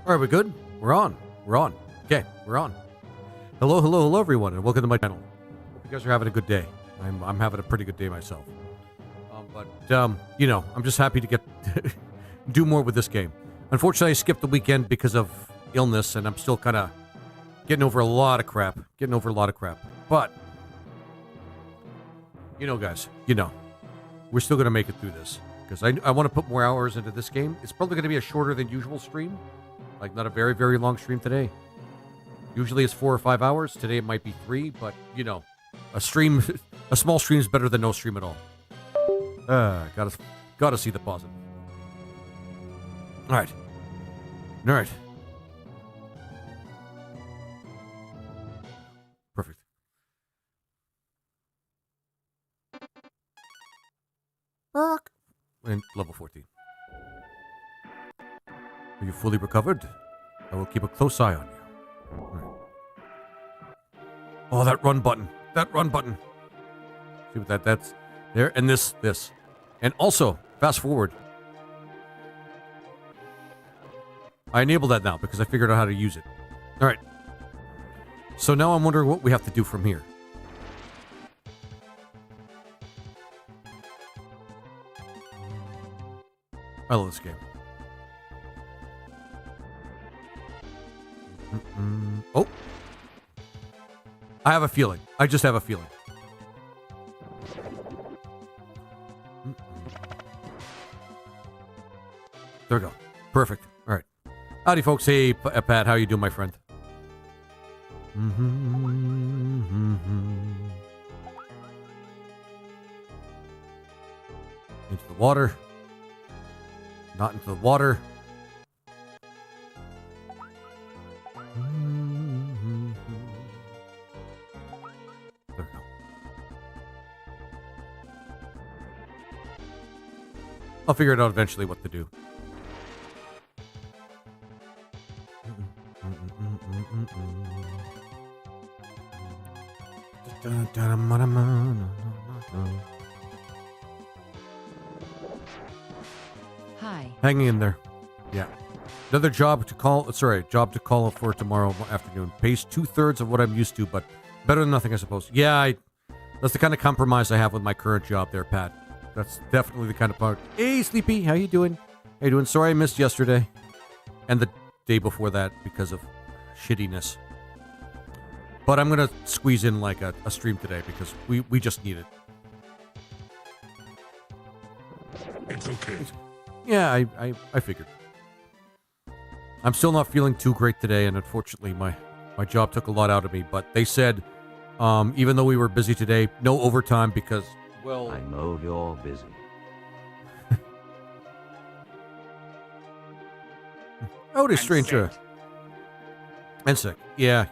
All right, we're good? We're on. We're on. Okay, we're on. Hello, hello, hello, everyone, and welcome to my channel. Hope you guys are having a good day. I'm having a pretty good day myself. You know, I'm just happy to get do more with this game. Unfortunately, I skipped the weekend because of illness, and I'm still kind of getting over a lot of crap. But, you know, guys, you know, we're still going to make it through this. Because I want to put more hours into this game. It's probably going to be a shorter than usual stream. Like, not a very, very long stream today. Usually it's 4 or 5 hours. Today it might be 3, but, you know, a small stream is better than no stream at all. Gotta see the positive. Alright. Alright. Perfect. And level 14. Are you fully recovered? I will keep a close eye on you. Right. Oh, that run button. That run button. See what that's there? And this. And also, fast forward. I enabled that now because I figured out how to use it. Alright. So now I'm wondering what we have to do from here. I love this game. Oh. I have a feeling. I just have a feeling. There we go. Perfect. All right. Howdy, folks. Hey, Pat. How you doing, my friend? Into the water. Not into the water. There we go. I'll figure it out eventually what to do. Hi. Hanging in there. Yeah. Another job to call for tomorrow afternoon. Pays 2/3 of what I'm used to, but better than nothing, I suppose. Yeah, that's the kind of compromise I have with my current job there, Pat. That's definitely the kind of part. Hey, Sleepy, how you doing? How you doing? Sorry I missed yesterday. And the day before that because of shittiness. But I'm going to squeeze in like a stream today because we just need it. It's okay. Yeah, I figured. I'm still not feeling too great today, and unfortunately my job took a lot out of me. But they said, even though we were busy today, no overtime because, well... I know you're busy. Howdy, stranger. And sick. Yeah.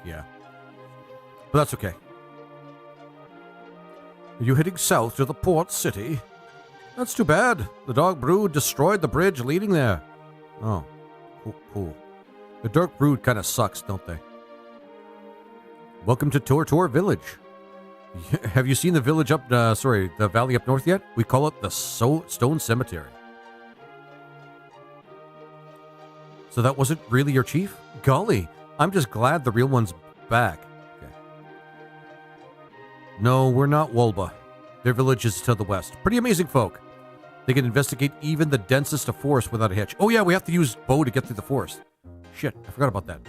But that's okay. Are you heading south to the port city? That's too bad. The Dark Brood destroyed the bridge leading there. Oh, cool. The Dark Brood kind of sucks, don't they? Welcome to Tor Village. Have you seen the village up, the valley up north yet? We call it the Stone Cemetery. So that wasn't really your chief? Golly, I'm just glad the real one's back. Okay. No, we're not Wolba. Their village is to the west. Pretty amazing folk. They can investigate even the densest of forests without a hitch. Oh yeah, we have to use bow to get through the forest. Shit, I forgot about that.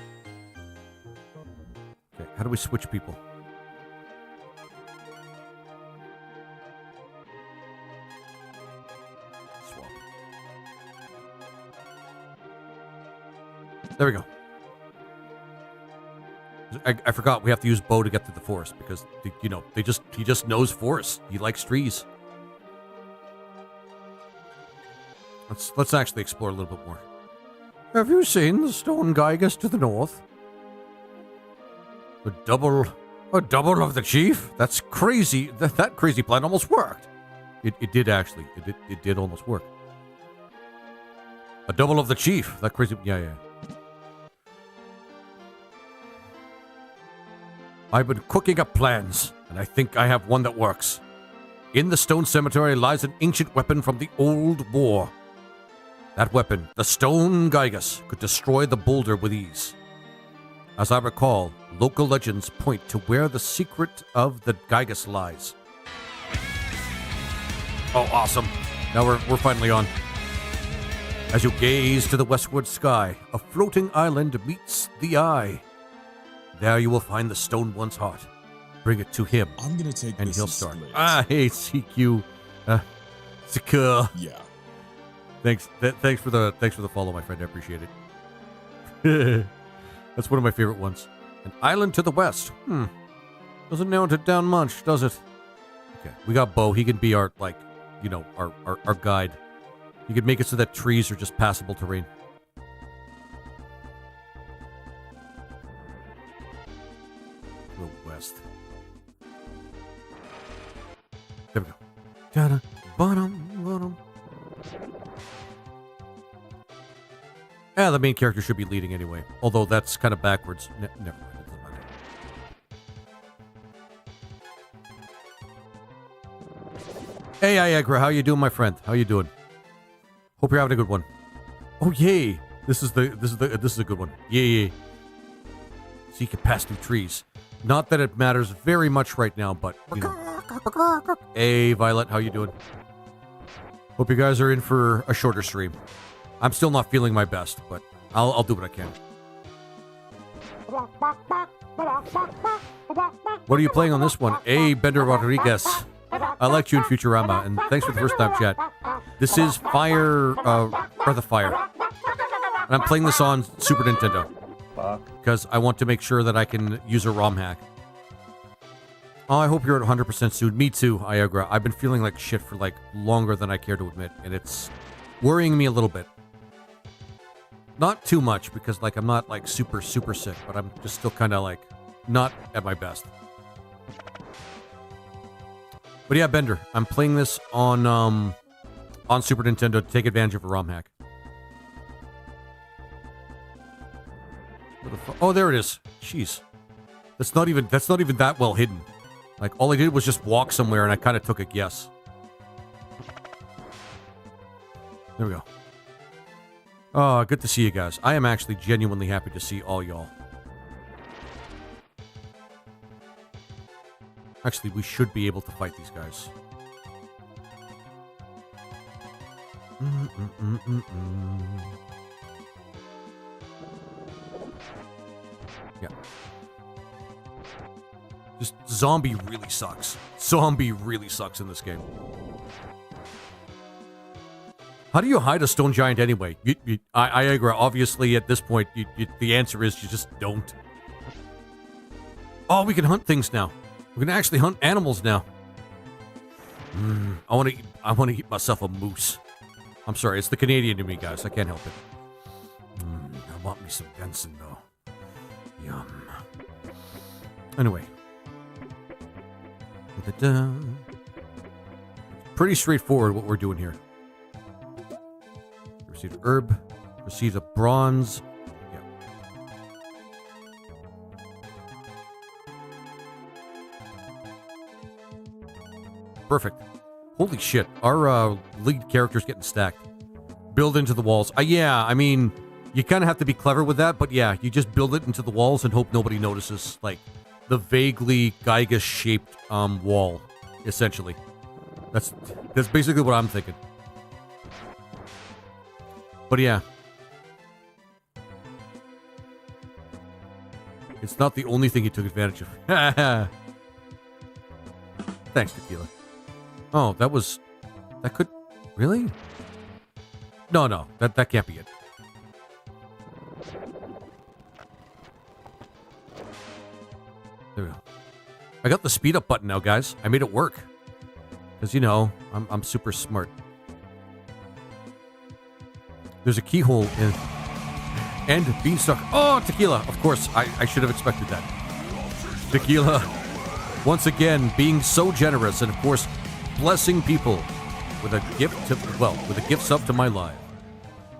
Okay, how do we switch people? Swap. There we go. I forgot we have to use bow to get through the forest because, you know, he just knows forests. He likes trees. Let's actually explore a little bit more. Have you seen the stone Gygus to the north? A double of the chief? That's crazy. That crazy plan almost worked. It did actually. It did almost work. A double of the chief. That crazy. Yeah. I've been cooking up plans, and I think I have one that works. In the stone cemetery lies an ancient weapon from the old war. That weapon, the Stone Gygus, could destroy the boulder with ease. As I recall, local legends point to where the secret of the Gygus lies. Oh, awesome. Now we're finally on. As you gaze to the westward sky, a floating island meets the eye. There you will find the Stone One's heart. Bring it to him, I'm gonna take and this he'll as start. split. Hey, CQ. Secure. Yeah. Thanks for the follow, my friend. I appreciate it. That's one of my favorite ones. An island to the west. Doesn't narrow it down much, does it? Okay, we got Bo. He can be our, our guide. He can make it so that trees are just passable terrain. To the west. There we go. Da-da, bottom. Yeah, the main character should be leading anyway. Although that's kind of backwards. Never mind. It doesn't matter. Hey, Iagra, how you doing, my friend? How you doing? Hope you're having a good one. Oh, yay! This is a good one. Yay! So you can pass through trees. Not that it matters very much right now, but you know. Hey, Violet, how you doing? Hope you guys are in for a shorter stream. I'm still not feeling my best, but I'll do what I can. What are you playing on this one? Hey, Bender Rodriguez. I liked you in Futurama, and thanks for the first time, chat. This is Breath of Fire. And I'm playing this on Super Nintendo. Because I want to make sure that I can use a ROM hack. Oh, I hope you're at 100% soon. Me too, Iagra. I've been feeling like shit for longer than I care to admit, and it's worrying me a little bit. Not too much, because I'm not super sick, but I'm just still kind of not at my best. But yeah, Bender, I'm playing this on Super Nintendo to take advantage of a ROM hack. Oh, there it is. Jeez. That's not even that well hidden. All I did was just walk somewhere and I kind of took a guess. There we go. Oh, good to see you guys. I am actually genuinely happy to see all y'all. Actually, we should be able to fight these guys. Yeah. Just zombie really sucks. Zombie really sucks in this game. How do you hide a stone giant anyway? I agree. Obviously, at this point, the answer is you just don't. Oh, we can hunt things now. We can actually hunt animals now. I want to eat myself a moose. I'm sorry, it's the Canadian in me, guys. I can't help it. I want me some venison, though. Yum. Anyway. Pretty straightforward what we're doing here. Receive a herb. Receive a bronze. Yeah. Perfect. Holy shit. Our lead character's getting stacked. Build into the walls. Yeah, I mean, you kind of have to be clever with that, but yeah, you just build it into the walls and hope nobody notices, the vaguely Gygus-shaped wall, essentially. That's basically what I'm thinking. But yeah. It's not the only thing he took advantage of. Thanks, Tequila. Oh, that could... Really? No, that can't be it. There we go. I got the speed up button now, guys. I made it work. Because, I'm super smart. There's a keyhole in... And beanstalk. Oh, Tequila! Of course, I should have expected that. Tequila, once again, being so generous and, of course, blessing people with a gift with a gift sub to my live.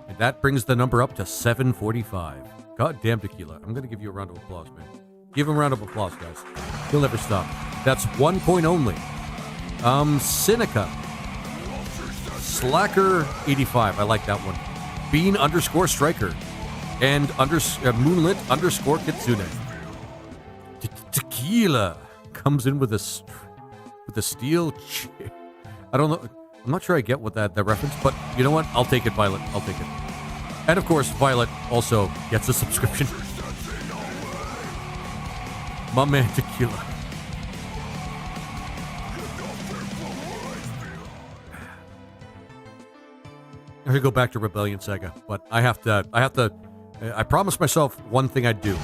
And that brings the number up to 745. God damn, Tequila. I'm going to give you a round of applause, man. Give him a round of applause, guys. He'll never stop. That's 1 point only. Seneca. Slacker 85. I like that one. Bean underscore striker. And moonlit underscore kitsune. Tequila comes in with a steel. I don't know. I'm not sure I get what that reference, but you know what? I'll take it, Violet. I'll take it. And of course, Violet also gets a subscription. My man Tequila. I should go back to Rebellion Saga, but I have to. I promised myself one thing I'd do.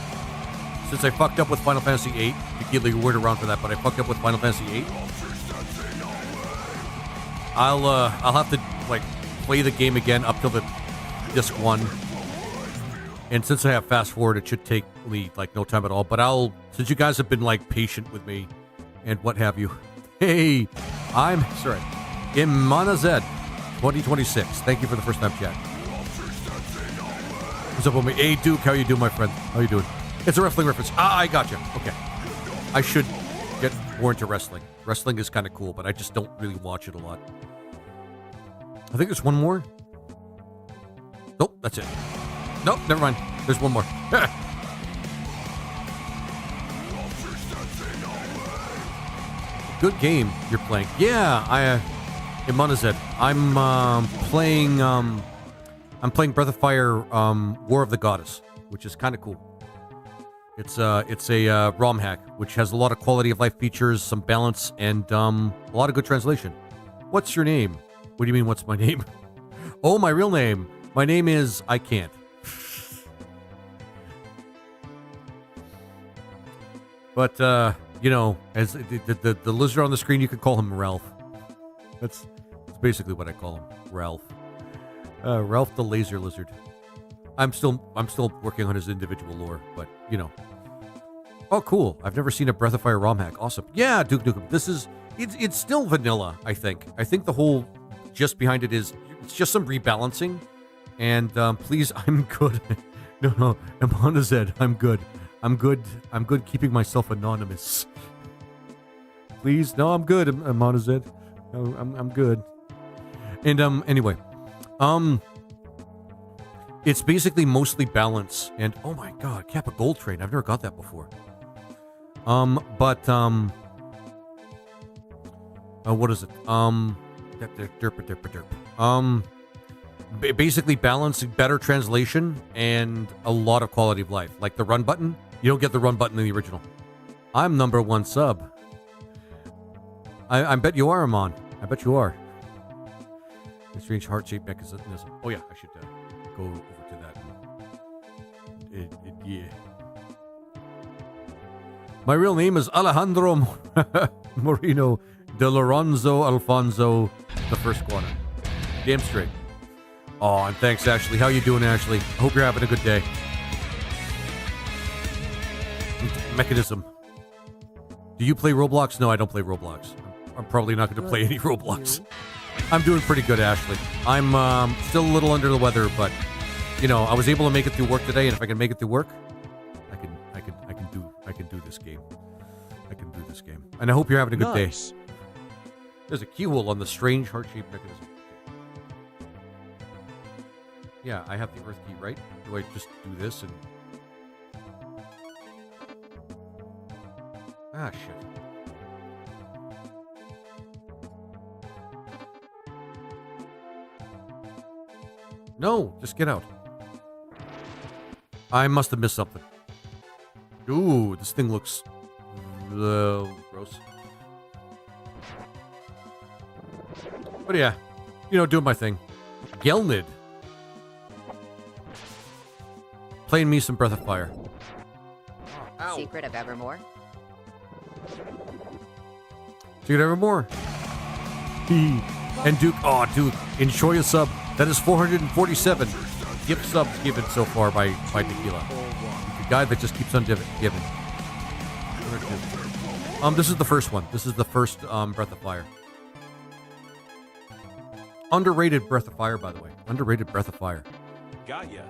Since I fucked up with Final Fantasy VIII, Tequila, you weren't around for that, but I fucked up with Final Fantasy VIII. I'll have to like play the game again up till the disc 1. And since I have fast forward, it should take me like no time at all. But since you guys have been like patient with me and what have you. Hey, I'm sorry. Imanazed 2026. Thank you for the first time chat. What's up with me? Hey Duke, how you doing, my friend? How you doing? It's a wrestling reference. I gotcha. Okay. I should get more into wrestling. Wrestling is kind of cool, but I just don't really watch it a lot. I think there's one more. Nope, that's it. Nope, never mind. There's one more. Good game you're playing. Yeah, Imanazed. I'm playing Breath of Fire War of the Goddess, which is kind of cool. It's a ROM hack, which has a lot of quality of life features, some balance, and a lot of good translation. What's your name? What do you mean, what's my name? Oh, my real name. My name is I Can't. But, you know, as the lizard on the screen, you can call him Ralph. That's basically what I call him, Ralph. Ralph the Laser Lizard. I'm still working on his individual lore, but, you know. Oh, cool. I've never seen a Breath of Fire ROM hack. Awesome. Yeah, Duke Nukem. It's still vanilla, I think. I think the whole gist behind it is it's just some rebalancing. And please, I'm good. No, I'm on his head. I'm good. I'm good keeping myself anonymous. Please, no, I'm good. I'm on his head. No, I'm good. And anyway, it's basically mostly balance. And oh my god, Kappa Gold Train. I've never got that before. What is it? Basically balancing better translation and a lot of quality of life. Like the run button, you don't get the run button in the original. I'm #1 sub. I bet you are, Amon. I bet you are. A strange heart-shaped mechanism. Oh yeah, I should go over to that. Yeah. My real name is Alejandro Moreno de Lorenzo Alfonso the First Squatter. Damn straight. Oh, and thanks, Ashley. How you doing, Ashley? I hope you're having a good day. Mechanism. Do you play Roblox? No, I don't play Roblox. I'm probably not going to play any Roblox. I'm doing pretty good, Ashley. I'm still a little under the weather, but you know, I was able to make it through work today, and if I can make it through work, I can do this game. I can do this game. And I hope you're having a good day. There's a keyhole on the strange heart-shaped mechanism. Yeah, I have the Earth key, right? Do I just do this and... Ah, shit. No, just get out. I must have missed something. Ooh, this thing looks... gross. But yeah, you know, doing my thing. Gelnid. Playing me some Breath of Fire. Ow. Secret of Evermore. Secret of Evermore. And Duke, Duke, enjoy a sub. That is 447 gift subs given so far by Tequila. The guy that just keeps on giving. This is the first one. This is the first Breath of Fire. Underrated Breath of Fire, by the way. Underrated Breath of Fire. Got ya.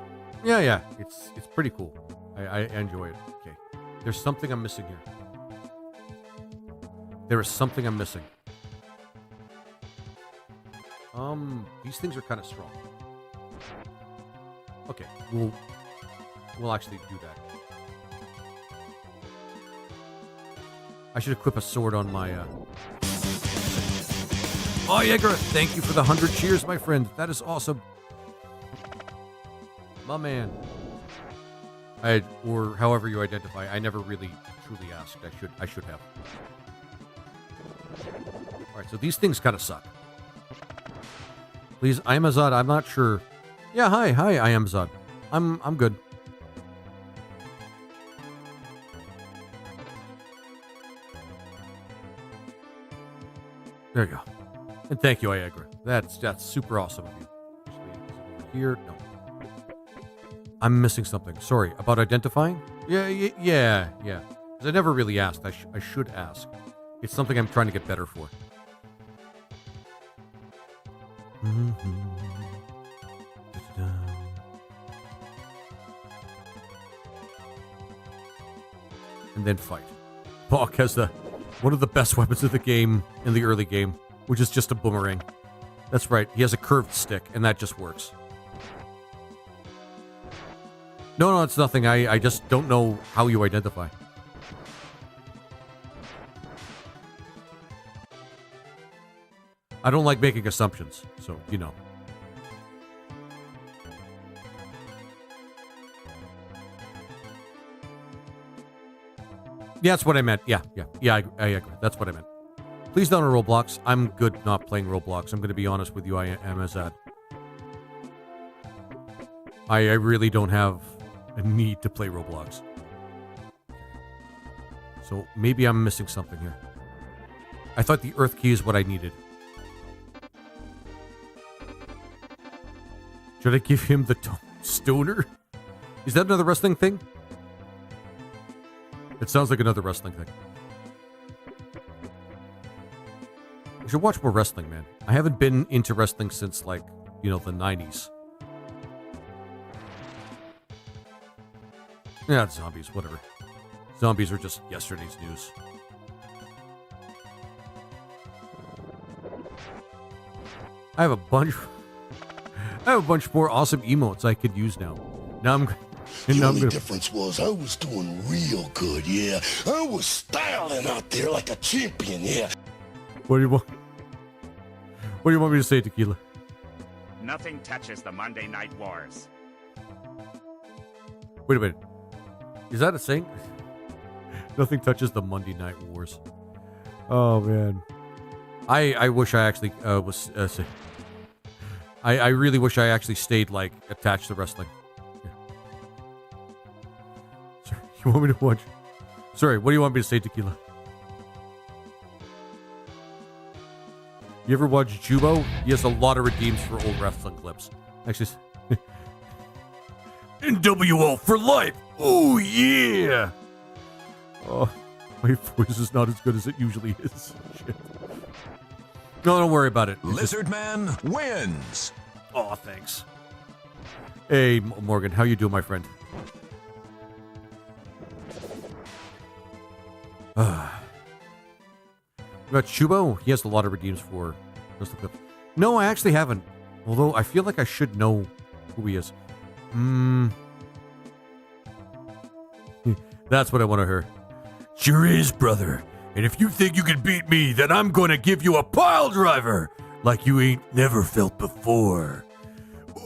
Yeah. It's pretty cool. I enjoy it. Okay. There's something I'm missing here. There is something I'm missing. These things are kind of strong. Okay, we'll actually do that. I should equip a sword on my, Oh, Yeager, thank you for the 100 cheers, my friend. That is awesome. My man. Or however you identify. I never really truly asked. I should have. Alright, so these things kind of suck. Please, I am Azad. I'm not sure. Yeah, hi, I am Azad. I'm good. There you go. And thank you, Iagra. That's super awesome of you. Here, no. I'm missing something. Sorry, about identifying? Yeah. Because I never really asked. I should ask. It's something I'm trying to get better for. And then fight. Bok has one of the best weapons of the game in the early game, which is just a boomerang. That's right, he has a curved stick, and that just works. No, it's nothing. I just don't know how you identify. I don't like making assumptions, so, you know. Yeah, that's what I meant. Yeah, I agree. That's what I meant. Please don't on Roblox. I'm good not playing Roblox. I'm going to be honest with you. I am as that. I really don't have a need to play Roblox. So maybe I'm missing something here. I thought the Earth Key is what I needed. Should I give him the stoner? Is that another wrestling thing? It sounds like another wrestling thing. I should watch more wrestling, man. I haven't been into wrestling since, like, the 90s. Yeah, it's zombies, whatever. Zombies are just yesterday's news. I have a bunch more awesome emotes I could use now. The only difference was I was doing real good, yeah. I was styling out there like a champion, yeah. What do you want? What do you want me to say, Tequila? Nothing touches the Monday Night Wars. Wait a minute. Is that a saying? Nothing touches the Monday Night Wars. Oh, man. I wish I actually was... I really wish I actually stayed, like, attached to wrestling. Yeah. Sorry, you want me to watch? Sorry, what do you want me to say, Tequila? You ever watch Jubo? He has a lot of redeems for old wrestling clips. Actually... NWO for life! Oh, yeah! Oh, my voice is not as good as it usually is. Shit. No, don't worry about it. Lizard Man wins. Oh, thanks. Hey, Morgan, how you doing, my friend? About Chubo? He has a lot of redeems for wrestling clips. No, I actually haven't. Although I feel like I should know who he is. That's what I want to hear. Sure is, brother. And if you think you can beat me, then I'm gonna give you a pile driver like you ain't never felt before.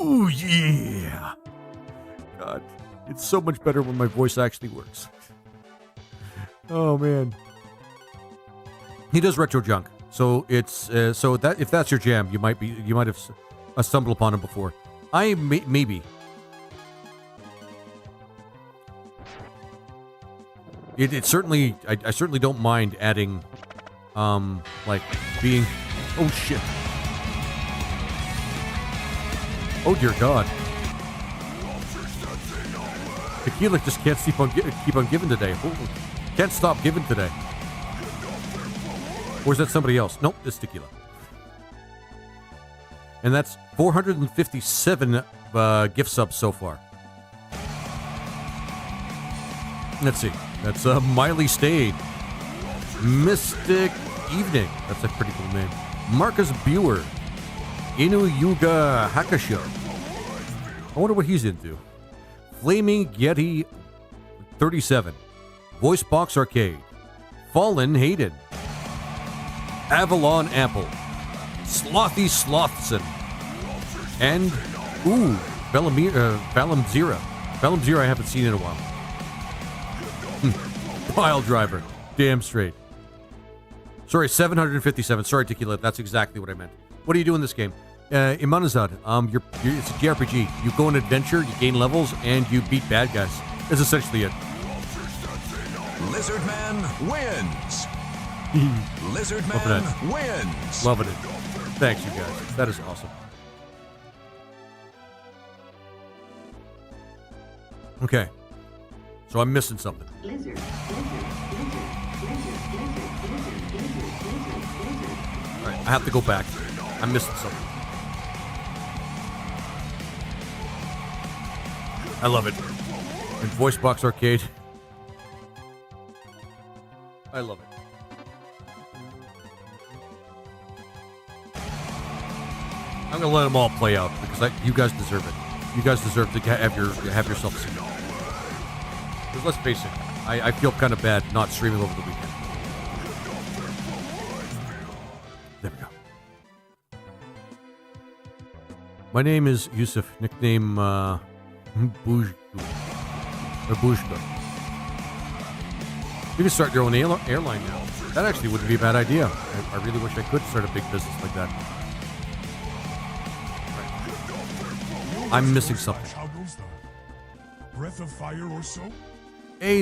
Ooh, yeah. God, it's so much better when my voice actually works. Oh, man. He does retro junk. So it's so that if that's your jam, you might have stumbled upon him before. Maybe. It certainly, I certainly don't mind adding, like, being... Oh, shit. Oh, dear God. Tequila just can't keep on giving today. Can't stop giving today. Or is that somebody else? Nope, it's Tequila. And that's 457 gift subs so far. Let's see. That's Miley Stade. Mystic Evening. That's a pretty cool name. Marcus Buer. Inuyuga Hakusho. I wonder what he's into. Flaming Yeti 37. Voice Box Arcade. Fallen Hayden. Avalon Apple. Slothy Slothson. And, Valamzira. Valamzira I haven't seen in a while. Pile Driver. Damn straight. Sorry, 757. Sorry, Tequila. That's exactly what I meant. What do you do in this game? Imanazad, it's a JRPG. You go on an adventure, you gain levels, and you beat bad guys. That's essentially it. Lizard Man wins. Lizard Loving Man it. wins. Loving it. Thanks, you guys. That is awesome. Okay. So I'm missing something. Alright, I have to go back. I'm missing something. I love it. And Voice Box Arcade. I love it. I'm gonna let them all play out because you guys deserve it. You guys deserve to have yourself a seat. Because let's face it, I feel kind of bad not streaming over the weekend. There we go. My name is Yusuf, nickname Bujka. You can start your own airline now. That actually wouldn't be a bad idea. I really wish I could start a big business like that. Right. I'm missing something. How goes that? Breath of Fire or so?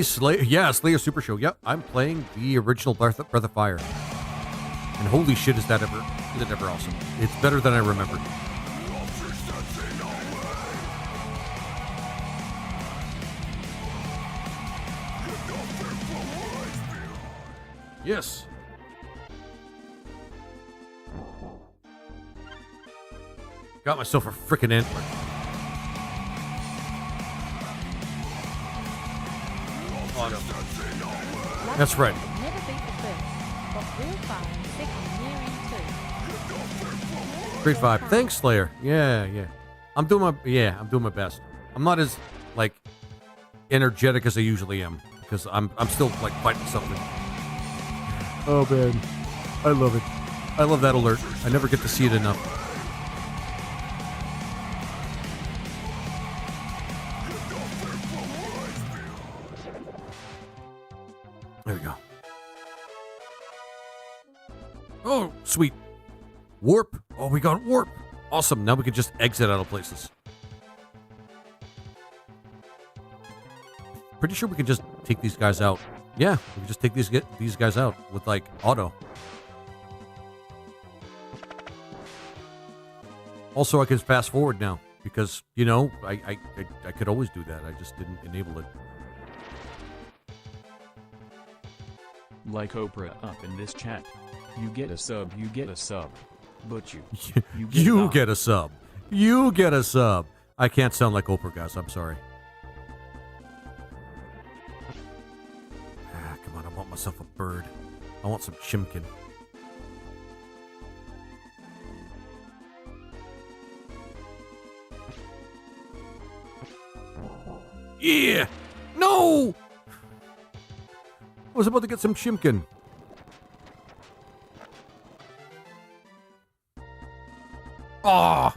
Slayer Super Show. Yep, I'm playing the original Breath of Fire. And holy shit, is that ever awesome. It's better than I remembered. Yes. Got myself a frickin' antler. Oh, no. That's right. Never beat the first, but real fun second, near in two. Great vibe. Thanks, Slayer. Yeah. I'm doing my best. I'm not as energetic as I usually am because I'm still fighting something. Oh man, I love it. I love that alert. I never get to see it enough. There we go. Oh, sweet. Warp. Oh, we got warp. Awesome. Now we can just exit out of places. Pretty sure we can just take these guys out. Yeah, we can just take these guys out with auto. Also, I can fast forward now because I could always do that. I just didn't enable it. Like Oprah up in this chat. You get a sub, you get a sub. But you get a sub. You get a sub. I can't sound like Oprah, guys. I'm sorry. Come on, I want myself a bird. I want some chimkin. Yeah! No! I was about to get some chimkin. Ah!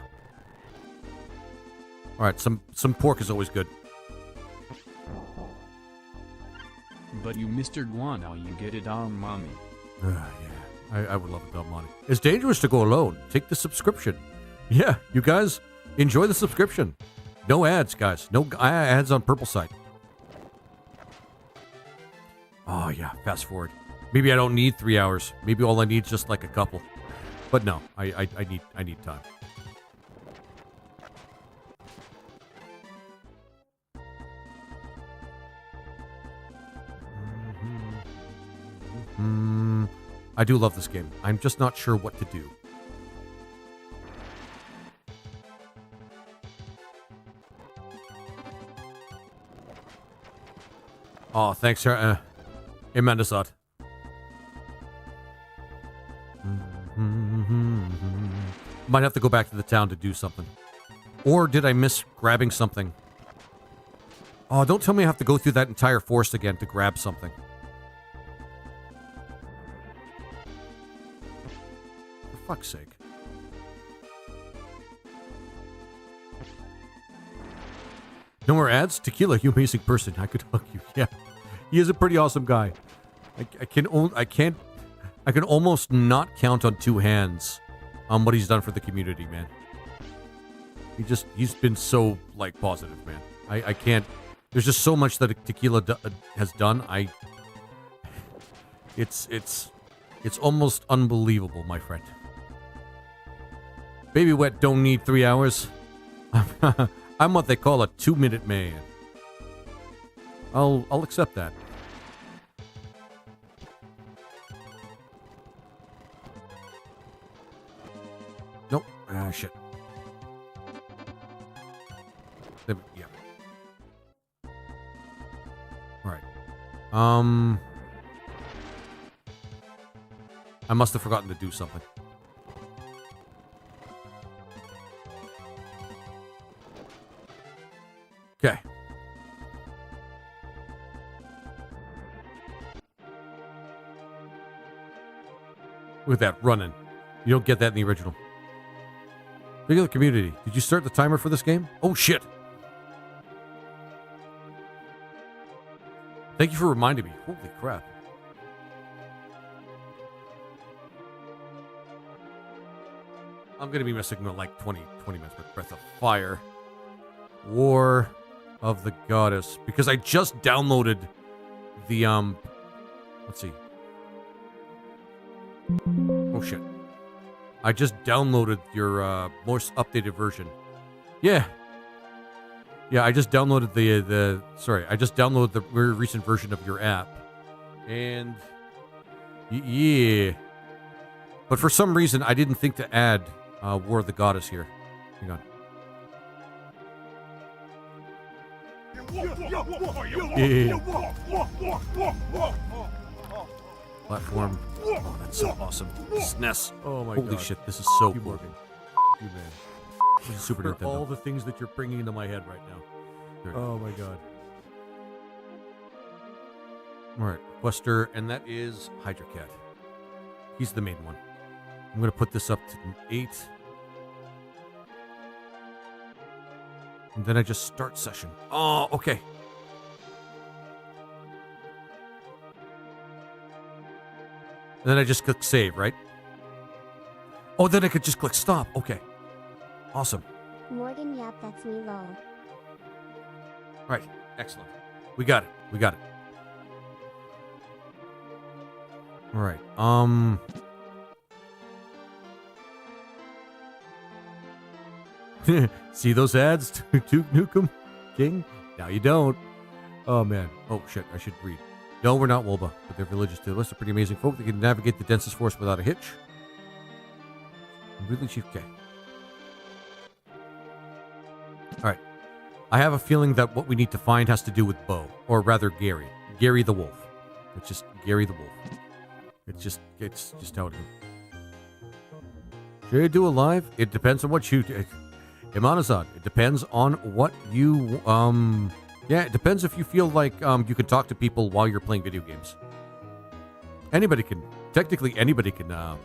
Alright, some pork is always good. But you Mr. Guano, you get it on mommy. Yeah. I would love it, Don Monty. It's dangerous to go alone. Take the subscription. Yeah, you guys, enjoy the subscription. No ads, guys. No ads on Purple Site. Oh, yeah, fast forward. Maybe I don't need 3 hours. Maybe all I need is just a couple. But no, I need time. I do love this game. I'm just not sure what to do. Oh, thanks, Imandasat. Might have to go back to the town to do something. Or did I miss grabbing something? Oh, don't tell me I have to go through that entire forest again to grab something. For fuck's sake. No more ads? Tequila, you amazing person. I could hug you. Yeah. He is a pretty awesome guy. I can almost not count on two hands on what he's done for the community, man. He's been so, like, positive, man. I can't, there's just so much that Tequila has done. It's almost unbelievable, my friend. Baby wet don't need 3 hours. I'm what they call a 2-minute man. I'll accept that. Nope. Ah, shit. Yeah. Alright. I must have forgotten to do something. Okay. Look at that, running. You don't get that in the original. Look at the community. Did you start the timer for this game? Oh, shit. Thank you for reminding me. Holy crap. I'm going to be missing like 20 minutes with Breath of Fire. War of the Goddess. Because I just downloaded the, let's see. Oh, shit. I just downloaded your, most updated version. Yeah. Yeah, I just downloaded I just downloaded the very recent version of your app. And, yeah. But for some reason, I didn't think to add, War of the Goddess here. Hang on. Yeah. Platform. Oh, that's so awesome. SNES. Oh my god. Holy shit, this is so cool. You man. Super Nintendo. All the things that you're bringing into my head right now. Oh my god. Alright, Buster, and that is Hydra Cat. He's the main one. I'm going to put this up to 8. And then I just start session. Oh, okay. And then I just click save, right? Oh, then I could just click stop. Okay. Awesome. Morgan, yep, that's me, lol. Right. Excellent. We got it. We got it. All right. See those ads? Duke Nukem King? Now you don't. Oh, man. Oh, shit. I should read. No, we're not Wolba, but they're religious to us. They're pretty amazing folk. They can navigate the densest forest without a hitch. Really cheap. Okay. All right. I have a feeling that what we need to find has to do with Bo, or rather Gary. Gary the Wolf. It's just Gary the Wolf. It's just how it is. Should I do a live? It depends on what you... Imanazad, it depends on what you... Yeah, it depends if you feel like you can talk to people while you're playing video games. Anybody can... Technically, anybody can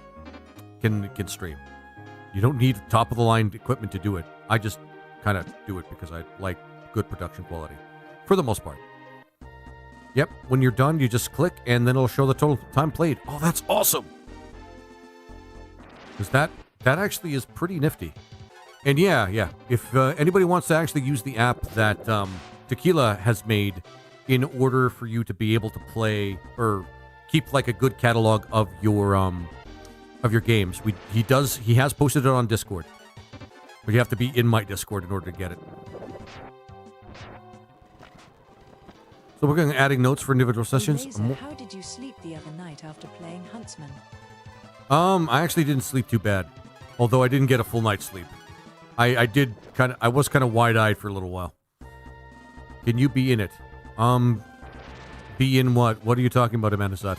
stream. You don't need top-of-the-line equipment to do it. I just kind of do it because I like good production quality. For the most part. Yep, when you're done, you just click, and then it'll show the total time played. Oh, that's awesome! Because that actually is pretty nifty. And yeah. If anybody wants to actually use the app that Tequila has made in order for you to be able to play or keep like a good catalog of your games, he has posted it on Discord, but you have to be in my Discord in order to get it. So we're going to adding notes for individual sessions. Laser, how did you sleep the other night after playing Huntsman? I actually didn't sleep too bad, although I didn't get a full night's sleep. I was kind of wide-eyed for a little while. Can you be in it? Be in what? What are you talking about, Amandasad?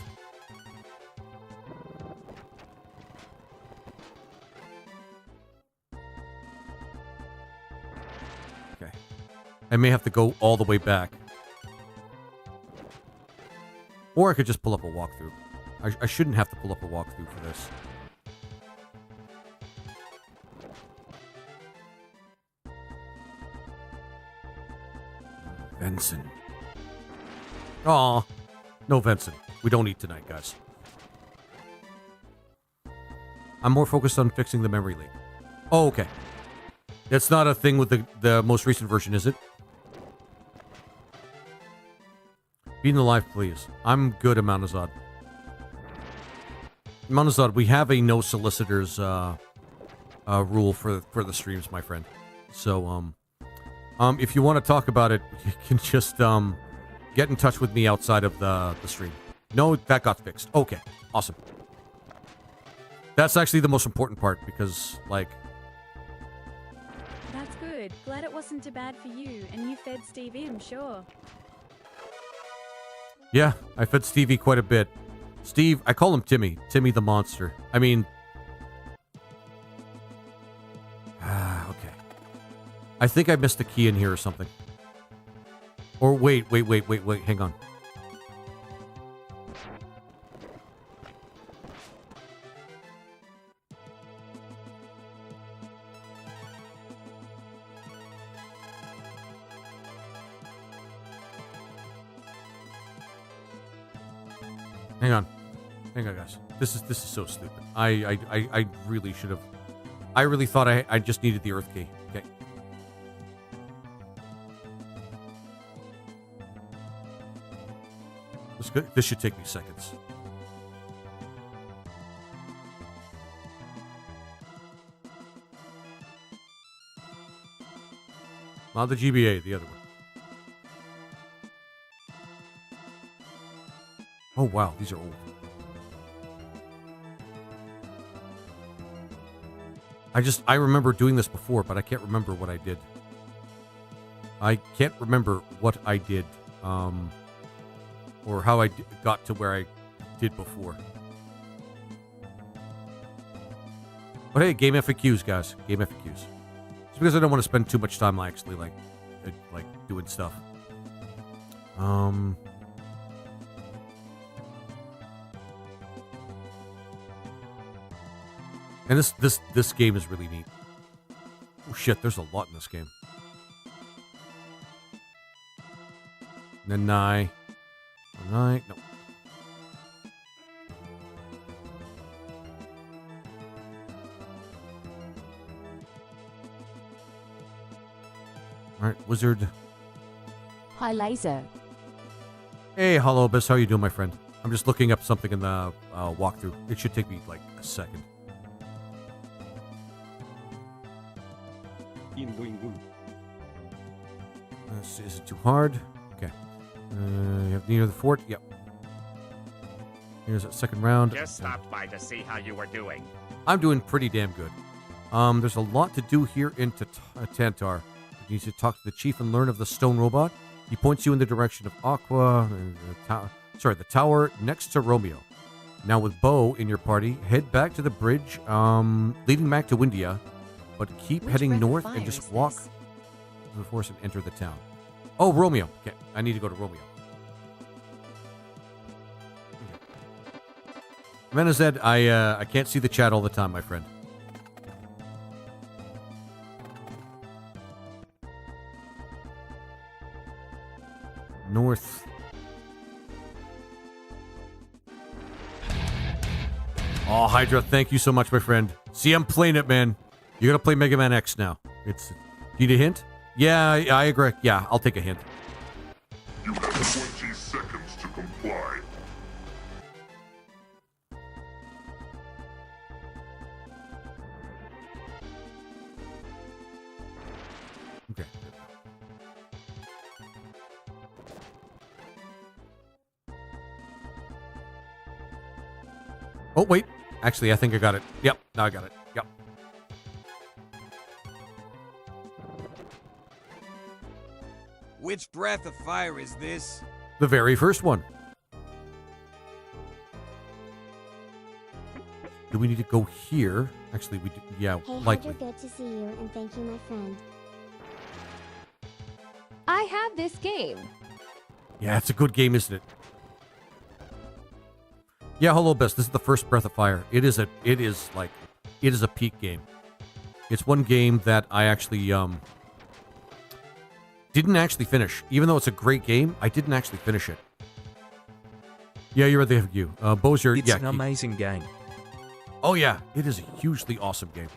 I may have to go all the way back. Or I could just pull up a walkthrough. I shouldn't have to pull up a walkthrough for this. Venson. Aw. No Venson. We don't eat tonight, guys. I'm more focused on fixing the memory leak. Oh, okay. That's not a thing with the most recent version, is it? Being alive, please. I'm good, Amanazad. Amanazad, we have a no solicitors rule for the streams, my friend. So, if you want to talk about it, you can just get in touch with me outside of the stream. No, that got fixed. Okay, awesome. That's actually the most important part because, like... That's good. Glad it wasn't too bad for you, and you fed Stevie, I'm sure. Yeah, I fed Stevie quite a bit. Steve, I call him Timmy. Timmy the monster. I mean... okay. I think I missed a key in here or something. Or wait, hang on. Hang on, guys. This is so stupid. I really should have. I really thought I just needed the Earth key. Okay. This should take me seconds. Not the GBA, the other one. Oh wow, these are old. I remember doing this before, but I can't remember what I did. I can't remember what I did, or how I got to where I did before. But hey, game FAQs, guys. Game FAQs. It's because I don't want to spend too much time actually like doing stuff. And this game is really neat. Oh shit, there's a lot in this game. Nanai. No. Alright, Wizard. Hi, Laser. Hey, Holobus, how you doing, my friend? I'm just looking up something in the walkthrough. It should take me like a second. Is it too hard? Okay. You have near the fort? Yep. Here's that second round. Just stopped by to see how you were doing. I'm doing pretty damn good. There's a lot to do here in Tantar. You need to talk to the chief and learn of the stone robot. He points you in the direction of Aqua, the tower next to Romeo. Now with Bo in your party, head back to the bridge, leading back to Windia, but keep heading north and just walk to the forest and enter the town. Oh, Romeo. Okay, I need to go to Romeo. Menazed, I can't see the chat all the time, my friend. North. Oh, Hydra, thank you so much, my friend. See, I'm playing it, man. You're gonna play Mega Man X now. Need a hint? Yeah, I agree. Yeah, I'll take a hint. You have 20 seconds to comply. Okay. Oh, wait. Actually, I think I got it. Yep, now I got it. Yep. Which breath of fire is this? The very first one. Do we need to go here? Actually, we do. Yeah, hey, likely. Hydra, good to see you, and thank you, my friend. I have this game. Yeah, it's a good game, isn't it? Yeah, hello, Best. This is the first Breath of Fire. It is a peak game. It's one game that I actually didn't actually finish. Even though it's a great game, I didn't actually finish it. Yeah, you're right there, you. Bozier, It's an amazing game. Oh yeah, it is a hugely awesome game.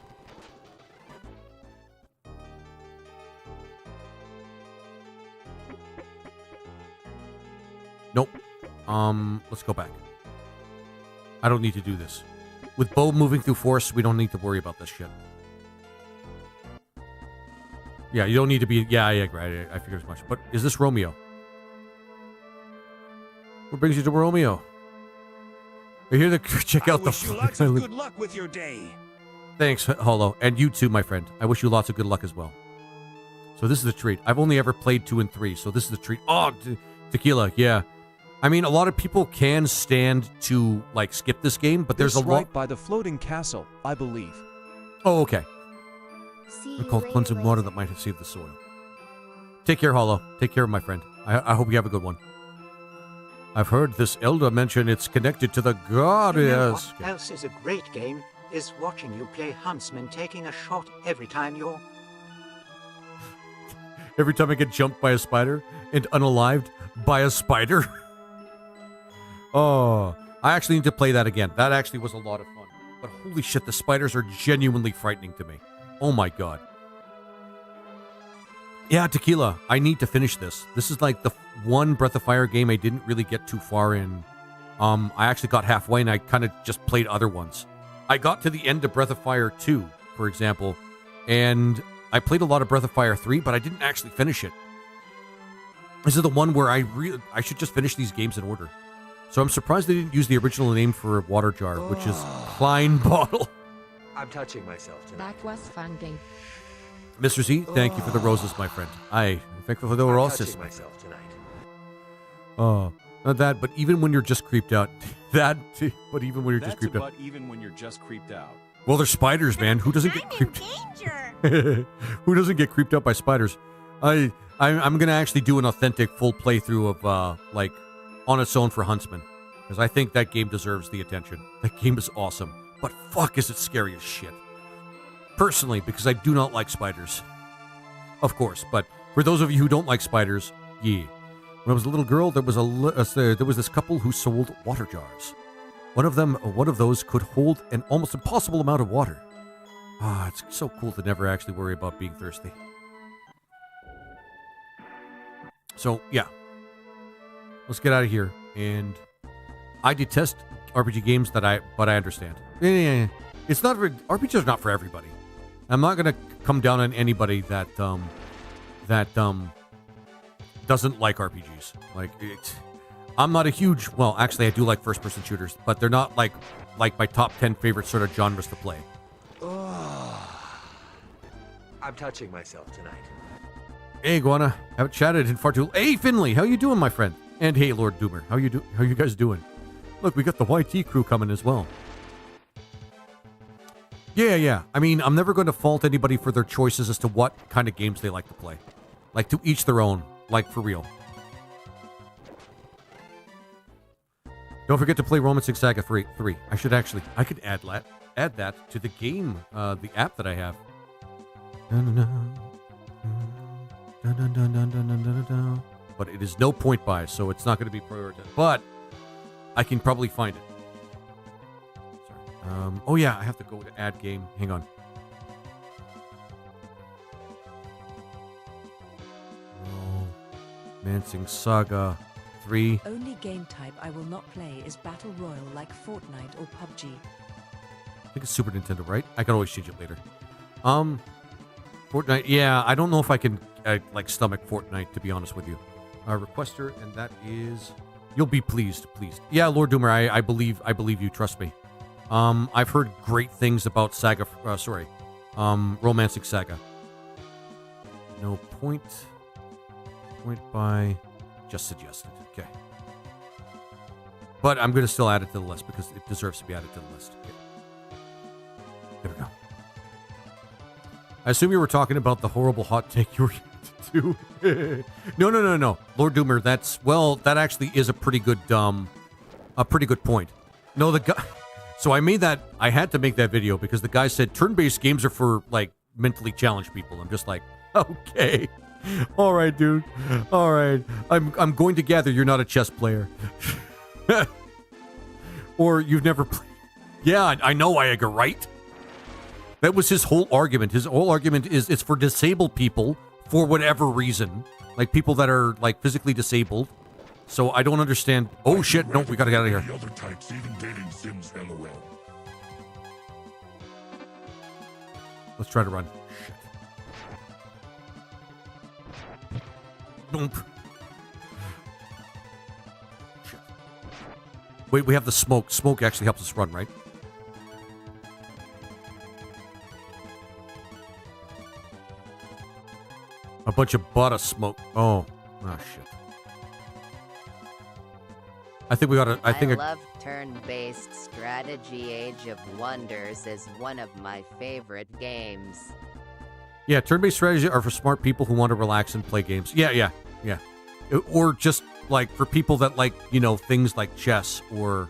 Nope. Let's go back. I don't need to do this. With Bo moving through Force, we don't need to worry about this shit. Yeah, you don't need to be... Yeah, right. I figured as much. But is this Romeo? What brings you to Romeo? We're here to check out the... I wish you lots of good luck with your day. Thanks, Holo. And you too, my friend. I wish you lots of good luck as well. So this is a treat. I've only ever played 2 and 3, so this is a treat. Oh, tequila, yeah. I mean, a lot of people can stand to, like, skip this game, but there's a lot... right by the floating castle, I believe. Oh, okay. They're called cleansing water that might have saved the soil. Take care, Holo. Take care, my friend. I hope you have a good one. I've heard this elder mention it's connected to the goddess. What else is a great game is watching you play Huntsman, taking a shot every time you're... Every time I get jumped by a spider and unalived by a spider. Oh, I actually need to play that again. That actually was a lot of fun. But holy shit, the spiders are genuinely frightening to me. Oh my god. Yeah, Tequila, I need to finish this. This is like the one Breath of Fire game I didn't really get too far in. I actually got halfway and I kind of just played other ones. I got to the end of Breath of Fire 2, for example, and I played a lot of Breath of Fire 3, but I didn't actually finish it. This is the one where I should just finish these games in order. So I'm surprised they didn't use the original name for Water Jar, which is Klein Bottle. I'm touching myself tonight. That was fun game. Mr. Z, thank you for the roses, my friend. I'm thankful for the roses. I'm touching myself tonight. Oh, not that, but even when you're just creeped out. But even when you're just creeped out. Even when you're just creeped out. Well, they're spiders, man. Who doesn't get creeped? Who doesn't get creeped out by spiders? I'm gonna actually do an authentic full playthrough of like on its own for Huntsman, because I think that game deserves the attention. That game is awesome, but fuck, is it scary as shit. Personally, because I do not like spiders, of course. But for those of you who don't like spiders, yeah. When I was a little girl, there was this couple who sold water jars. One of those could hold an almost impossible amount of water. Ah, it's so cool to never actually worry about being thirsty. So, yeah. Let's get out of here. And I detest RPG games, but I understand. It's not RPGs are not for everybody. I'm not gonna come down on anybody that doesn't like RPGs. Like I'm not a huge. Well, actually, I do like first-person shooters, but they're not like my top 10 favorite sort of genres to play. I'm touching myself tonight. Hey, Iguana, haven't chatted in far too. Hey, Finley, how you doing, my friend? And hey, Lord Doomer, how you guys doing? Look, we got the YT crew coming as well. Yeah. I mean, I'm never going to fault anybody for their choices as to what kind of games they like to play. Like, to each their own. Like, for real. Don't forget to play Roman 6 Saga 3. I could add that to the game, the app that I have. But it is no point buy, so it's not going to be prioritized. But I can probably find it. Sorry. Oh yeah, I have to go to add game. Hang on. Romancing Saga 3. Only game type I will not play is Battle Royale like Fortnite or PUBG. I think it's Super Nintendo, right? I can always change it later. Fortnite, yeah, I don't know if I can like stomach Fortnite, to be honest with you. Requester, and that is, you'll be pleased. Yeah, Lord Doomer, I believe you. Trust me. I've heard great things about Romancing Saga. No point. Point by, just suggested. Okay. But I'm going to still add it to the list because it deserves to be added to the list. Okay. There we go. I assume you were talking about the horrible hot take you were to do. No. Lord Doomer, that actually is a pretty good point. No, the guy. So I had to make that video because the guy said turn-based games are for, like, mentally challenged people. I'm just like, okay. All right, dude. All right. I'm going to gather you're not a chess player. Or you've never played. Yeah, I know, Iaga, right? That was his whole argument. His whole argument is it's for disabled people for whatever reason. Like people that are like physically disabled. So I don't understand. Oh shit, no, we gotta get out of here. The other types, even dating Sims LOL. Let's try to run. Shit. Nope. Shit. Wait, we have the smoke. Smoke actually helps us run, right? A bunch of butter smoke. Oh shit. I think we gotta. I love turn-based strategy. Age of Wonders is one of my favorite games. Yeah, turn-based strategy are for smart people who want to relax and play games. Yeah. Or just like for people that like, things like chess or.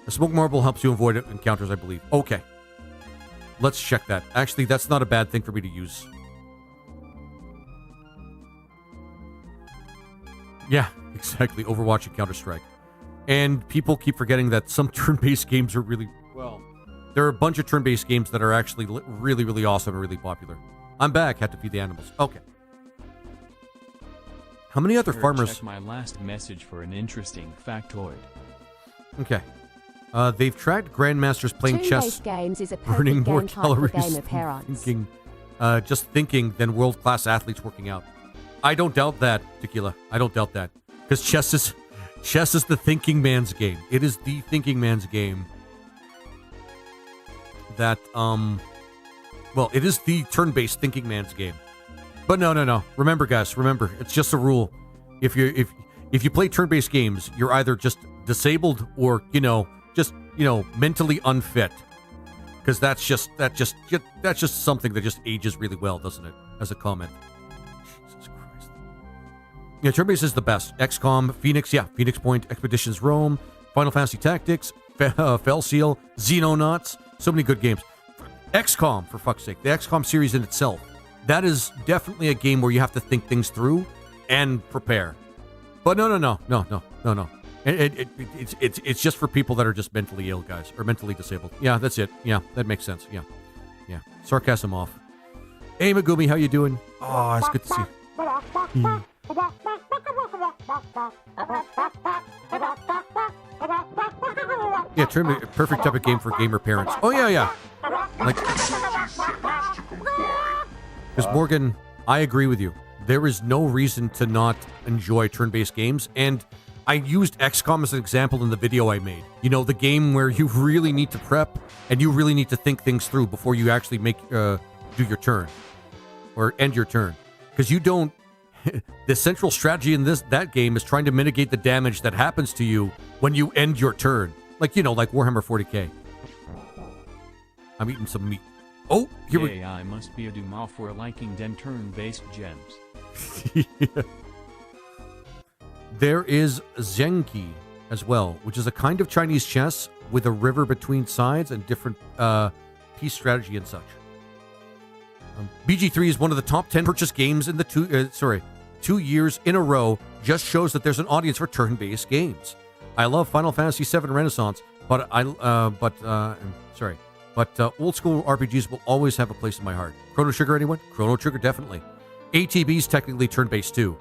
A smoke marble helps you avoid encounters, I believe. Okay. Let's check that. Actually, that's not a bad thing for me to use. Yeah, exactly. Overwatch and Counter-Strike. And people keep forgetting that some turn-based games are really... Well, there are a bunch of turn-based games that are actually really, really awesome and really popular. I'm back. Had to feed the animals. Okay. How many other farmers... Check my last message for an interesting factoid. Okay. They've tracked grandmasters playing chess, games is a burning more game calories game of herons. thinking than world-class athletes working out. I don't doubt that, Tequila. I don't doubt that. Because chess is the thinking man's game. It is the thinking man's game. That, well, it is the turn-based thinking man's game. But no. Remember, guys, it's just a rule. If you play turn-based games, you're either just disabled or, just mentally unfit, because that's just something that just ages really well, doesn't it? As a comment. Jesus Christ. Yeah, turn-based is the best. XCOM, Phoenix, Phoenix Point, Expeditions Rome, Final Fantasy Tactics, Fell Seal, Xenonauts. So many good games. XCOM, for fuck's sake, the XCOM series in itself. That is definitely a game where you have to think things through and prepare. But no. It's just for people that are just mentally ill, guys, or mentally disabled. Yeah, that's it. Yeah, that makes sense. Yeah. Sarcasm off. Hey, Megumi, how you doing? Oh, it's good to see you. Yeah, perfect type of game for gamer parents. Oh yeah. Like, because Morgan, I agree with you. There is no reason to not enjoy turn-based games, and I used XCOM as an example in the video I made. The game where you really need to prep and you really need to think things through before you actually do your turn or end your turn. Because you don't. The central strategy in that game is trying to mitigate the damage that happens to you when you end your turn. Like Warhammer 40k. I'm eating some meat. Oh, here we. I must be a Duma for liking den turn-based gems. Yeah. There is Zenki as well, which is a kind of Chinese chess with a river between sides and different piece strategy and such. BG3 is one of the top 10 purchased games in the 2 years in a row. Just shows that there's an audience for turn-based games. I love Final Fantasy VII Renaissance, but old school RPGs will always have a place in my heart. Chrono Trigger, anyone? Chrono Trigger, definitely. ATB's technically turn-based too.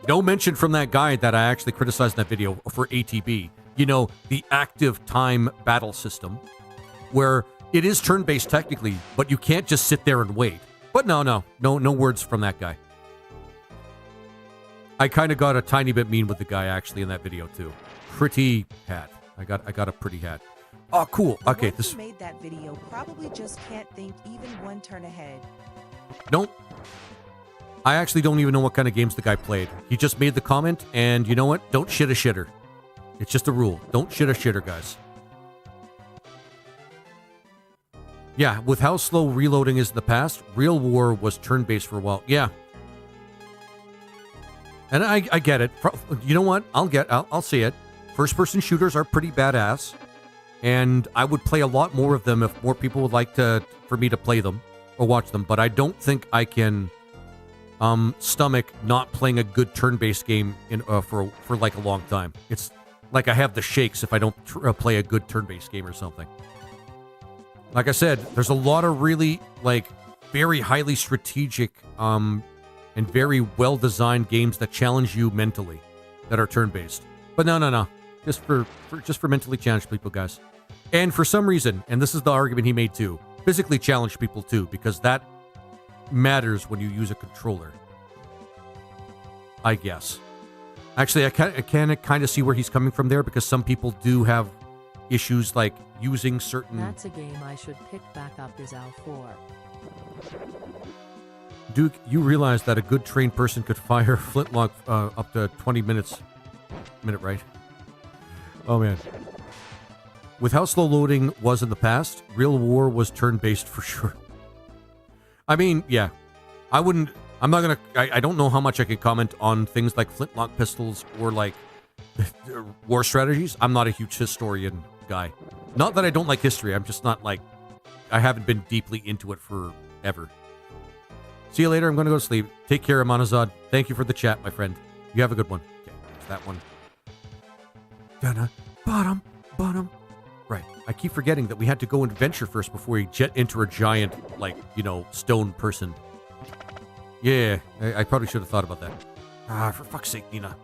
No mention from that guy that I actually criticized in that video for ATB. The active time battle system, where it is turn-based technically, but you can't just sit there and wait. But no words from that guy. I kind of got a tiny bit mean with the guy actually in that video too. Pretty hat. I got a pretty hat. Oh, cool. Okay, this made that video probably just can't think even one turn ahead. Nope. I actually don't even know what kind of games the guy played. He just made the comment, and you know what? Don't shit a shitter. It's just a rule. Don't shit a shitter, guys. Yeah, with how slow reloading is in the past, Real War was turn-based for a while. Yeah. And I get it. You know what? I'll see it. First-person shooters are pretty badass, and I would play a lot more of them if more people would like for me to play them or watch them. But I don't think I can stomach not playing a good turn-based game for like a long time. It's like I have the shakes if I don't play a good turn-based game or something. Like I said, there's a lot of really like very highly strategic and very well-designed games that challenge you mentally that are turn-based. But no. Just for mentally challenged people, guys. And for some reason, and this is the argument he made too, physically challenged people too, because that matters when you use a controller. I guess. Actually, I can kind of see where he's coming from there, because some people do have issues like using certain... That's a game I should pick back up is Al 4. Duke, you realize that a good trained person could fire flintlock up to 20 minutes. Minute, right? Oh, man. With how slow loading was in the past, Real War was turn-based for sure. I mean, yeah. I'm not going to... I don't know how much I could comment on things like flintlock pistols or, like, war strategies. I'm not a huge historian guy. Not that I don't like history. I'm just not, like... I haven't been deeply into it forever. See you later. I'm going to go to sleep. Take care, Amanazad. Thank you for the chat, my friend. You have a good one. Okay, there's that one. Bottom. Right. I keep forgetting that we had to go and venture first before we jet into a giant, like, stone person. Yeah, I probably should have thought about that. For fuck's sake, Nina.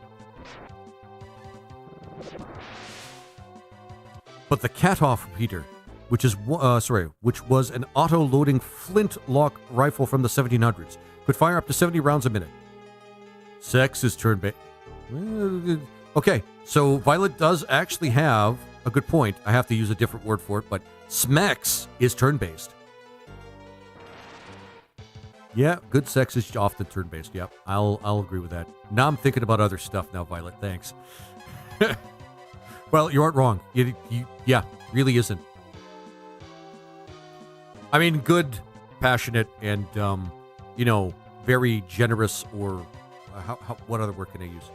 But the Katoff repeater, which was an auto-loading flintlock rifle from the 1700s, could fire up to 70 rounds a minute. Sex is turn-based. Okay, so Violet does actually have a good point. I have to use a different word for it, but Smex is turn-based. Yeah, good sex is often turn-based. Yep, I'll agree with that. Now I'm thinking about other stuff now, Violet. Thanks. Well, you aren't wrong. Yeah, really isn't. I mean, good, passionate, and, very generous, or what other word can I use?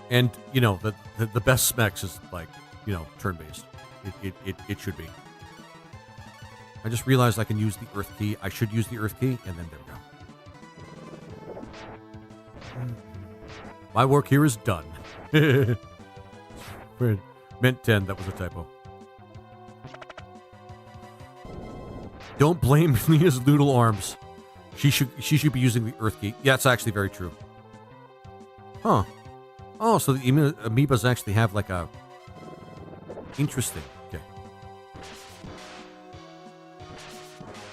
And, the best specs is, like, turn-based. It should be. I just realized I can use the Earth key. I should use the Earth key, and then there we go. My work here is done. Meant 10, that was a typo. Don't blame Leah's noodle arms. She should be using the Earth key. Yeah, it's actually very true. Huh. Oh, so the amoebas actually have like a... Interesting. Okay.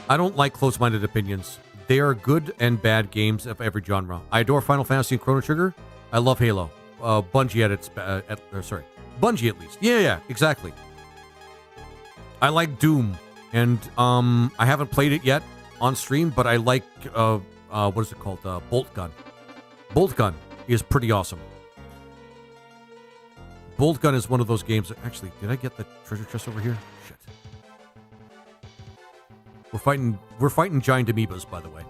I don't like close-minded opinions. They are good and bad games of every genre. I adore Final Fantasy and Chrono Trigger. I love Halo. Bungie Bungie at least. Yeah, exactly. I like Doom. And I haven't played it yet on stream, but I like, what is it called? Bolt Gun. Bolt Gun is pretty awesome. Bolt Gun is one of those games that, actually, did I get the treasure chest over here? Shit. We're fighting giant amoebas, by the way.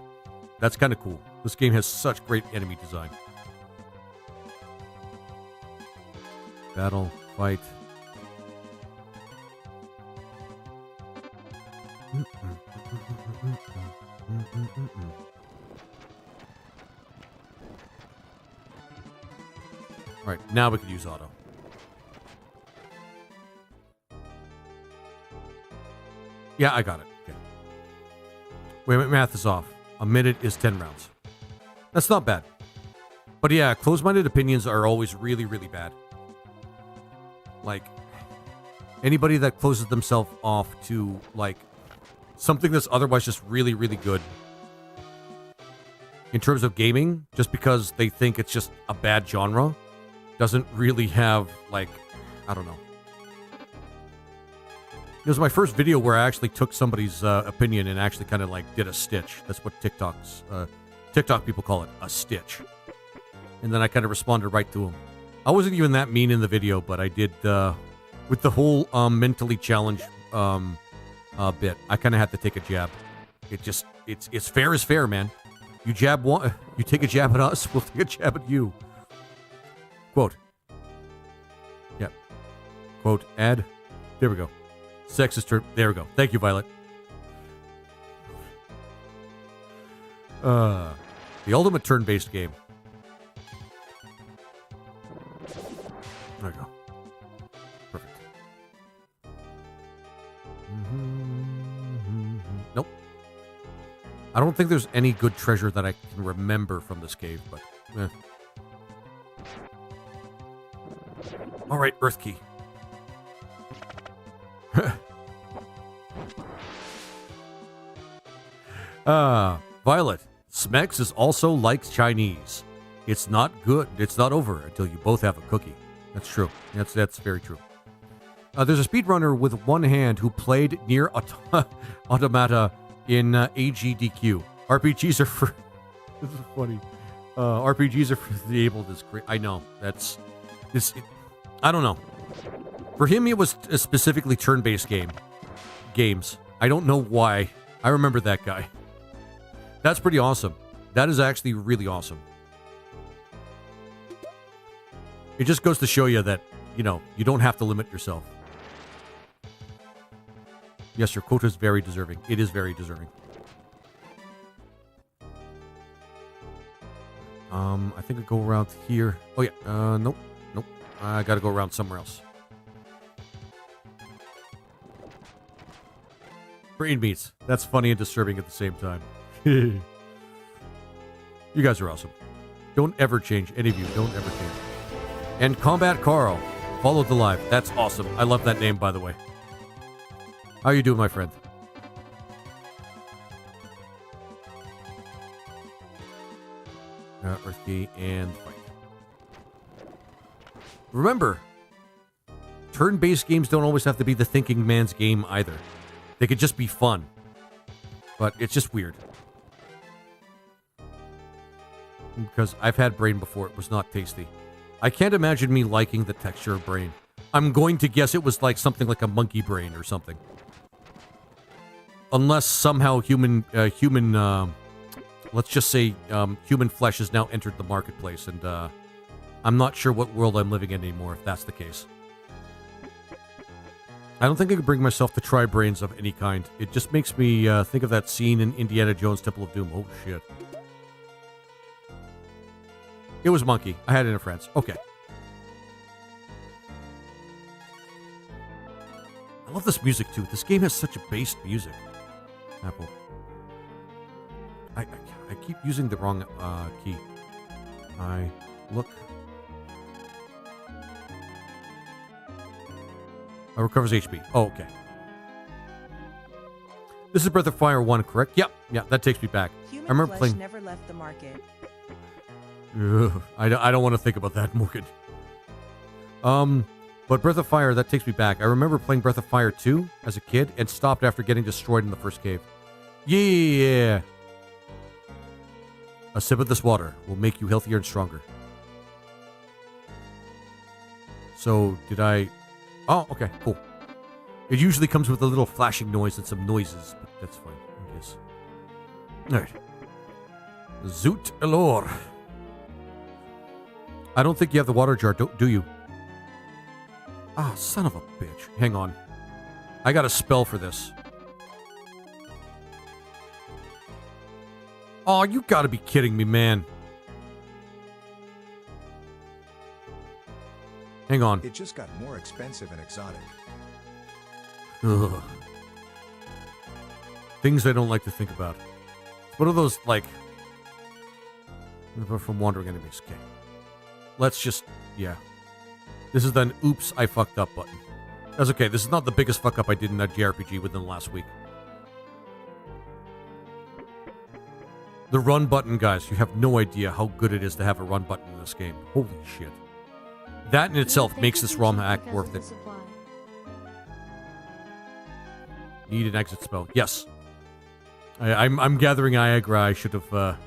That's kind of cool. This game has such great enemy design. Battle, fight. All right, now we can use auto. Yeah, I got it. Okay. Wait, my math is off. A minute is 10 rounds. That's not bad. But yeah, closed-minded opinions are always really, really bad. Like, anybody that closes themselves off to, like, something that's otherwise just really, really good in terms of gaming, just because they think it's just a bad genre, doesn't really have, like, I don't know. It was my first video where I actually took somebody's opinion and actually kind of, like, did a stitch. That's what TikTok people call it, a stitch. And then I kind of responded right to him. I wasn't even that mean in the video, but I did With the whole mentally challenged bit, I kind of had to take a jab. It's fair is fair, man. You take a jab at us, we'll take a jab at you. Quote. Yep. Quote, add. There we go. Sexist term. There we go. Thank you, Violet. The ultimate turn-based game. There we go. Perfect. Nope. I don't think there's any good treasure that I can remember from this cave, but all right, Earth Key. Violet. Smex is also like Chinese. It's not good. It's not over until you both have a cookie. That's true. That's very true. There's a speedrunner with one hand who played near Automata in AGDQ. RPGs are for... This is funny. RPGs are for the able. This great. I know. That's... I don't know. For him, it was a specifically turn-based games. I don't know why. I remember that guy. That's pretty awesome. That is actually really awesome. It just goes to show you that, you don't have to limit yourself. Yes, your quota is very deserving. It is very deserving. I think I go around here. Oh, yeah. Nope. I gotta go around somewhere else. Brain meats. That's funny and disturbing at the same time. You guys are awesome. Don't ever change. Any of you, don't ever change. And Combat Carl followed the live. That's awesome. I love that name, by the way. How you doing, my friend? Earth Key and fight. Remember, turn-based games don't always have to be the thinking man's game either. They could just be fun. But it's just weird. Because I've had brain before. It was not tasty. I can't imagine me liking the texture of brain. I'm going to guess it was like something like a monkey brain or something. Unless somehow human, let's just say human flesh has now entered the marketplace, and I'm not sure what world I'm living in anymore if that's the case. I don't think I could bring myself to try brains of any kind. It just makes me think of that scene in Indiana Jones' Temple of Doom. Oh, shit. It was monkey. I had it in France. Okay. I love this music, too. This game has such a based music. Apple. I keep using the wrong key. I look. Recovers HP. Oh, okay. This is Breath of Fire 1, correct? Yep. Yeah, that takes me back. Human I remember flesh playing... never left the market. Ugh, I don't want to think about that, Morgan. But Breath of Fire, that takes me back. I remember playing Breath of Fire 2 as a kid and stopped after getting destroyed in the first cave. Yeah. A sip of this water will make you healthier and stronger. So, did I... Oh, okay, cool. It usually comes with a little flashing noise and some noises, but that's fine, I guess. Alright. Zoot Elor. I don't think you have the water jar, do you? Ah, son of a bitch. Hang on. I got a spell for this. Oh, you gotta be kidding me, man. Hang on. It just got more expensive and exotic. Ugh. Things I don't like to think about. What are those, like... From wandering enemies. Okay. Let's just... Yeah. This is then oops, I fucked up button. That's okay. This is not the biggest fuck up I did in that JRPG within the last week. The run button, guys. You have no idea how good it is to have a run button in this game. Holy shit. That in itself makes this ROM hack worth it. Need an exit spell. Yes. I'm gathering Niagara. I should have...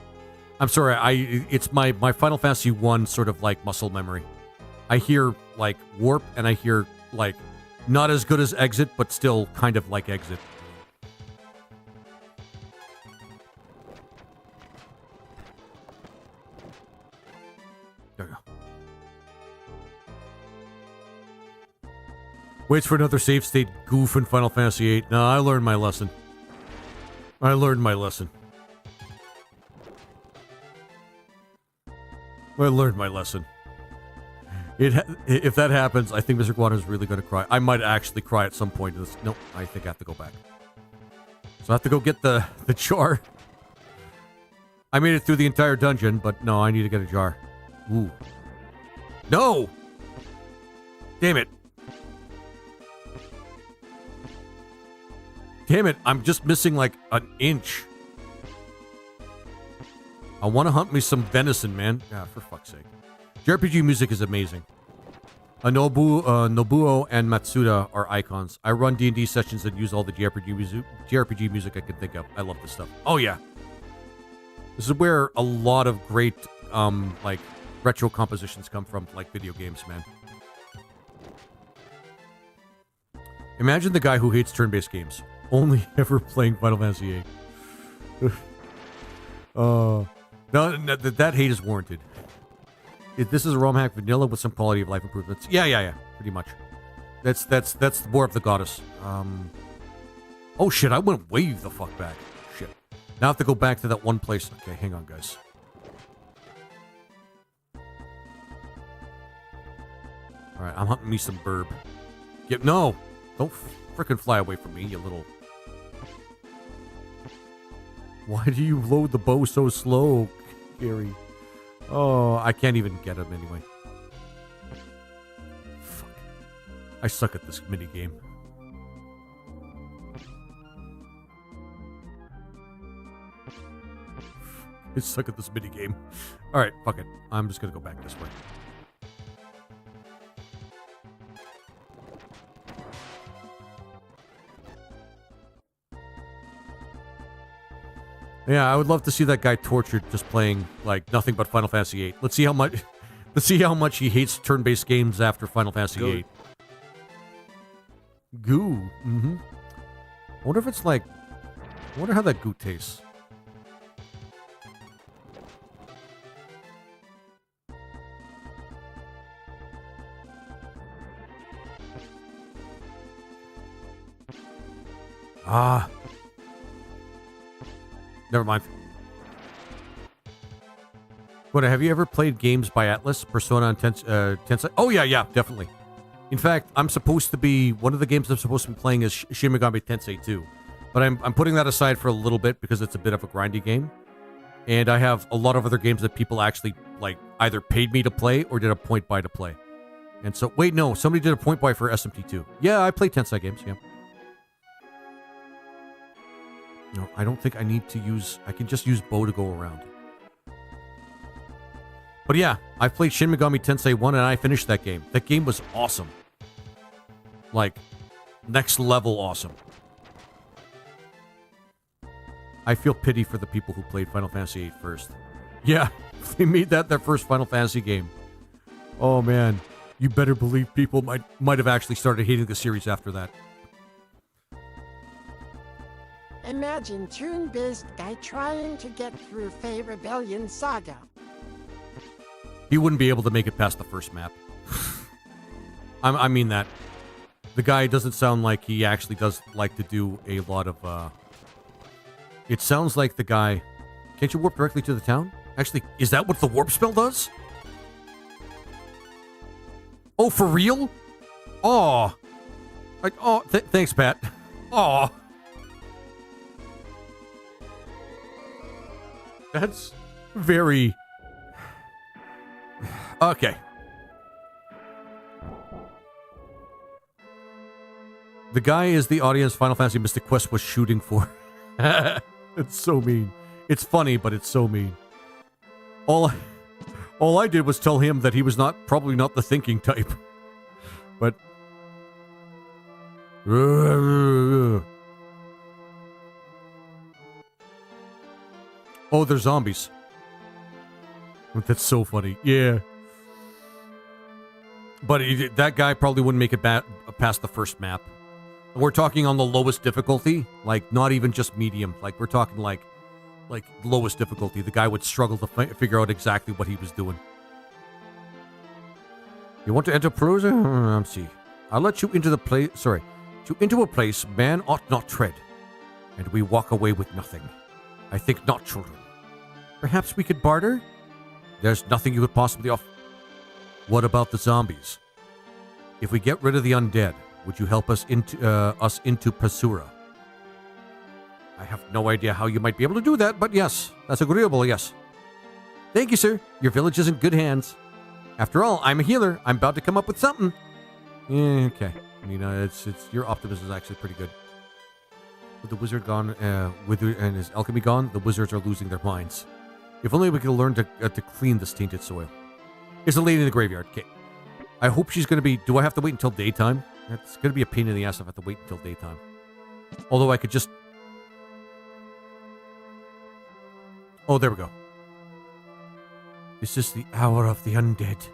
I'm sorry. It's my Final Fantasy 1 sort of like muscle memory. I hear like warp and I hear like Not as good as Exit, but still kind of like Exit. There we go. Waits for another save state goof in Final Fantasy VIII. No, I learned my lesson. I learned my lesson. If that happens, I think Mr. Guano is really going to cry. I might actually cry at some point. Nope, I think I have to go back. So I have to go get the jar. I made it through the entire dungeon, but no, I need to get a jar. Ooh. No! Damn it. Damn it, I'm just missing like an inch. I want to hunt me some venison, man. Yeah, for fuck's sake. JRPG music is amazing. Nobuo and Matsuda are icons. I run D&D sessions and use all the JRPG music I can think of. I love this stuff. Oh yeah. This is where a lot of great like retro compositions come from, like video games, man. Imagine the guy who hates turn-based games. Only ever playing Final Fantasy VIII. No, that hate is warranted. This is a ROM hack vanilla with some quality of life improvements. Yeah. Pretty much. That's War of the Goddess. Oh shit, I went way the fuck back. Shit. Now I have to go back to that one place. Okay, hang on, guys. Alright, I'm hunting me some burb. No! Don't frickin' fly away from me, you little... Why do you load the bow so slow, Gary? Oh, I can't even get him anyway. Fuck. I suck at this minigame. I suck at this minigame. Alright, fuck it. I'm just gonna go back this way. Yeah, I would love to see that guy tortured just playing like nothing but Final Fantasy VIII. Let's see how much he hates turn-based games after Final Fantasy VIII. Goo. Mm-hmm. I wonder if it's like... I wonder how that goo tastes. Ah... Never mind. What, have you ever played games by Atlas? Persona and Tensei? Oh, yeah, definitely. In fact, I'm supposed to be... One of the games I'm supposed to be playing is Shin Megami Tensei 2. But I'm putting that aside for a little bit because it's a bit of a grindy game. And I have a lot of other games that people actually, like, either paid me to play or did a point buy to play. And so... Wait, no. Somebody did a point buy for SMT2. Yeah, I play Tensei games, yeah. No, I don't think I need to use... I can just use bow to go around. But yeah, I played Shin Megami Tensei 1 and I finished that game. That game was awesome. Like, next level awesome. I feel pity for the people who played Final Fantasy VIII first. Yeah, they made that their first Final Fantasy game. Oh man, you better believe people might have actually started hating the series after that. Imagine turn-based guy trying to get through Fey Rebellion Saga. He wouldn't be able to make it past the first map. I mean that. The guy doesn't sound like he actually does like to do a lot of, It sounds like the guy... Can't you warp directly to the town? Actually, is that what the warp spell does? Oh, for real? Oh. Thanks, Pat. Oh. That's very... Okay. The guy is the audience Final Fantasy Mystic Quest was shooting for. It's so mean. It's funny, but it's so mean. All I did was tell him that he was probably not the thinking type. But... Oh, they're zombies. That's so funny. Yeah. But that guy probably wouldn't make it past the first map. And we're talking on the lowest difficulty, like not even just medium. Like we're talking like lowest difficulty. The guy would struggle to figure out exactly what he was doing. You want to enter Perusa? Let's see. I'll let you into the place. Sorry, into a place man ought not tread, and we walk away with nothing. I think not, children. Perhaps we could barter? There's nothing you could possibly offer. What about the zombies? If we get rid of the undead, would you help us into Pasura? I have no idea how you might be able to do that, but yes, that's agreeable, yes. Thank you, sir. Your village is in good hands. After all, I'm a healer. I'm about to come up with something. Okay. I mean, it's your optimism is actually pretty good. With the wizard gone, and his alchemy gone, the wizards are losing their minds. If only we could learn to clean this tainted soil. It's a lady in the graveyard. Okay. I hope she's going to be... Do I have to wait until daytime? It's going to be a pain in the ass if I have to wait until daytime. Although I could just... Oh, there we go. This is the hour of the undead.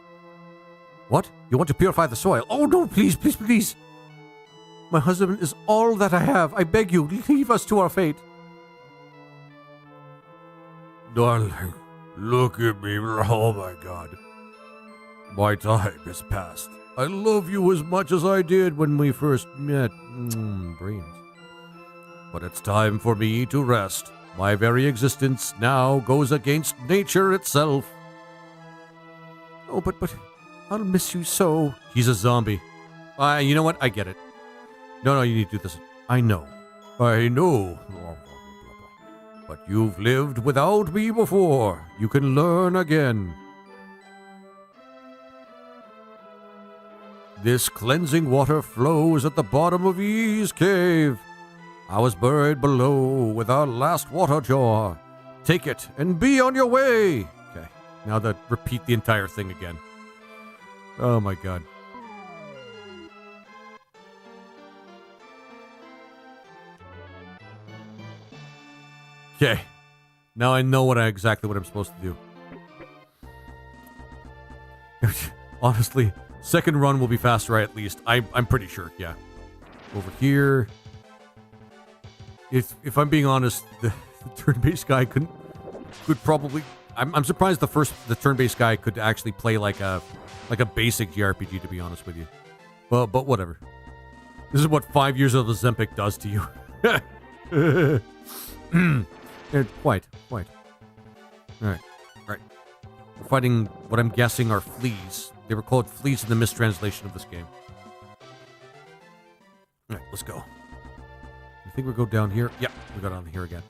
What? You want to purify the soil? Oh, no, please, please, please. My husband is all that I have. I beg you, leave us to our fate. Darling, look at me. Oh, my God. My time has passed. I love you as much as I did when we first met. Brains. But it's time for me to rest. My very existence now goes against nature itself. Oh, but I'll miss you so. He's a zombie. You know what? I get it. No, you need to do this. I know. But you've lived without me before. You can learn again. This cleansing water flows at the bottom of E's cave. I was buried below with our last water jar. Take it and be on your way. Okay, now repeat the entire thing again. Oh my God. Okay, now I know exactly what I'm supposed to do. Honestly, second run will be faster, at least. I'm pretty sure, yeah. Over here. If I'm being honest, the turn-based guy could probably... I'm surprised the turn-based guy could actually play like a basic JRPG, to be honest with you. But whatever. This is what 5 years of the Zempic does to you. Quite. Alright. We're fighting what I'm guessing are fleas. They were called fleas in the mistranslation of this game. Alright, let's go. I think we go down here. Yeah, we go down here again.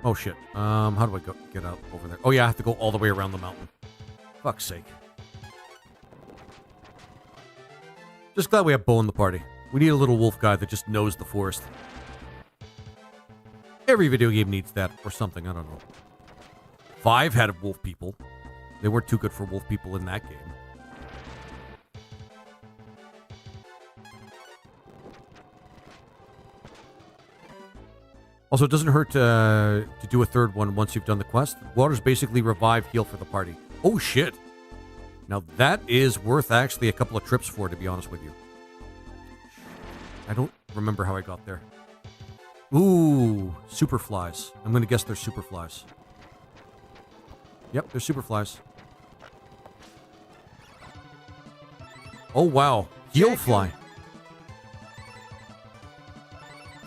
Oh shit. How do I get out over there? Oh yeah, I have to go all the way around the mountain. Fuck's sake. Just glad we have Bo in the party. We need a little wolf guy that just knows the forest. Every video game needs that, or something, I don't know. 5 had wolf people. They weren't too good for wolf people in that game. Also, it doesn't hurt to do a third one once you've done the quest. Water's basically revive heal for the party. Oh shit! Now that is worth actually a couple of trips for, to be honest with you. I don't remember how I got there. Ooh, superflies. I'm gonna guess they're superflies. Yep, they're superflies. Oh wow, heal fly.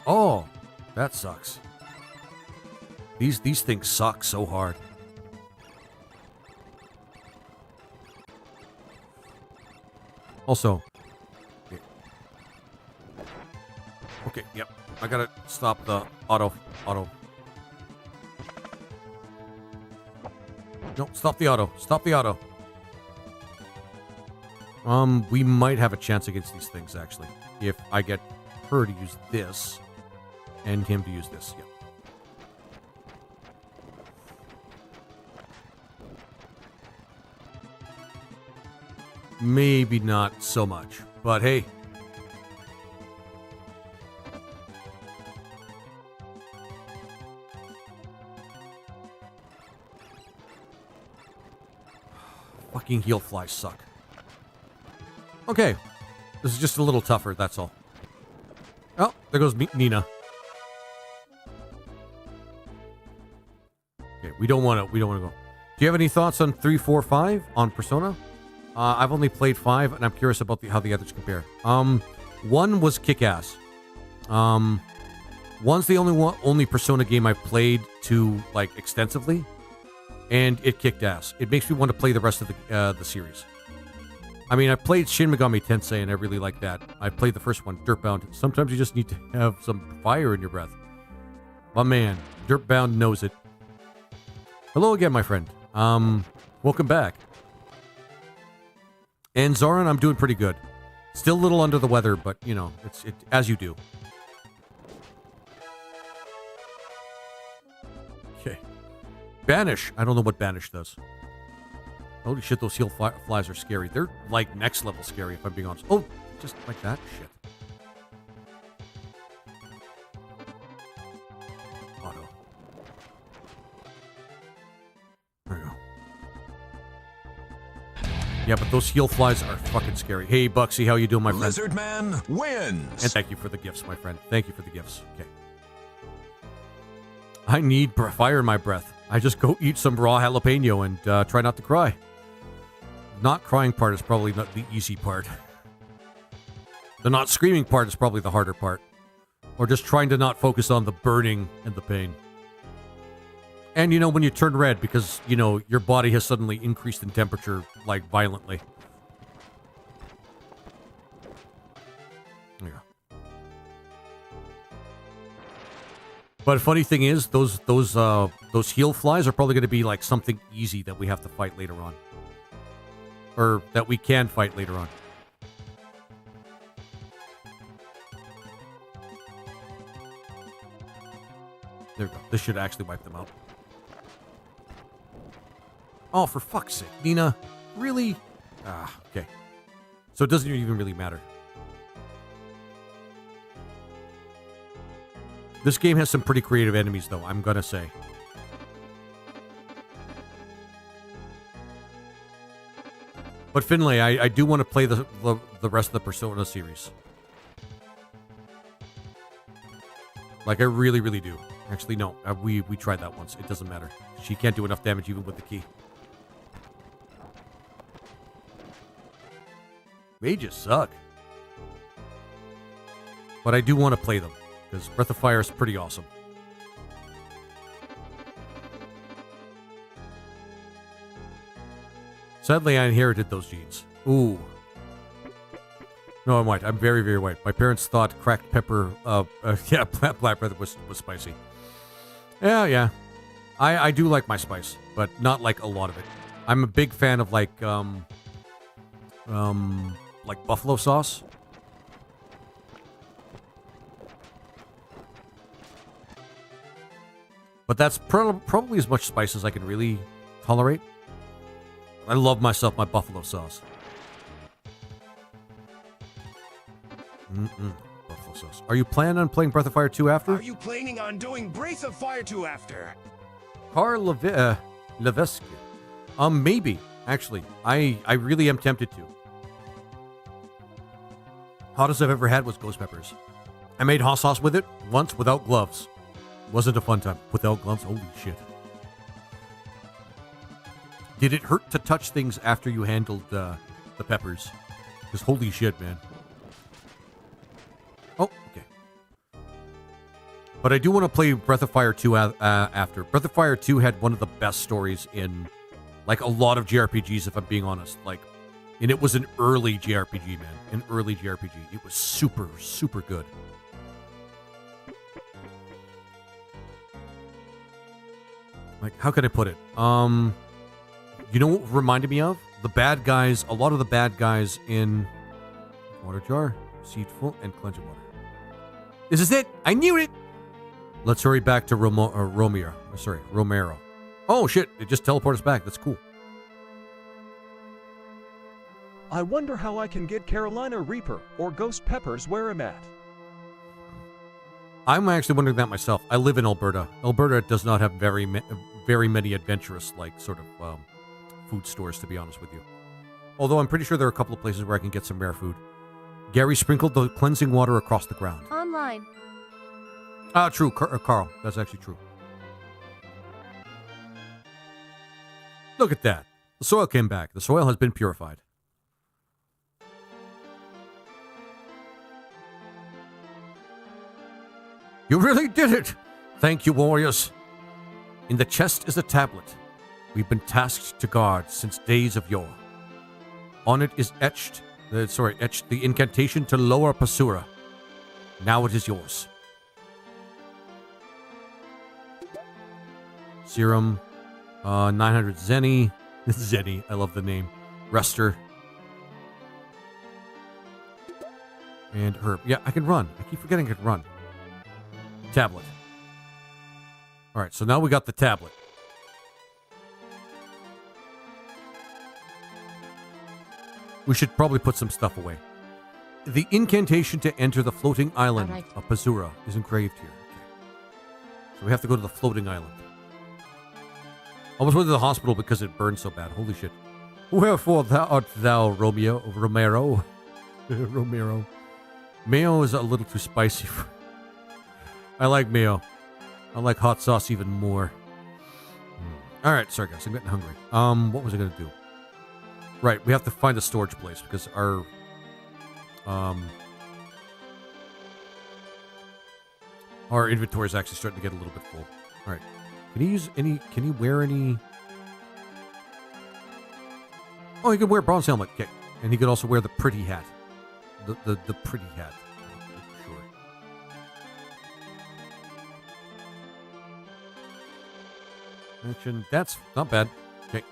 Oh, that sucks. These things suck so hard. Also, okay, yep. I gotta stop the auto. No, stop the auto. Stop the auto. We might have a chance against these things, actually. If I get her to use this, and him to use this, yep. Maybe not so much, but hey. fucking heal flies suck. Okay. This is just a little tougher, that's all. Oh, there goes Nina. Okay, we don't want to go. Do you have any thoughts on 3, 4, 5 on Persona? I've only played 5, and I'm curious about how the others compare. 1 was kick-ass. 1's the only Persona game I've played to like extensively, and it kicked ass. It makes me want to play the rest of the series. I mean, I played Shin Megami Tensei, and I really like that. I played the first one, Dirtbound. Sometimes you just need to have some fire in your breath. My man, Dirtbound knows it. Hello again, my friend. Welcome back. And Zoran, I'm doing pretty good. Still a little under the weather, but you know, it's as you do. Okay. Banish. I don't know what Banish does. Holy shit, those heal flies are scary. They're like next level scary, if I'm being honest. Oh, just like that? Shit. Auto. There we go. Yeah, but those heal flies are fucking scary. Hey, Bucksy, how you doing, my friend? Lizard Man wins. And thank you for the gifts, my friend. Thank you for the gifts. Okay. I need fire in my breath. I just go eat some raw jalapeno and try not to cry. Not crying part is probably not the easy part. The not screaming part is probably the harder part. Or just trying to not focus on the burning and the pain. And you know, when you turn red because, you know, your body has suddenly increased in temperature, like, violently. There you go. But funny thing is, those heal flies are probably going to be like something easy that we have to fight later on. Or that we can fight later on. There we go. This should actually wipe them out. Oh, for fuck's sake. Nina, really? Ah, okay. So it doesn't even really matter. This game has some pretty creative enemies, though, I'm gonna say. But Finlay, I do want to play the rest of the Persona series. Like, I really, really do. Actually, no. We tried that once. It doesn't matter. She can't do enough damage even with the key. Mages suck. But I do want to play them, because Breath of Fire is pretty awesome. Sadly, I inherited those genes. Ooh. No, I'm white. I'm very, very white. My parents thought cracked pepper, yeah, black pepper was spicy. Yeah. I do like my spice, but not like a lot of it. I'm a big fan of like buffalo sauce. But that's probably as much spice as I can really tolerate. I love myself my buffalo sauce. Buffalo sauce. Are you planning on playing Breath of Fire 2 after? Are you planning on doing Breath of Fire 2 after? Carl Levesque. Maybe. Actually, I really am tempted to. Hottest I've ever had was ghost peppers. I made hot sauce with it once without gloves. Wasn't a fun time. Without gloves, holy shit. Did it hurt to touch things after you handled the peppers? Because holy shit, man. Oh, okay. But I do want to play Breath of Fire 2 after. Breath of Fire 2 had one of the best stories in, like, a lot of JRPGs, if I'm being honest. Like, and it was an early JRPG, man. An early JRPG. It was super, super good. Like, how could I put it? You know what it reminded me of? The bad guys, a lot of the bad guys in water jar, seedful, and cleansing water. This is it! I knew it! Let's hurry back to Romero. Oh shit, it just teleported us back. That's cool. I wonder how I can get Carolina Reaper or Ghost Peppers where I'm at. I'm actually wondering that myself. I live in Alberta. Alberta does not have very many adventurous, like, sort of, food stores, to be honest with you. Although I'm pretty sure there are a couple of places where I can get some rare food. Gary sprinkled the cleansing water across the ground. Online. Ah, true, Carl. That's actually true. Look at that. The soil came back. The soil has been purified. You really did it! Thank you, warriors. In the chest is a tablet we've been tasked to guard since days of yore. On it is etched the incantation to lower Pasura. Now it is yours. Serum, 900 Zenny. Zenny, I love the name. Rester. And herb. Yeah, I can run. I keep forgetting I can run. Tablet. Alright, so now we got the tablet. We should probably put some stuff away. The incantation to enter the floating island of Pasura is engraved here. Okay. So we have to go to the floating island. Almost went to the hospital because it burned so bad. Holy shit. Wherefore art thou, Romero? Romero. Mayo is a little too spicy. I like mayo. I like hot sauce even more. Alright, sorry guys, I'm getting hungry. What was I going to do? Right, we have to find a storage place because our inventory is actually starting to get a little bit full. All right, can you wear any? Oh, he could wear a bronze helmet. Okay, and he could also wear the pretty hat, the pretty hat. Sure. Mention that's not bad. Okay.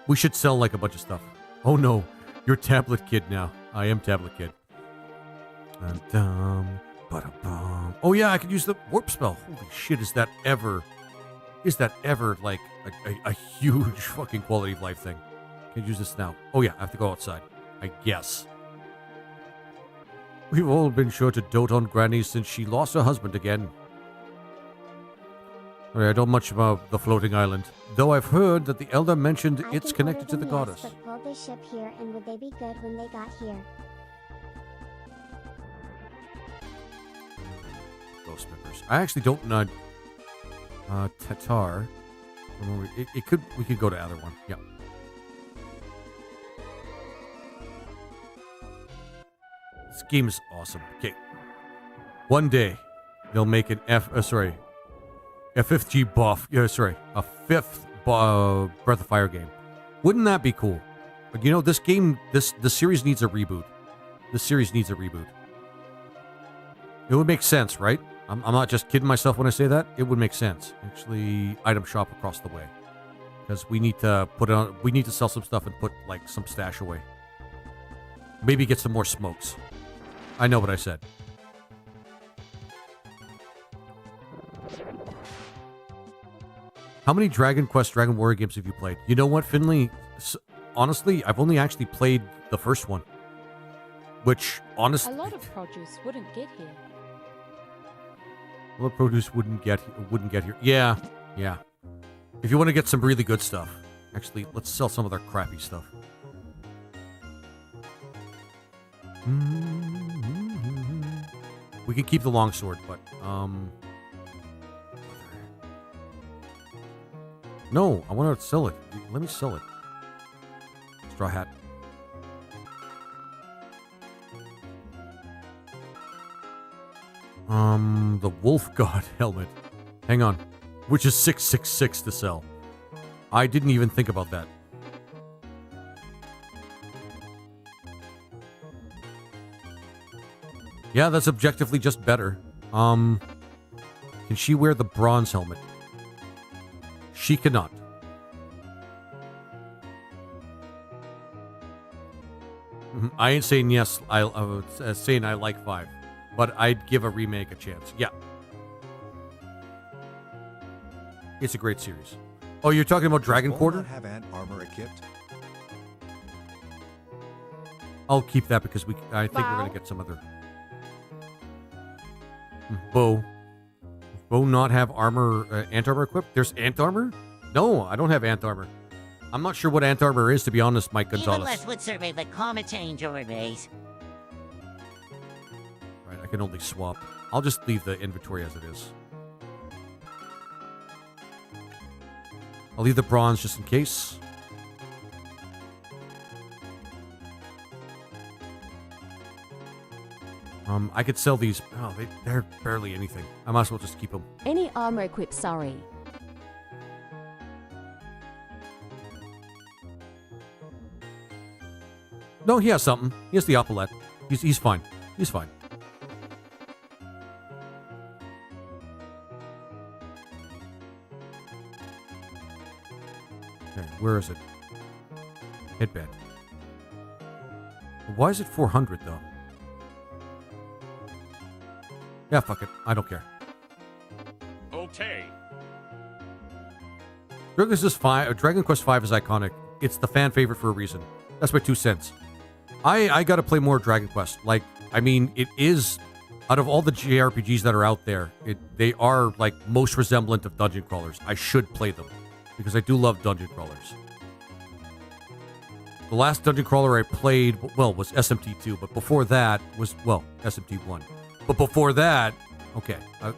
We should sell like a bunch of stuff. Oh no, you're Tablet Kid now. I am Tablet Kid. Oh yeah, I could use the warp spell. Holy shit, is that ever like a huge fucking quality of life thing? Can you use this now? Oh yeah, I have to go outside, I guess. We've all been sure to dote on Granny since she lost her husband again. I don't much about the floating island, though I've heard that the elder mentioned it's connected to the goddess. But pulled the ship here, and would they be good when they got here? Ghost peppers. I actually don't know. Tatar. We could go to other one. Yeah. This game is awesome. Okay. One day they'll make an a 5th buff. Yeah, sorry, a 5th Breath of Fire game. Wouldn't that be cool? But you know, this game, the series needs a reboot. This series needs a reboot. It would make sense, right? I'm not just kidding myself when I say that. It would make sense. Actually, item shop across the way, because we need to we need to sell some stuff and put like some stash away. Maybe get some more smokes. I know what I said. How many Dragon Quest, Dragon Warrior games have you played? You know what, Finley? Honestly, I've only actually played the first one. Which, honestly... A lot of produce wouldn't get here. A lot of produce wouldn't get here. Yeah, yeah. If you want to get some really good stuff. Actually, let's sell some of their crappy stuff. We can keep the longsword, but, no, I want to sell it. Let me sell it. Straw hat. The Wolf God helmet. Hang on. Which is 666 to sell. I didn't even think about that. Yeah, that's objectively just better. Can she wear the bronze helmet? She cannot. I ain't saying yes. I was saying I like 5, but I'd give a remake a chance. Yeah, it's a great series. Oh, you're talking about Dragon Quarter? Have ant armor equipped? I'll keep that because I think we're gonna get some other. Bow. Bow not have armor, ant armor equipped? There's ant armor? No, I don't have ant armor. I'm not sure what Ant Armor is, to be honest, Mike Even Gonzalez. less would survey the climate change overlays. Right, I can only swap. I'll just leave the inventory as it is. I'll leave the bronze just in case. I could sell these. Oh, they're barely anything. I might as well just keep them. Any armor equipped, sorry. No, he has something. He has the Opalette. He's fine. He's fine. Okay, where is it? Headband. Why is it 400 though? Yeah, fuck it. I don't care. Okay. Dragon Quest V is iconic. It's the fan favorite for a reason. That's my 2 cents. I gotta play more Dragon Quest. Like, I mean, it is, out of all the JRPGs that are out there, they are, like, most resemblant of dungeon crawlers. I should play them, because I do love dungeon crawlers. The last dungeon crawler I played, well, was SMT2, but before that was, well, SMT1. But before that, okay, I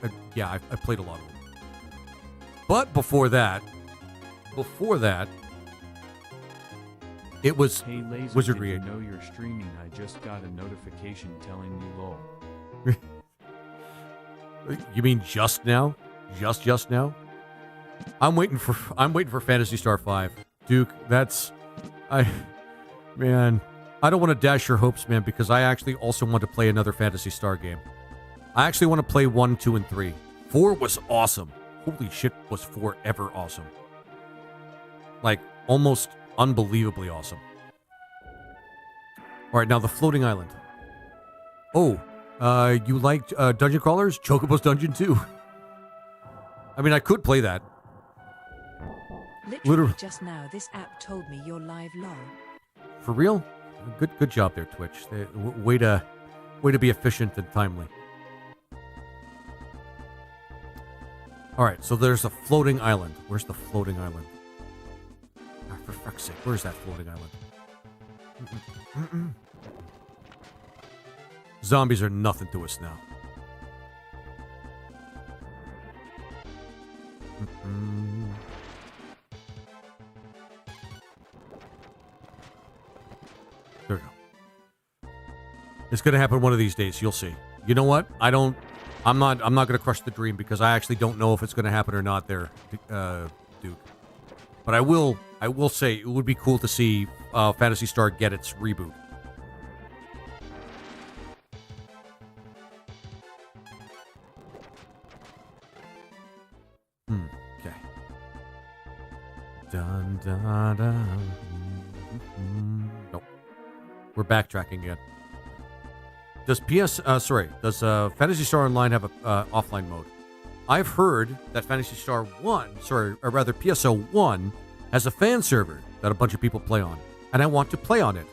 played a lot of them. But before that, it was Hey, Laser, Wizardry. did you know you're streaming? I just got a notification telling you lol. You mean just now? Just now? I'm waiting for Phantasy Star 5. Duke, man, I don't want to dash your hopes, man, because I actually also want to play another Phantasy Star game. I actually want to play 1, 2, and 3. 4 was awesome. Holy shit, was 4 ever awesome. Like, almost unbelievably awesome. Alright, now the floating island. Oh, you liked dungeon crawlers? Chocobo's Dungeon 2. I mean, I could play that. Literally just now, this app told me you're live lol. For real? Good job there, Twitch. Way to be efficient and timely. Alright, so there's a floating island. Where's the floating island? Ah, for fuck's sake, where's that floating island? Zombies are nothing to us now. There we go. It's going to happen one of these days. You'll see. You know what? I'm not going to crush the dream because I actually don't know if it's going to happen or not there, Duke. But I will say it would be cool to see Phantasy Star get its reboot. Okay. Dun, dun, dun. Nope. We're backtracking again. Does Phantasy Star Online have a offline mode? I've heard that Phantasy Star 1, or rather PSO 1, has a fan server that a bunch of people play on, and I want to play on it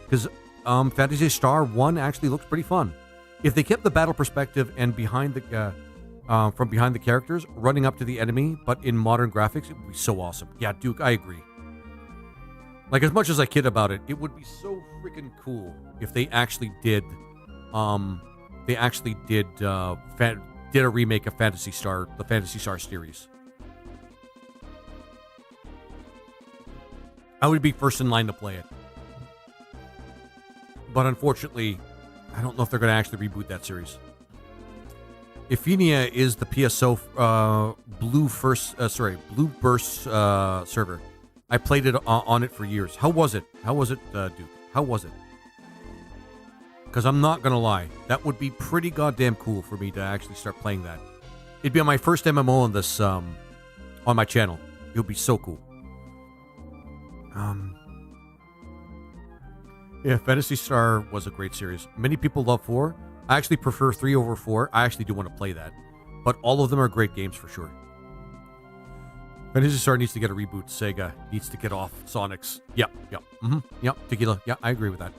because Phantasy Star 1 actually looks pretty fun. If they kept the battle perspective and behind the from behind the characters, running up to the enemy, but in modern graphics, it would be so awesome. Yeah, Duke, I agree. Like, as much as I kid about it, it would be so freaking cool if they actually did did a remake of Phantasy Star, the Phantasy Star series. I would be first in line to play it. But unfortunately, I don't know if they're going to actually reboot that series. Ephenia is the PSO Blue Burst server. I played it on it for years. How was it? Duke? How was it? Because I'm not going to lie, that would be pretty goddamn cool for me to actually start playing that. It'd be on my first MMO on this, on my channel. It would be so cool. Yeah, Phantasy Star was a great series. Many people love 4. I actually prefer 3 over 4. I actually do want to play that. But all of them are great games for sure. Phantasy Star needs to get a reboot. Sega needs to get off Sonic's. Yep. Yep, Tequila. Yeah, I agree with that.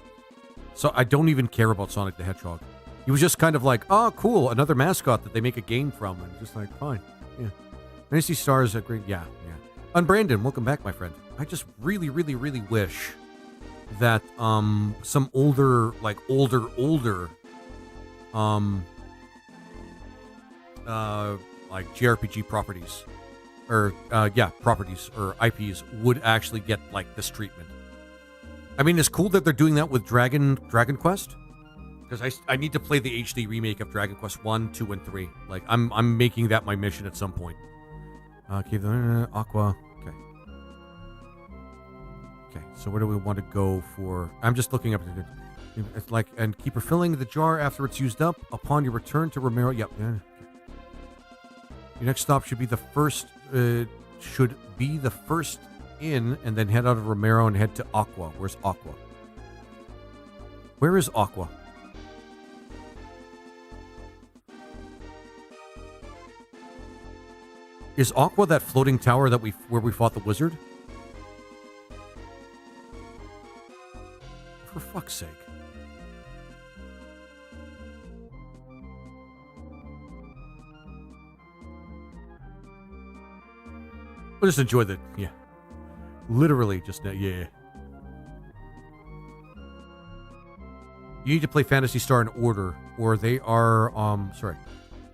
So I don't even care about Sonic the Hedgehog. He was just kind of like, oh, cool, another mascot that they make a game from. And just like, fine. Yeah. Phantasy Star is a great, yeah. And Brandon, welcome back, my friend. I just really, really, really wish that some older like JRPG properties or properties or IPs would actually get like this treatment. I mean, it's cool that they're doing that with Dragon Quest, because I need to play the HD remake of Dragon Quest 1, 2, and 3. Like I'm making that my mission at some point. Okay, Aqua. Okay, so where do we want to go for? I'm just looking up. It's like, and keep refilling the jar after it's used up. Upon your return to Romero. Yep. Yeah. Okay. Your next stop should be the first. In, and then head out of Romero and head to Aqua. Where's Aqua? Where is Aqua? Is Aqua that floating tower that where we fought the wizard? For fuck's sake. We'll just enjoy the, yeah. Literally just, yeah. You need to play Phantasy Star in order, or they are, sorry.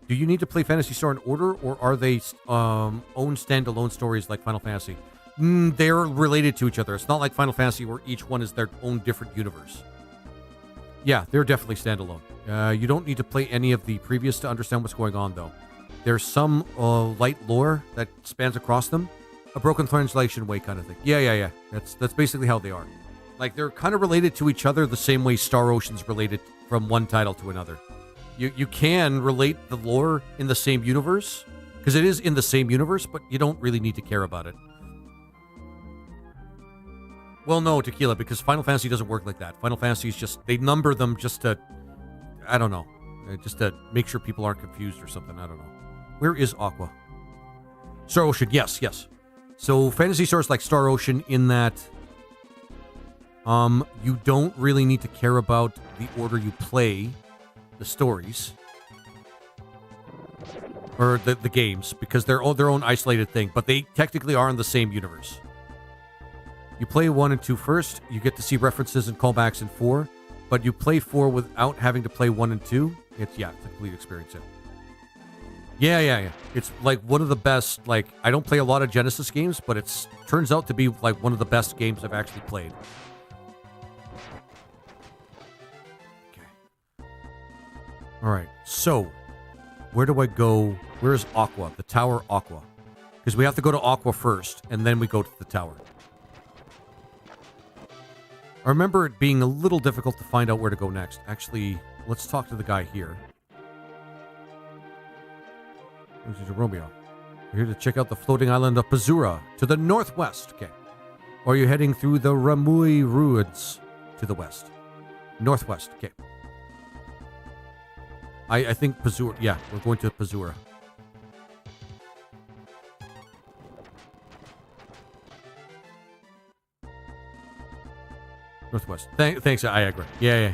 Do you need to play Phantasy Star in order, or are they own standalone stories like Final Fantasy? They're related to each other. It's not like Final Fantasy where each one is their own different universe. Yeah, they're definitely standalone. You don't need to play any of the previous to understand what's going on, though. There's some light lore that spans across them. A broken translation way kind of thing. Yeah. That's basically how they are. Like, they're kind of related to each other the same way Star Ocean's related from one title to another. You can relate the lore in the same universe, because it is in the same universe, but you don't really need to care about it. Well, no, Tequila, because Final Fantasy doesn't work like that. Final Fantasy is just, they number them just to, I don't know, just to make sure people aren't confused or something. I don't know. Where is Aqua? Star Ocean, yes. So Phantasy Star is like Star Ocean in that you don't really need to care about the order you play the stories or the games, because they're all their own isolated thing, but they technically are in the same universe. You play 1 and 2 first, you get to see references and callbacks in 4, but you play 4 without having to play 1 and 2. It's a complete experience. Yeah. It's like one of the best, like, I don't play a lot of Genesis games, but it turns out to be like one of the best games I've actually played. Okay. Alright, so, where do I go? Where's Aqua? The Tower Aqua. Because we have to go to Aqua first, and then we go to the tower. I remember it being a little difficult to find out where to go next. Actually, let's talk to the guy here. This is Romeo. You're here to check out the floating island of Pazura to the northwest. Okay. Or are you heading through the Ramui ruins to the west? Northwest. Okay. I think Pazura. Yeah, we're going to Pazura. Northwest. Thanks, I agree. Yeah.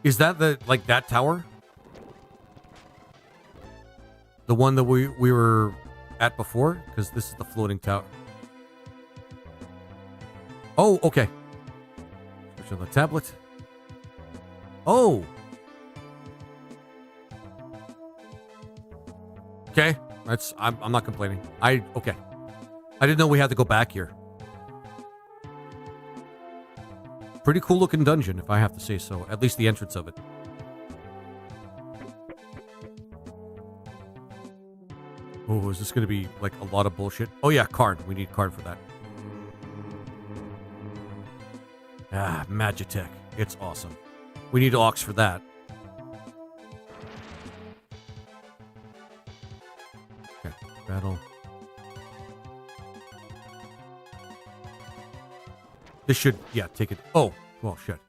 Is that that tower? The one that we were at before? Because this is the floating tower. Oh, okay. Switch on the tablet. Oh! Okay. I'm not complaining. Okay. I didn't know we had to go back here. Pretty cool looking dungeon, if I have to say so. At least the entrance of it. Oh, is this going to be like a lot of bullshit? Oh yeah, Karn. We need Karn for that. Ah, Magitech. It's awesome. We need Ox for that. Okay, battle. This should, take it. Oh, well, shit.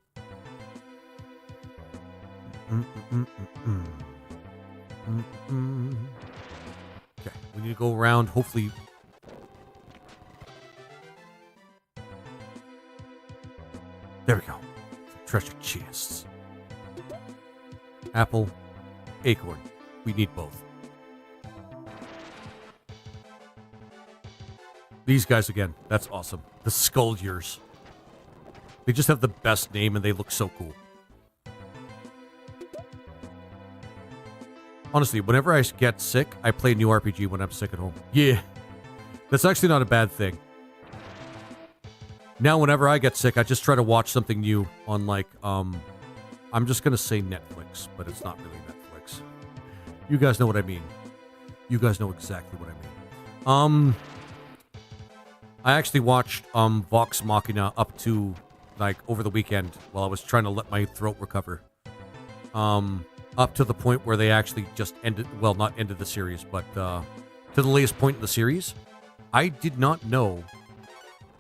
Okay, we need to go around, hopefully. There we go. Treasure chests. Apple, acorn. We need both. These guys again. That's awesome. The Skuldiers. They just have the best name and they look so cool. Honestly, whenever I get sick, I play New RPG when I'm sick at home. Yeah. That's actually not a bad thing. Now, whenever I get sick, I just try to watch something new on, like, I'm just going to say Netflix, but it's not really Netflix. You guys know what I mean. You guys know exactly what I mean. I actually watched, Vox Machina up to, like, over the weekend while I was trying to let my throat recover. Up to the point where they actually just ended, well, not ended the series, but, to the latest point in the series. I did not know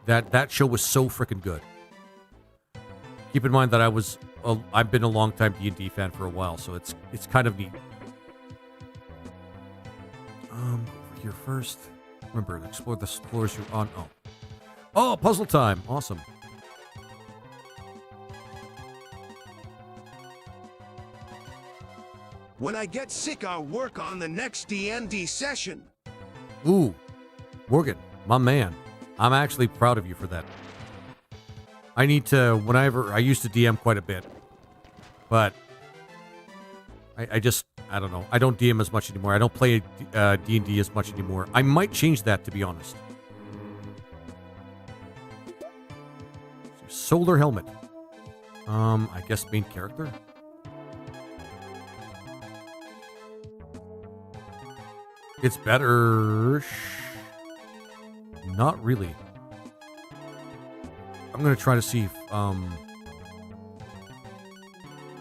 that show was so freaking good. Keep in mind that I've been a long time D&D fan for a while, so it's kind of neat. Over here first. Remember, explore the floors you're on. Oh, puzzle time! Awesome. When I get sick, I'll work on the next D&D session. Ooh, Morgan, my man. I'm actually proud of you for that. I need to, I used to DM quite a bit, but I don't know. I don't DM as much anymore. I don't play D&D as much anymore. I might change that, to be honest. Solar helmet. I guess main character? It's better. Not really. I'm going to try to see if,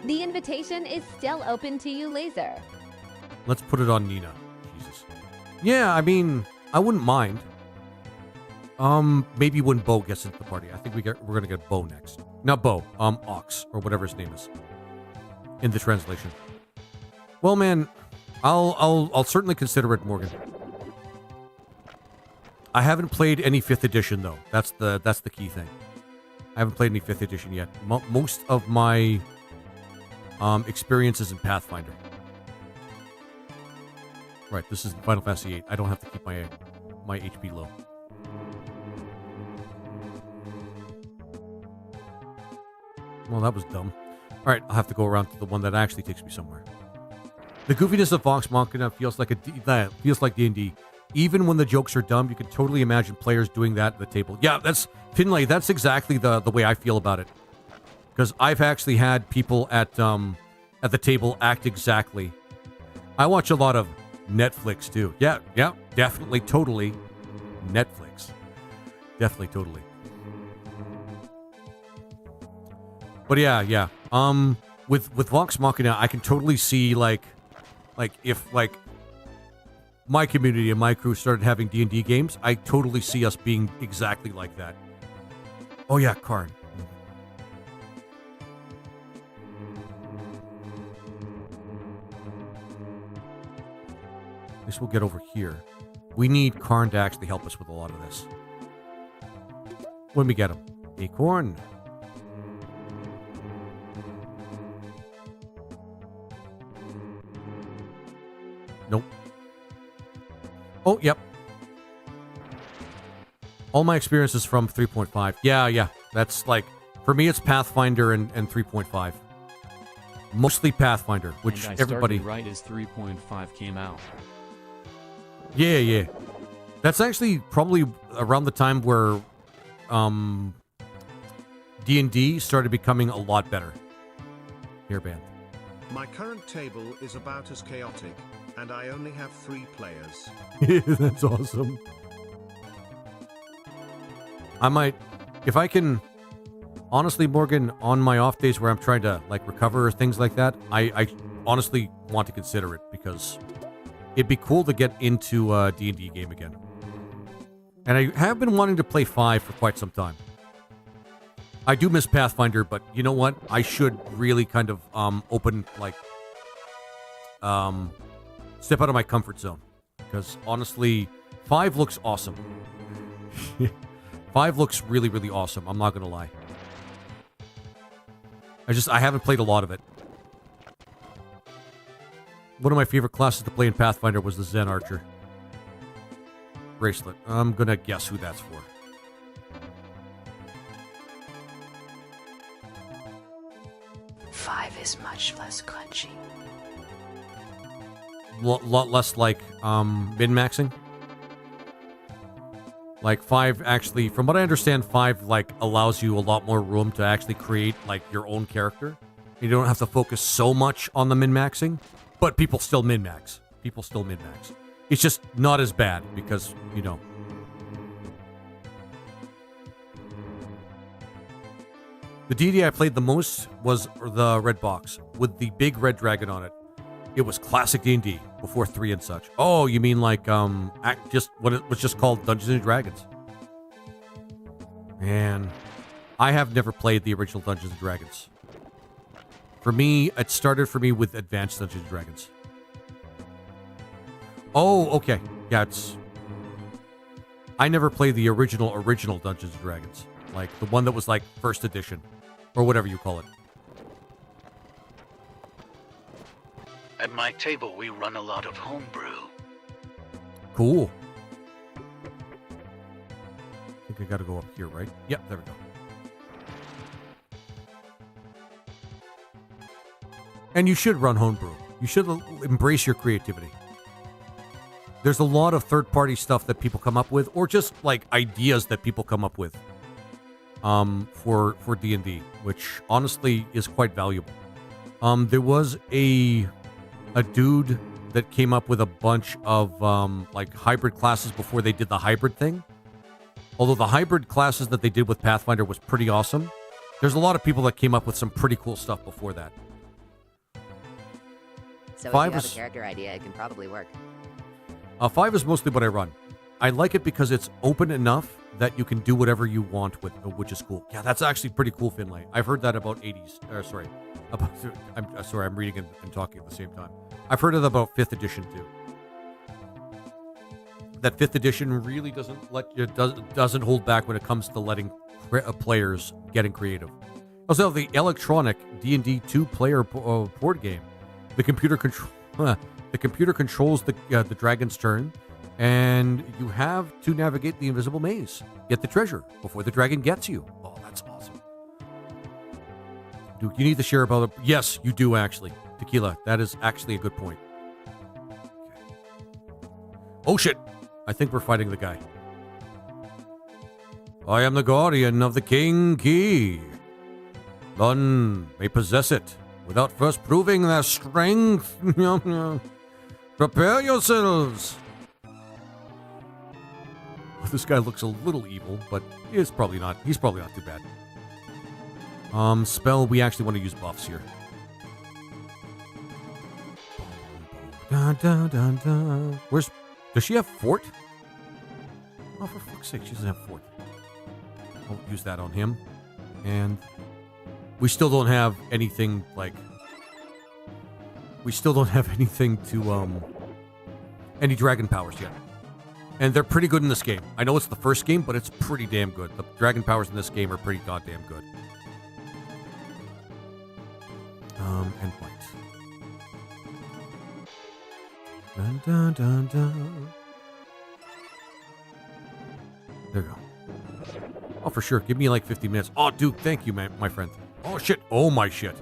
The invitation is still open to you, Laser. Let's put it on Nina. Jesus. Yeah, I mean, I wouldn't mind. Maybe when Bo gets into the party. I think we're going to get Bo next. Not Bo, Ox, or whatever his name is. In the translation. Well, man, I'll certainly consider it, Morgan. I haven't played any 5th edition, though. That's the key thing. I haven't played any 5th edition yet. Most of my experiences in Pathfinder. Right, this is Final Fantasy VIII. I don't have to keep my HP low. Well, that was dumb. All right, I'll have to go around to the one that actually takes me somewhere. The goofiness of Vox Machina feels like D&D. Even when the jokes are dumb, you can totally imagine players doing that at the table. Yeah, that's Finlay. That's exactly the way I feel about it. Because I've actually had people at the table act exactly. I watch a lot of Netflix too. Yeah, definitely, totally, Netflix. Definitely, totally. But yeah. With Vox Machina, I can totally see like if my community and my crew started having D&D games, I totally see us being exactly like that. Oh yeah, Karn. I guess we'll get over here. We need Karn to actually help us with a lot of this. When we get him. Acorn. Nope. Oh, yep. All my experiences from 3.5. Yeah. That's like, for me, it's Pathfinder and 3.5. Mostly Pathfinder, which and I everybody... right as 3.5 came out. Yeah. That's actually probably around the time where D&D started becoming a lot better. Hairband. My current table is about as chaotic, and I only have 3 players. That's awesome. I might, if I can, honestly, Morgan, on my off days where I'm trying to like recover or things like that, I honestly want to consider it because it'd be cool to get into a D&D game again. And I have been wanting to play 5 for quite some time. I do miss Pathfinder, but you know what? I should really kind of open, like, step out of my comfort zone. Because honestly, 5 looks awesome. 5 looks really, really awesome. I'm not going to lie. I haven't played a lot of it. One of my favorite classes to play in Pathfinder was the Zen Archer. bracelet. I'm gonna guess who that's for. Five is much less crunchy. Lot less like min-maxing. Like 5 actually, from what I understand, 5 like allows you a lot more room to actually create like your own character. You don't have to focus so much on the min-maxing, but people still min-max. People still min-max. It's just not as bad because, you know. The DD I played the most was the red box with the big red dragon on it. It was classic D&D before 3 and such. Oh, you mean like just what it was just called Dungeons and Dragons? Man, I have never played the original Dungeons and Dragons. For me, it started for me with Advanced Dungeons and Dragons. Oh, okay. Yeah, I never played the original Dungeons and Dragons. Like the one that was like first edition or whatever you call it. At my table, we run a lot of homebrew. Cool. I think I gotta go up here, right? Yep, there we go. And you should run homebrew. You should embrace your creativity. There's a lot of third-party stuff that people come up with, or just like ideas that people come up with for D&D, which honestly is quite valuable. There was a dude that came up with a bunch of like hybrid classes before they did the hybrid thing. Although the hybrid classes that they did with Pathfinder was pretty awesome. There's a lot of people that came up with some pretty cool stuff before that. So if you have a character idea, it can probably work. 5 is mostly what I run. I like it because it's open enough that you can do whatever you want with it, which is cool. Yeah, that's actually pretty cool, Finlay. I've heard that about 80s. I'm reading and talking at the same time. I've heard it about 5th edition too. That 5th edition really doesn't hold back when it comes to letting players getting creative. Also, the electronic D&D 2-player board game, the computer controls the dragon's turn, and you have to navigate the invisible maze, get the treasure before the dragon gets you. Oh, that's awesome. Duke, you need to share about it. Yes, you do actually. Tequila, that is actually a good point. Okay. Oh shit! I think we're fighting the guy. I am the guardian of the king key. None may possess it without first proving their strength. Prepare yourselves. This guy looks a little evil, but he's probably not too bad. Spell, we actually want to use buffs here. Dun, dun, dun, dun. Does she have fort? Oh, for fuck's sake, she doesn't have fort. I'll use that on him. And we still don't have anything like... We still don't have anything to, any dragon powers yet. And they're pretty good in this game. I know it's the first game, but it's pretty damn good. The dragon powers in this game are pretty goddamn good. And white. Dun, dun, dun, dun. There we go. Oh, for sure. Give me like 50 minutes. Oh, Duke, thank you, my friend. Oh, shit. Oh, my shit.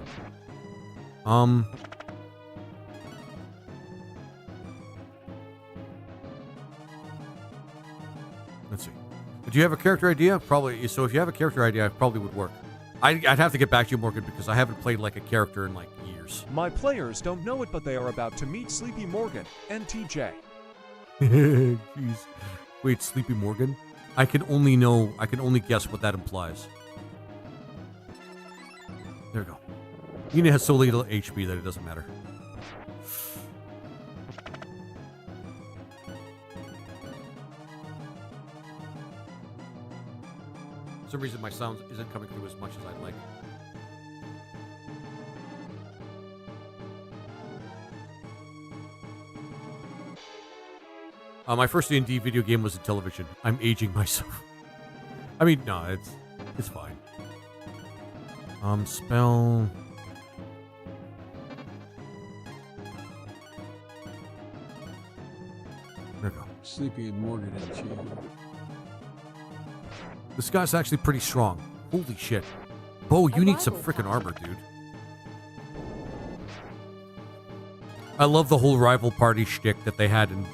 Let's see. Do you have a character idea? Probably. So if you have a character idea, it probably would work. I'd have to get back to you, Morgan, because I haven't played like a character in like years. My players don't know it, but they are about to meet Sleepy Morgan and TJ. Jeez. Wait, Sleepy Morgan? I can only guess what that implies. There we go. Nina has so little HP that it doesn't matter. For some reason my sound isn't coming through as much as I'd like. My first D&D video game was in television. I'm aging myself. I mean, no, it's fine. Spell. There we go. Sleepy and Morgan and Chi. This guy's actually pretty strong. Holy shit. Bo, you need some freaking armor, dude. I love the whole rival party shtick that they had in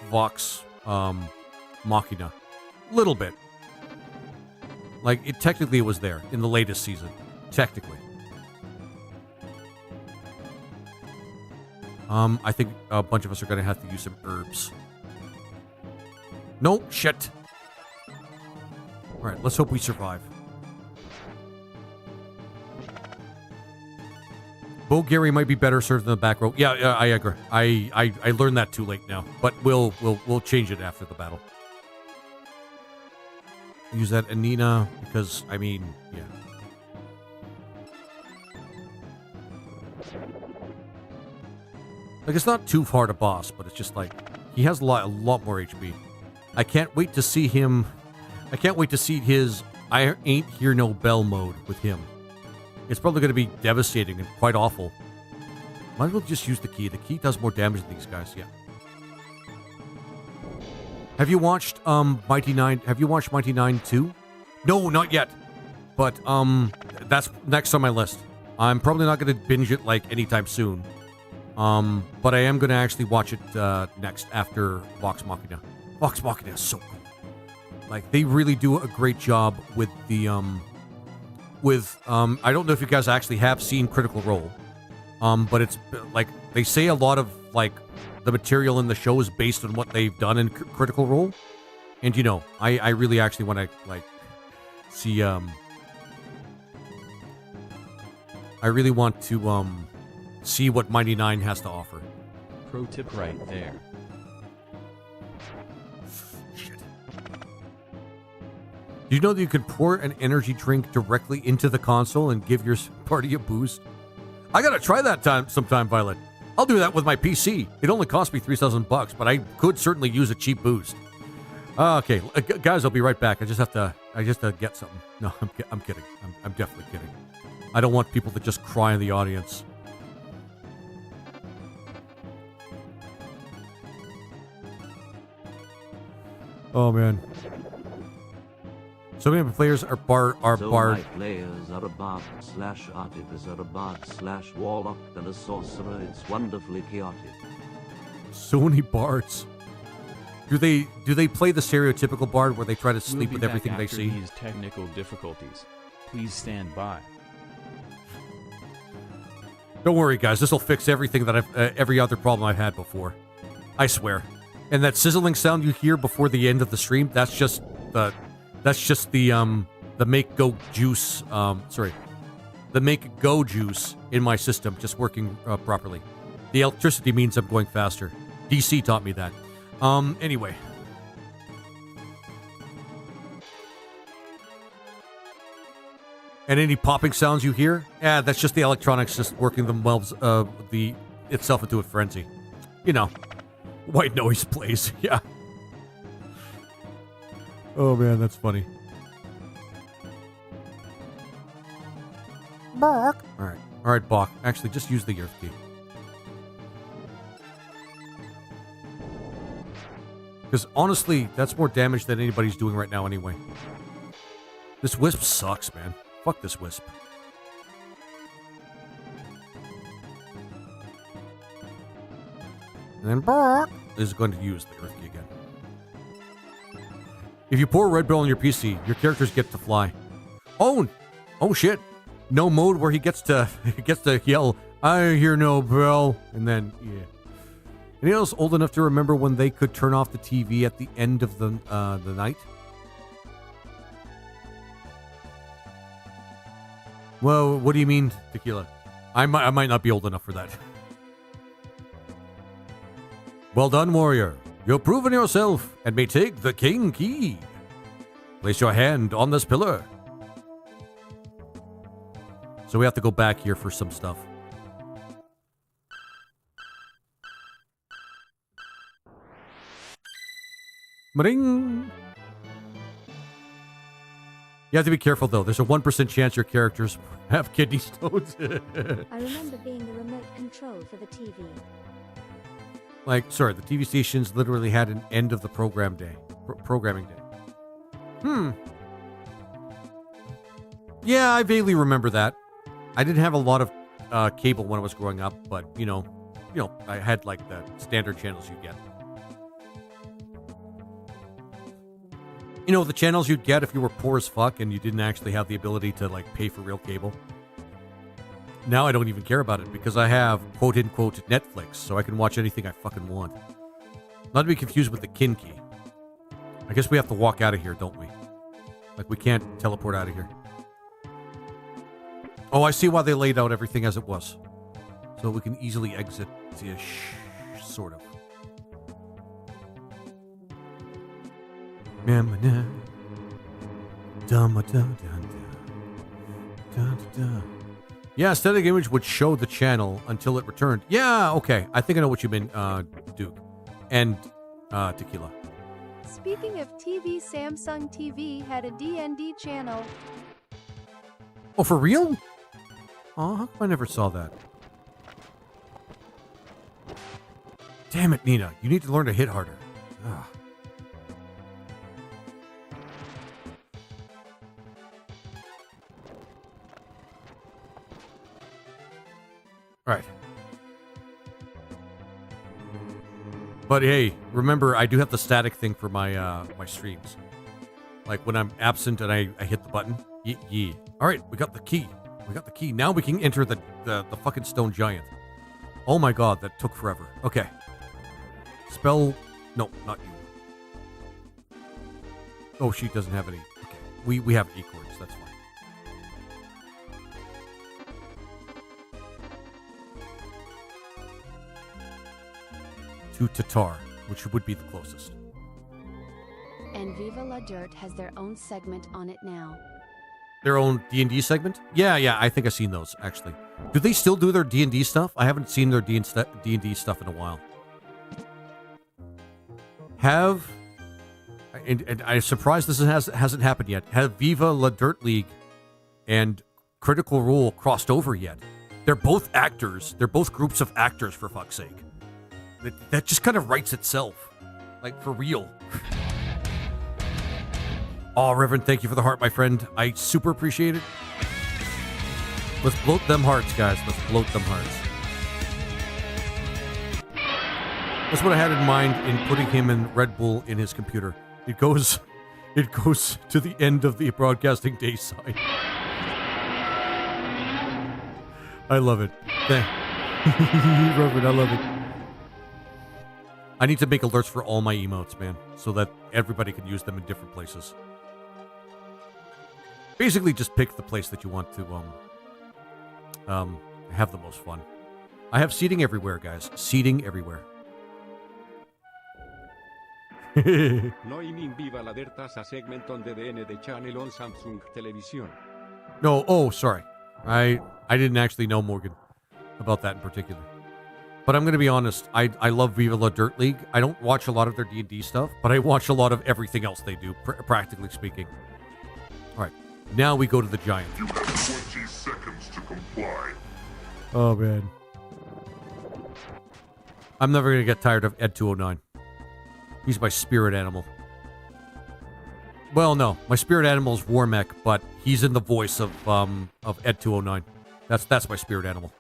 Vox Machina. Little bit. Like, technically it was there in the latest season. Technically. I think a bunch of us are going to have to use some herbs. No, shit. Alright, let's hope we survive. Bo Gary might be better served in the back row. Yeah, I agree. I learned that too late now, but we'll change it after the battle. Use that Anina because I mean, yeah. Like it's not too hard a boss, but it's just like he has a lot more HP. I can't wait to see him. I can't wait to see his I ain't hear no bell mode with him. It's probably going to be devastating and quite awful. Might as well just use the key. The key does more damage than these guys, yeah. Have you watched Mighty 9? Have you watched Mighty 9 2? No, not yet. But that's next on my list. I'm probably not going to binge it like anytime soon. But I am going to actually watch it next after Vox Machina. Vox Machina is so cool. Like they really do a great job with the I don't know if you guys actually have seen Critical Role. But it's like they say a lot of like the material in the show is based on what they've done in Critical Role. And you know, I really actually want to like see I really want to see what Mighty 9 has to offer. Pro tip right there. Shit. Do you know that you can pour an energy drink directly into the console and give your party a boost? I gotta try that sometime, Violet. I'll do that with my PC. It only cost me $3,000, but I could certainly use a cheap boost. Okay, guys, I'll be right back. I just have to get something. No, I'm kidding. I'm definitely kidding. I don't want people to just cry in the audience. Oh man. So many players are barred. My players are a bard / artificer, a bard / warlock, and a sorcerer. It's wonderfully chaotic. So many bards. Do they play the stereotypical bard where they try to sleep with everything they see? These technical difficulties. Please stand by. Don't worry, guys. This will fix everything that every other problem I've had before. I swear. And that sizzling sound you hear before the end of the stream, that's just the make go juice. The make go juice in my system just working properly. The electricity means I'm going faster. DC taught me that. Anyway. And any popping sounds you hear? Yeah, that's just the electronics just working themselves itself into a frenzy. You know, white noise plays. Yeah. Oh man, that's funny. Bok. All right, Bok. Actually, just use the earth key. Because honestly, that's more damage than anybody's doing right now anyway. This wisp sucks, man. Fuck this wisp. And then Bok is going to use the earth key again. If you pour Red Bell on your PC, your characters get to fly. Oh shit. No mode where he gets to yell, I hear no bell. And then, yeah. Anyone else old enough to remember when they could turn off the TV at the end of the night? Well, what do you mean, Tequila? I might not be old enough for that. Well done, warrior. You've proven yourself and may take the king key. Place your hand on this pillar. So we have to go back here for some stuff. Ba-ding! You have to be careful, though. There's a 1% chance your characters have kidney stones. I remember being the remote control for the TV. Like, sorry, the TV stations literally had an end of the programming day. Yeah, I vaguely remember that. I didn't have a lot of cable when I was growing up, but you know, I had like the standard channels you get. You know, the channels you'd get if you were poor as fuck and you didn't actually have the ability to like pay for real cable. Now I don't even care about it because I have quote-unquote Netflix, so I can watch anything I fucking want. Not to be confused with the kin key. I guess we have to walk out of here, don't we? Like, we can't teleport out of here. Oh, I see why they laid out everything as it was. So we can easily exit-ish, sort of. Yeah, static image would show the channel until it returned. Yeah, okay. I think I know what you mean, Duke. And Tequila. Speaking of TV, Samsung TV had a D&D channel. Oh, for real? Oh, how come I never saw that? Damn it, Nina. You need to learn to hit harder. Ugh. All right. But hey, remember, I do have the static thing for my my streams. Like when I'm absent and I hit the button. Yeah. All right, we got the key. We got the key. Now we can enter the fucking stone giant. Oh my god, that took forever. Okay. Spell... No, not you. Oh, she doesn't have any. Okay. We have acorns. That's fine. To Tatar, which would be the closest. And Viva La Dirt has their own segment on it now. Their own D&D segment? Yeah, I think I've seen those, actually. Do they still do their D&D stuff? I haven't seen their D&D stuff in a while. And I'm surprised this hasn't happened yet. Have Viva La Dirt League and Critical Role crossed over yet? They're both actors. They're both groups of actors, for fuck's sake. That just kind of writes itself. Like, for real. Oh, Reverend, thank you for the heart, my friend. I super appreciate it. Let's bloat them hearts, guys. Let's bloat them hearts. That's what I had in mind in putting him in Red Bull in his computer. It goes to the end of the broadcasting day sign. I love it. Reverend, I love it. I need to make alerts for all my emotes, man, so that everybody can use them in different places. Basically, just pick the place that you want to have the most fun. I have seating everywhere, guys. Seating everywhere. No in Viva La Dirt a segment on the DND channel on Samsung Television. No, oh, sorry. I didn't actually know, Morgan, about that in particular. But I'm going to be honest, I love Viva La Dirt League. I don't watch a lot of their D&D stuff, but I watch a lot of everything else they do, practically speaking. All right, now we go to the giant. You have 20 seconds to comply. Oh, man. I'm never going to get tired of Ed 209. He's my spirit animal. Well, no, my spirit animal is Warmech, but he's in the voice of Ed 209. That's my spirit animal.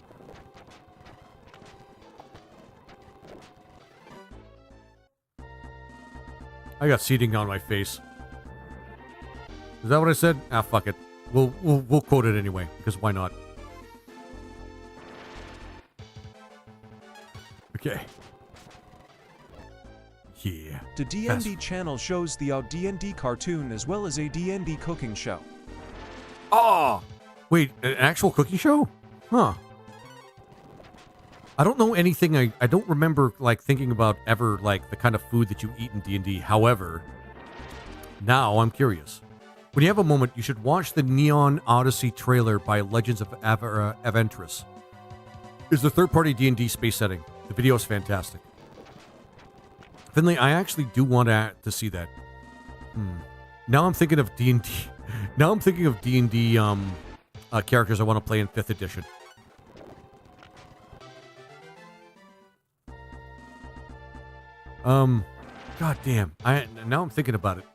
I got seating on my face. Is that what I said? Ah, fuck it. We'll quote it anyway, because why not? Okay. Yeah. The D&D channel shows the D&D cartoon as well as a D&D cooking show. Oh! Wait, an actual cooking show? Huh. I don't know anything. I don't remember, like, thinking about ever, like, the kind of food that you eat in D&D. However, now I'm curious. When you have a moment, you should watch the Neon Odyssey trailer by Legends of Aventris. It's the third-party D&D space setting. The video is fantastic. Finley, I actually do want to see that. Now I'm thinking of D&D. Now I'm thinking of D&D characters I want to play in 5th edition. God damn. Now I'm thinking about it.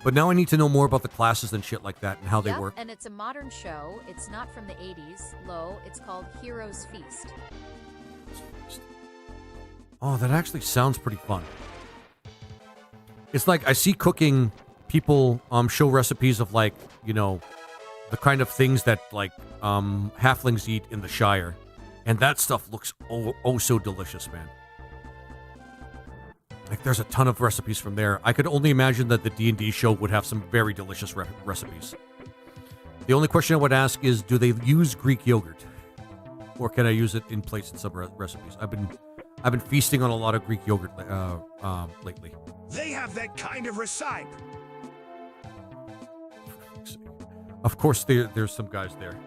But now I need to know more about the classes and shit like that and how they work. And it's a modern show. It's not from the 80s. It's called Heroes Feast. Oh, that actually sounds pretty fun. It's like I see cooking people show recipes of like, you know, the kind of things that like halflings eat in the Shire. And that stuff looks oh so delicious, man. Like there's a ton of recipes from there. I could only imagine that the D&D show would have some very delicious recipes. The only question I would ask is, do they use Greek yogurt? Or can I use it in place in some recipes? I've been feasting on a lot of Greek yogurt lately. They have that kind of recipe. Of course, there's some guys there.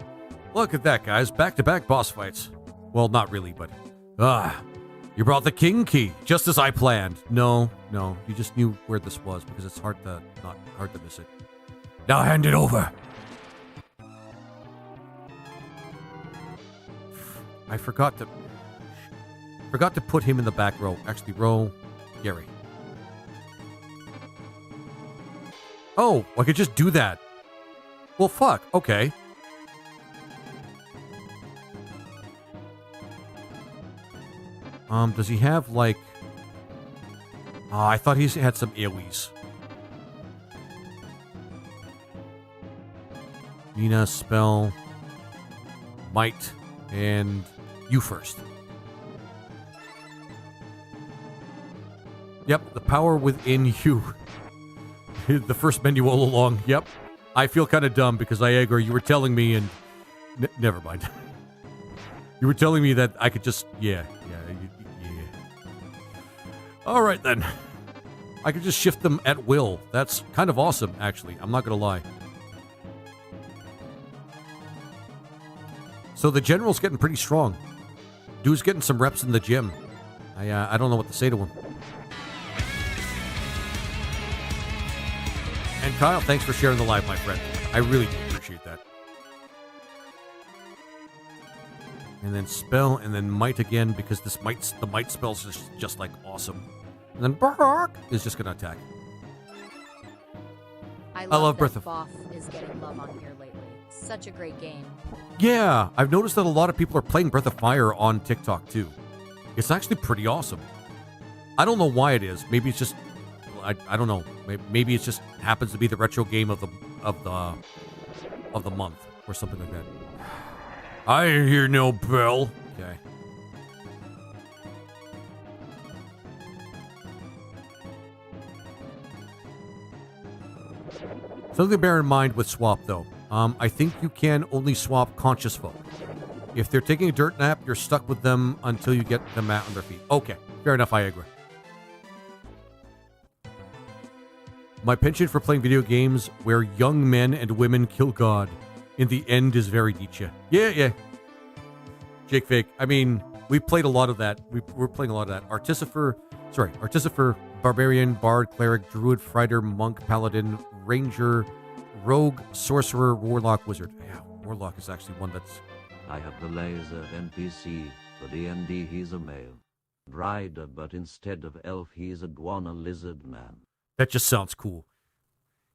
Look at that, guys. Back-to-back boss fights. Well, not really, but... you brought the king key, just as I planned. No, you just knew where this was, because it's hard to miss it. Now hand it over. I forgot to put him in the back row. Actually, row Gary. Oh, I could just do that. Well, fuck. Okay. Does he have, like... I thought he had some AoEs. Nina, spell... Might, and you first. Yep, the power within you. The first menu all along. Yep. I feel kind of dumb because Iagor, you were telling me and... never mind. You were telling me that I could just... Yeah. All right, then. I could just shift them at will. That's kind of awesome, actually. I'm not going to lie. So the general's getting pretty strong. Dude's getting some reps in the gym. I don't know what to say to him. And Kyle, thanks for sharing the live, my friend. I really do appreciate that. And then spell, and then might again, because the might spell's just like awesome. And then Bark is just going to attack. I love Breath of Fire. Is getting love on here lately. Such a great game. Yeah, I've noticed that a lot of people are playing Breath of Fire on TikTok too. It's actually pretty awesome. I don't know why it is. Maybe it's just I don't know. Maybe it just happens to be the retro game of the month or something like that. I hear no bell. Okay. Something to bear in mind with swap, though. I think you can only swap conscious folk. If they're taking a dirt nap, you're stuck with them until you get them out on their feet. Okay, fair enough, I agree. My penchant for playing video games where young men and women kill God in the end is very Nietzsche. Yeah. Jake Fake. I mean, we played a lot of that. We're playing a lot of that. Artificer, Barbarian, Bard, Cleric, Druid, Fighter, Monk, Paladin, Ranger, Rogue, Sorcerer, Warlock, Wizard. Yeah, Warlock is actually one that's... I have the laser NPC. For D&D, he's a male. Rider, but instead of elf, he's a guana lizard man. That just sounds cool.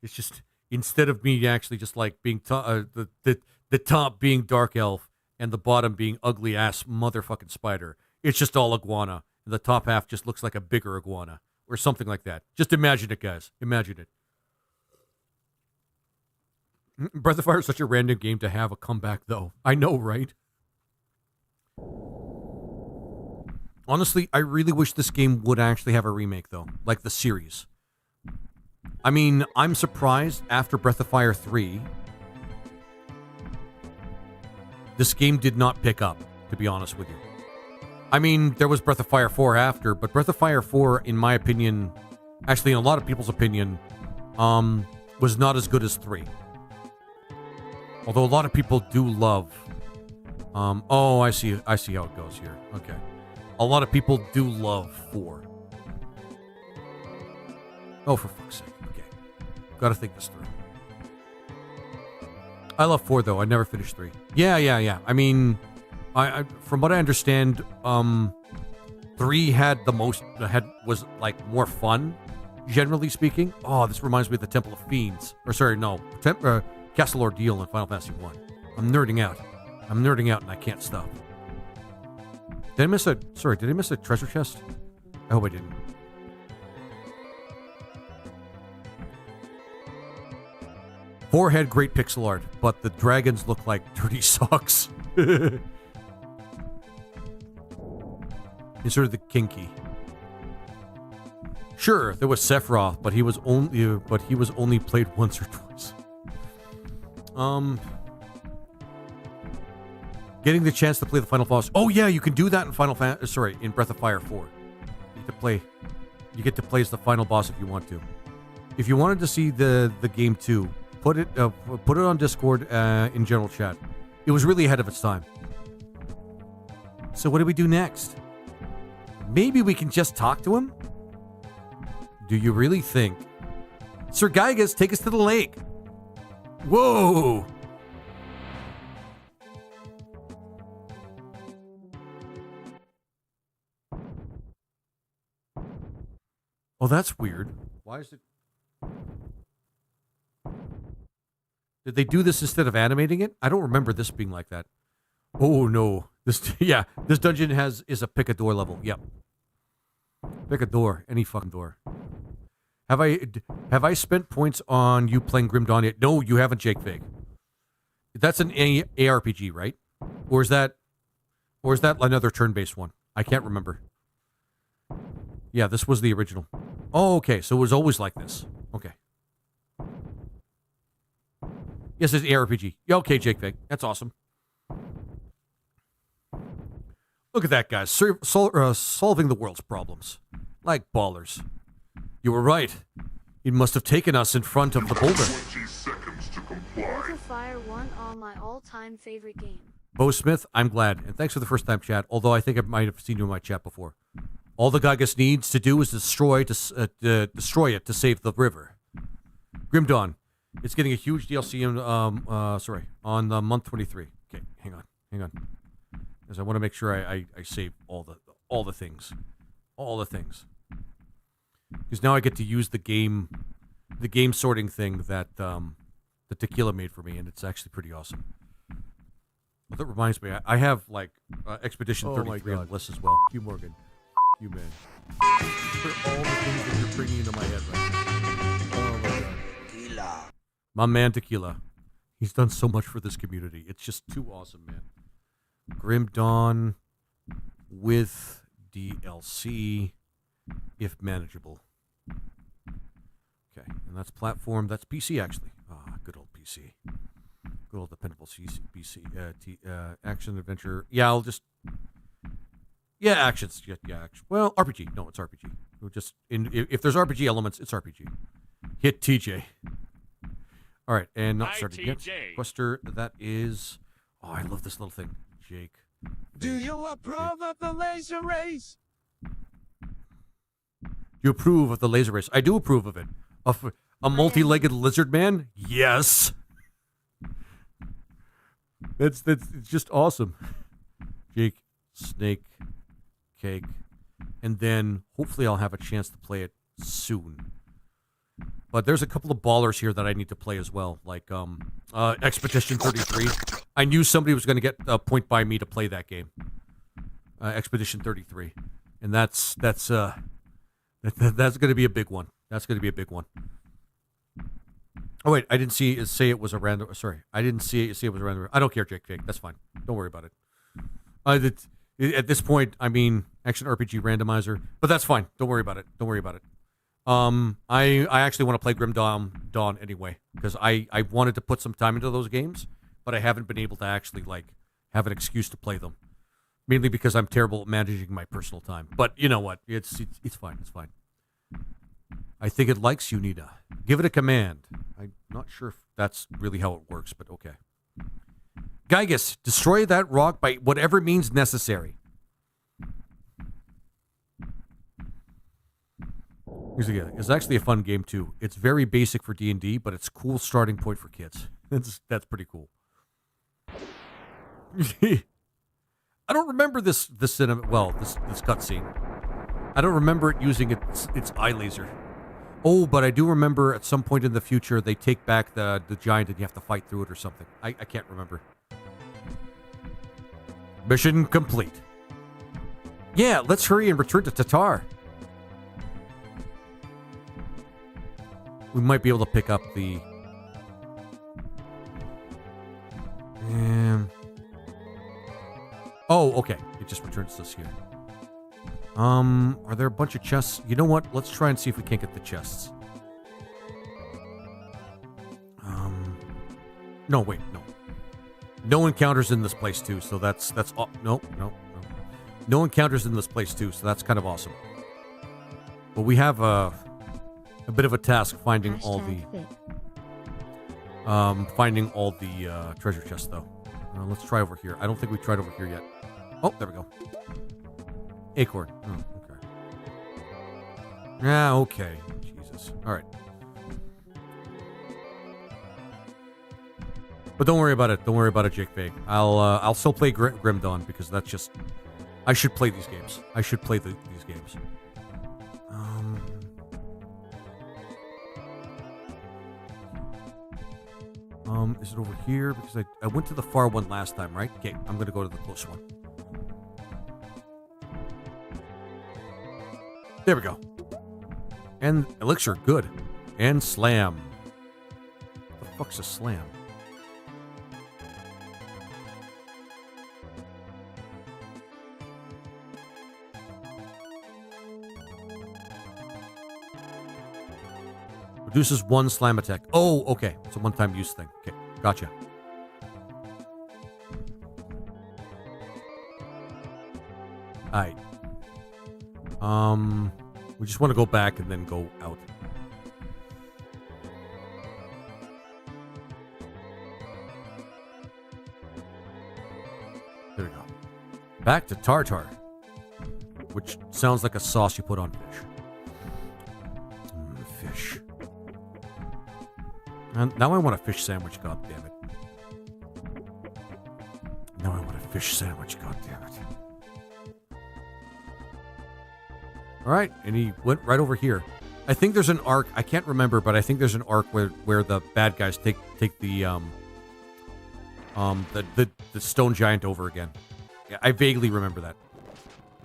It's just, instead of me actually just like being, the top being dark elf and the bottom being ugly ass motherfucking spider, it's just all iguana. And the top half just looks like a bigger iguana or something like that. Just imagine it, guys. Imagine it. Breath of Fire is such a random game to have a comeback, though. I know, right? Honestly, I really wish this game would actually have a remake, though. Like the series. I mean, I'm surprised after Breath of Fire 3, this game did not pick up, to be honest with you. I mean, there was Breath of Fire 4 after, but Breath of Fire 4, in my opinion, actually in a lot of people's opinion, was not as good as 3. Although a lot of people do love... oh, I see how it goes here. Okay. A lot of people do love 4. Oh, for fuck's sake. Okay. Gotta think this through. I love 4, though. I never finished 3. Yeah. I mean, I from what I understand, 3 had the most was like more fun, generally speaking. Oh, this reminds me of the Temple of Fiends. Or sorry, no, Castle Ordeal in Final Fantasy 1. I'm nerding out. And I can't stop. Did I miss a treasure chest? I hope I didn't. Forehead, great pixel art, but the dragons look like dirty socks. Insert the kinky. Sure, there was Sephiroth, but he was only played once or twice. Getting the chance to play the final boss. Oh yeah, you can do that in in Breath of Fire 4. You get to play as the final boss if you want to. If you wanted to see the game too, put it on Discord in general chat. It was really ahead of its time. So what do we do next? Maybe we can just talk to him? Do you really think? Sir Gygas, take us to the lake. Whoa! Oh, that's weird. Why is it... Did they do this instead of animating it? I don't remember this being like that. Oh, no. This dungeon is a pick a door level. Yep. Pick a door. Any fucking door. Have I spent points on you playing Grim Dawn yet? No, you haven't, Jake Fig. That's an ARPG, right? Or is that another turn-based one? I can't remember. Yeah, this was the original. Oh, okay. So it was always like this. Okay. Yes, it's ARPG. Yeah, okay, Jake Fig. That's awesome. Look at that, guys. Solving the world's problems. Like ballers. You were right. It must have taken us in front of the boulder. 20 seconds to comply. Breath of Fire 1 on my all-time favorite game. Bo Smith, I'm glad. And thanks for the first time chat, although I think I might have seen you in my chat before. All the Gygas needs to do is destroy it to save the river. Grim Dawn. It's getting a huge DLC on month 23. Okay, hang on. Because I want to make sure I save all the things. All the things. Because now I get to use the game sorting thing that the Tequila made for me, and it's actually pretty awesome. Well, that reminds me, I have like Expedition 33 on the list as well. You Morgan. You man. For all the things that you're bringing into my head right now. Oh my god. Tequila. My man Tequila. He's done so much for this community. It's just too awesome, man. Grim Dawn with DLC, if manageable. Okay, and that's platform. That's PC, actually. Ah, good old PC. Good old dependable PC. Action, adventure. Yeah, I'll just... Yeah, actions. Yeah, action. Well, RPG. No, it's RPG. We'll just if there's RPG elements, it's RPG. Hit TJ. All right, and not started yet. Quester, that is... Oh, I love this little thing. Jake. Do you approve of the laser race? You approve of the laser race? I do approve of it. Of a multi-legged lizard man? Yes. It's just awesome. Jake, Snake, Cake, and then hopefully I'll have a chance to play it soon. But there's a couple of ballers here that I need to play as well, like Expedition 33. I knew somebody was going to get a point by me to play that game. Expedition 33, and that's going to be a big one. That's going to be a big one. Oh wait, I didn't say it was a random. Sorry, I didn't see it was a random. I don't care, Jake. That's fine. Don't worry about it. At this point, I mean, action RPG randomizer, but that's fine. Don't worry about it. I actually want to play Grim Dawn anyway, because I wanted to put some time into those games, but I haven't been able to actually like have an excuse to play them, mainly because I'm terrible at managing my personal time. But you know what? It's fine. It's fine. I think it likes you, Nina. Give it a command. I'm not sure if that's really how it works, but okay. Gygas, destroy that rock by whatever means necessary. It's actually a fun game too. It's very basic for D&D, but it's a cool starting point for kids. That's pretty cool. I don't remember this cutscene. I don't remember it using its eye laser. Oh, but I do remember at some point in the future they take back the giant and you have to fight through it or something. I can't remember. Mission complete. Yeah, let's hurry and return to Tatar. We might be able to pick up the... Oh, okay. It just returns this here. Are there a bunch of chests? You know what? Let's try and see if we can't get the chests. No, wait, no. No encounters in this place too, so that's no. No encounters in this place too, so that's kind of awesome. But we have a bit of a task finding all the treasure chests though. Let's try over here. I don't think we tried over here yet. Oh, there we go. Acorn. Oh, okay. Yeah, okay. Jesus. All right. But don't worry about it. Don't worry about it, Jake Vague. I'll still play Grim Dawn because that's just... I should play these games. I should play these games. Is it over here? Because I went to the far one last time, right? Okay, I'm going to go to the close one. There we go. And elixir, good. And slam. What the fuck's a slam? Reduces 1 slam attack. Oh, okay. It's a one-time use thing. Okay, gotcha. Alright. We just want to go back and then go out. There we go. Back to tartar, which sounds like a sauce you put on fish. Fish. And now I want a fish sandwich, god damn it. Now I want a fish sandwich, god damn it. Alright, and he went right over here. I think there's an arc, I can't remember, but I think there's an arc where the bad guys take the stone giant over again. Yeah, I vaguely remember that.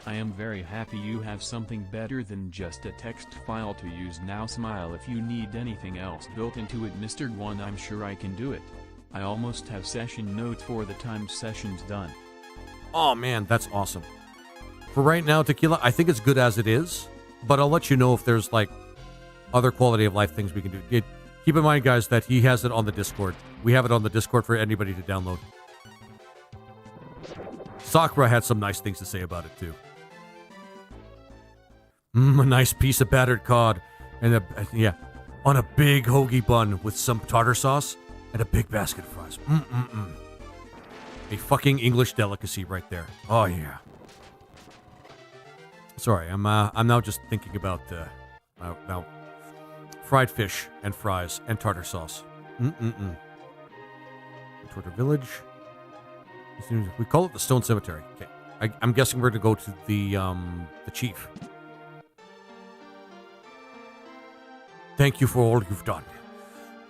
I am very happy you have something better than just a text file to use now. Smile if you need anything else built into it, Mr. Guan. I'm sure I can do it. I almost have session notes for the time session's done. Oh man, that's awesome. For right now, Tequila, I think it's good as it is, but I'll let you know if there's like other quality of life things we can do. Keep in mind, guys, that he has it on the Discord. We have it on the Discord for anybody to download. Sakura had some nice things to say about it too. A nice piece of battered cod, and on a big hoagie bun with some tartar sauce and a big basket of fries. A fucking English delicacy right there. Oh yeah. Sorry, I'm now just thinking about now fried fish and fries and tartar sauce. Torta Village. We call it the Stone Cemetery. Okay, I'm guessing we're gonna go to the chief. Thank you for all you've done.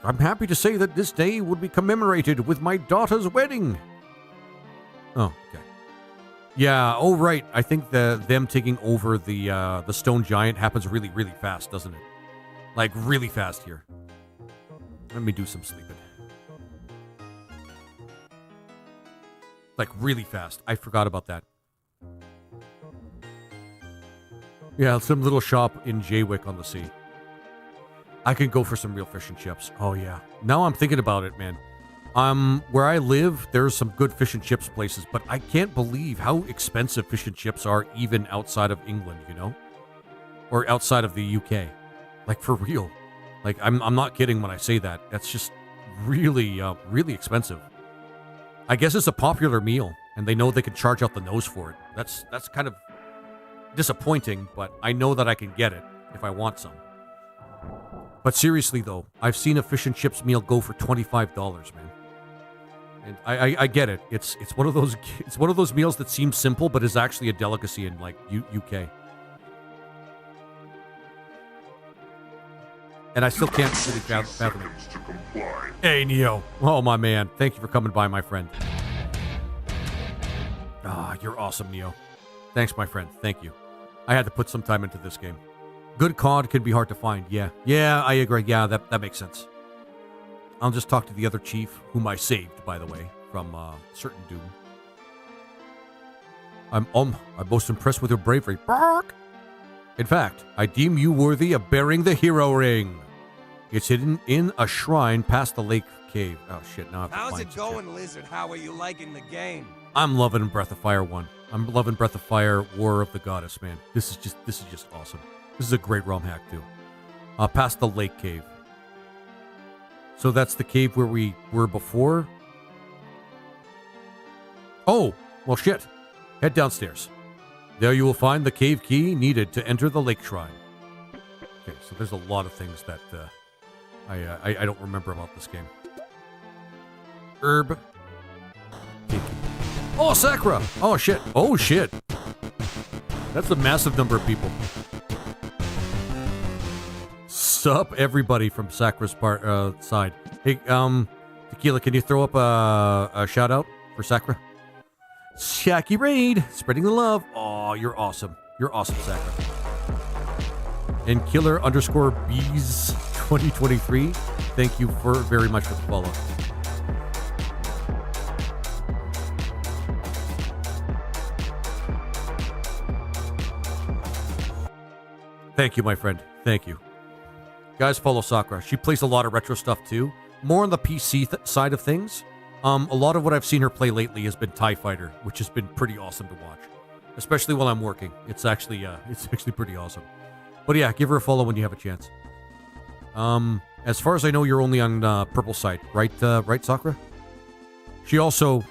I'm happy to say that this day would be commemorated with my daughter's wedding. Oh, okay. Yeah, oh right. I think them taking over the stone giant happens really, really fast, doesn't it? Like really fast here. Let me do some sleeping. Like really fast. I forgot about that. Yeah, some little shop in Jaywick on the sea. I can go for some real fish and chips. Oh yeah. Now I'm thinking about it, man. Where I live, there's some good fish and chips places, but I can't believe how expensive fish and chips are even outside of England, you know? Or outside of the UK. Like for real. Like I'm not kidding when I say that. That's just really really expensive. I guess it's a popular meal and they know they can charge out the nose for it. That's kind of disappointing, but I know that I can get it if I want some. But seriously though, I've seen a fish and chips meal go for $25, man. And I get it. It's one of those meals that seems simple but is actually a delicacy in like UK. And I still can't really fathom it. Hey, Neo. Oh, my man. Thank you for coming by, my friend. Ah, you're awesome, Neo. Thanks, my friend. Thank you. I had to put some time into this game. Good COD can be hard to find. Yeah. Yeah, I agree. Yeah, that makes sense. I'll just talk to the other chief, whom I saved, by the way, from certain doom. I'm most impressed with your bravery. Bark! In fact, I deem you worthy of bearing the hero ring. It's hidden in a shrine past the lake cave. Oh, shit. Now I have to How's find it going, Lizard? How are you liking the game? I'm loving Breath of Fire 1. I'm loving Breath of Fire War of the Goddess, man. This is just awesome. This is a great ROM hack, too. Past the lake cave. So that's the cave where we were before? Oh, well, shit. Head downstairs. There you will find the cave key needed to enter the lake shrine. Okay, so there's a lot of things that I don't remember about this game. Herb. Oh, Sakura! Oh, shit. Oh, shit. That's a massive number of people. Sup, everybody from Sakura's side. Hey, Tequila, can you throw up a shout-out for Sakura? Shaki Raid, spreading the love. Oh, you're awesome. You're awesome, Sakura. And Killer_Bees 2023, thank you very much for the follow. Thank you, my friend. Thank you. Guys, follow Sakura. She plays a lot of retro stuff, too. More on the PC side of things. A lot of what I've seen her play lately has been TIE Fighter, which has been pretty awesome to watch. Especially while I'm working. It's actually pretty awesome. But yeah, give her a follow when you have a chance. As far as I know, you're only on Purple side, right, Sakura? She also...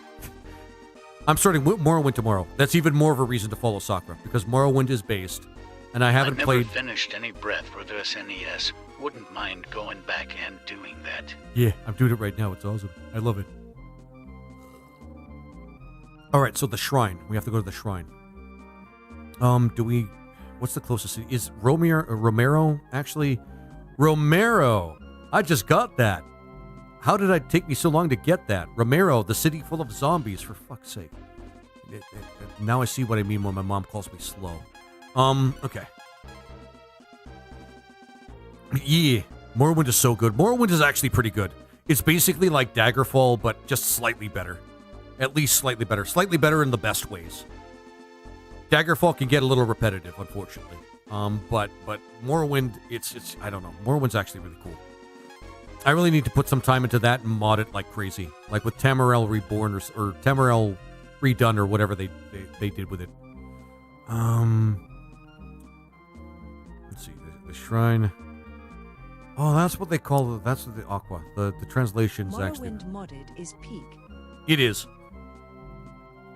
I'm starting Morrowind tomorrow. That's even more of a reason to follow Sakura, because Morrowind is based, and I haven't played... never finished any Breath for the SNES. Wouldn't mind going back and doing that. Yeah, I'm doing it right now. It's awesome. I love it. Alright, so the shrine. We have to go to the shrine. What's the closest city? Is Romero actually... Romero! I just got that. How did it take me so long to get that? Romero, the city full of zombies, for fuck's sake. Now I see what I mean when my mom calls me slow. Okay. Yeah, Morrowind is so good. Morrowind is actually pretty good. It's basically like Daggerfall, but just slightly better. At least slightly better. Slightly better in the best ways. Daggerfall can get a little repetitive, unfortunately. But Morrowind, it's I don't know. Morrowind's actually really cool. I really need to put some time into that and mod it like crazy. Like with Tamriel Reborn or Tamriel Redone or whatever they did with it. Let's see. The shrine. Oh, that's what they call that's the Aqua. The translation's actually. Morrowind modded is peak. It is.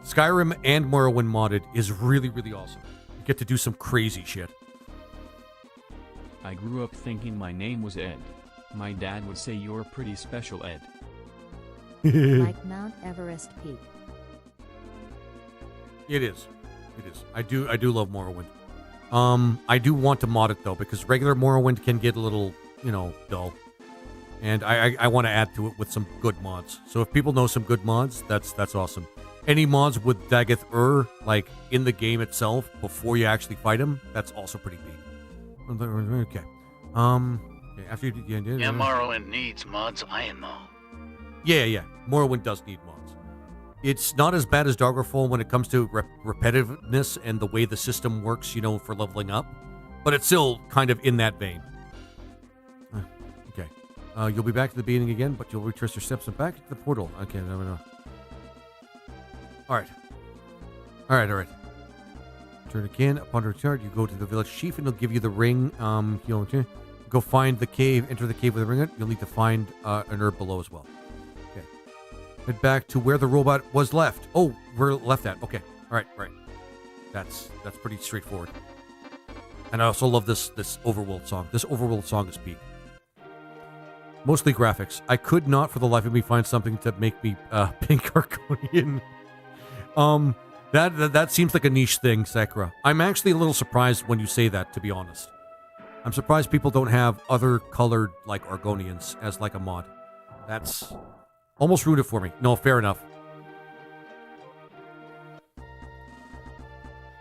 Skyrim and Morrowind modded is really, really awesome. You get to do some crazy shit. I grew up thinking my name was Ed. My dad would say you're pretty special, Ed. Like Mount Everest peak. It is. It is. I do love Morrowind. I do want to mod it though, because regular Morrowind can get a little, dull. And I want to add to it with some good mods. So if people know some good mods, that's awesome. Any mods with Dageth like in the game itself before you actually fight him, that's also pretty neat. Okay. After you yeah, Morrowind needs mods, I know. Yeah. Morrowind does need mods. It's not as bad as Daggerfall when it comes to repetitiveness and the way the system works, for leveling up. But it's still kind of in that vein. Okay. You'll be back to the beginning again, but you'll retrace your steps and back to the portal. Okay, never know. All right. Turn again. Upon return, you go to the village chief, and he'll give you the ring. Go find the cave. Enter the cave with the ring in it. You'll need to find an herb below as well. Okay. Head back to where the robot was left. Oh, we're left at. Okay. All right. That's pretty straightforward. And I also love this Overworld song. This Overworld song is peak. Mostly graphics. I could not, for the life of me, find something to make me pink Arconian. That seems like a niche thing, Sakura. I'm actually a little surprised when you say that, to be honest. I'm surprised people don't have other colored, like, Argonians as, like, a mod. That's almost ruined it for me. No, fair enough.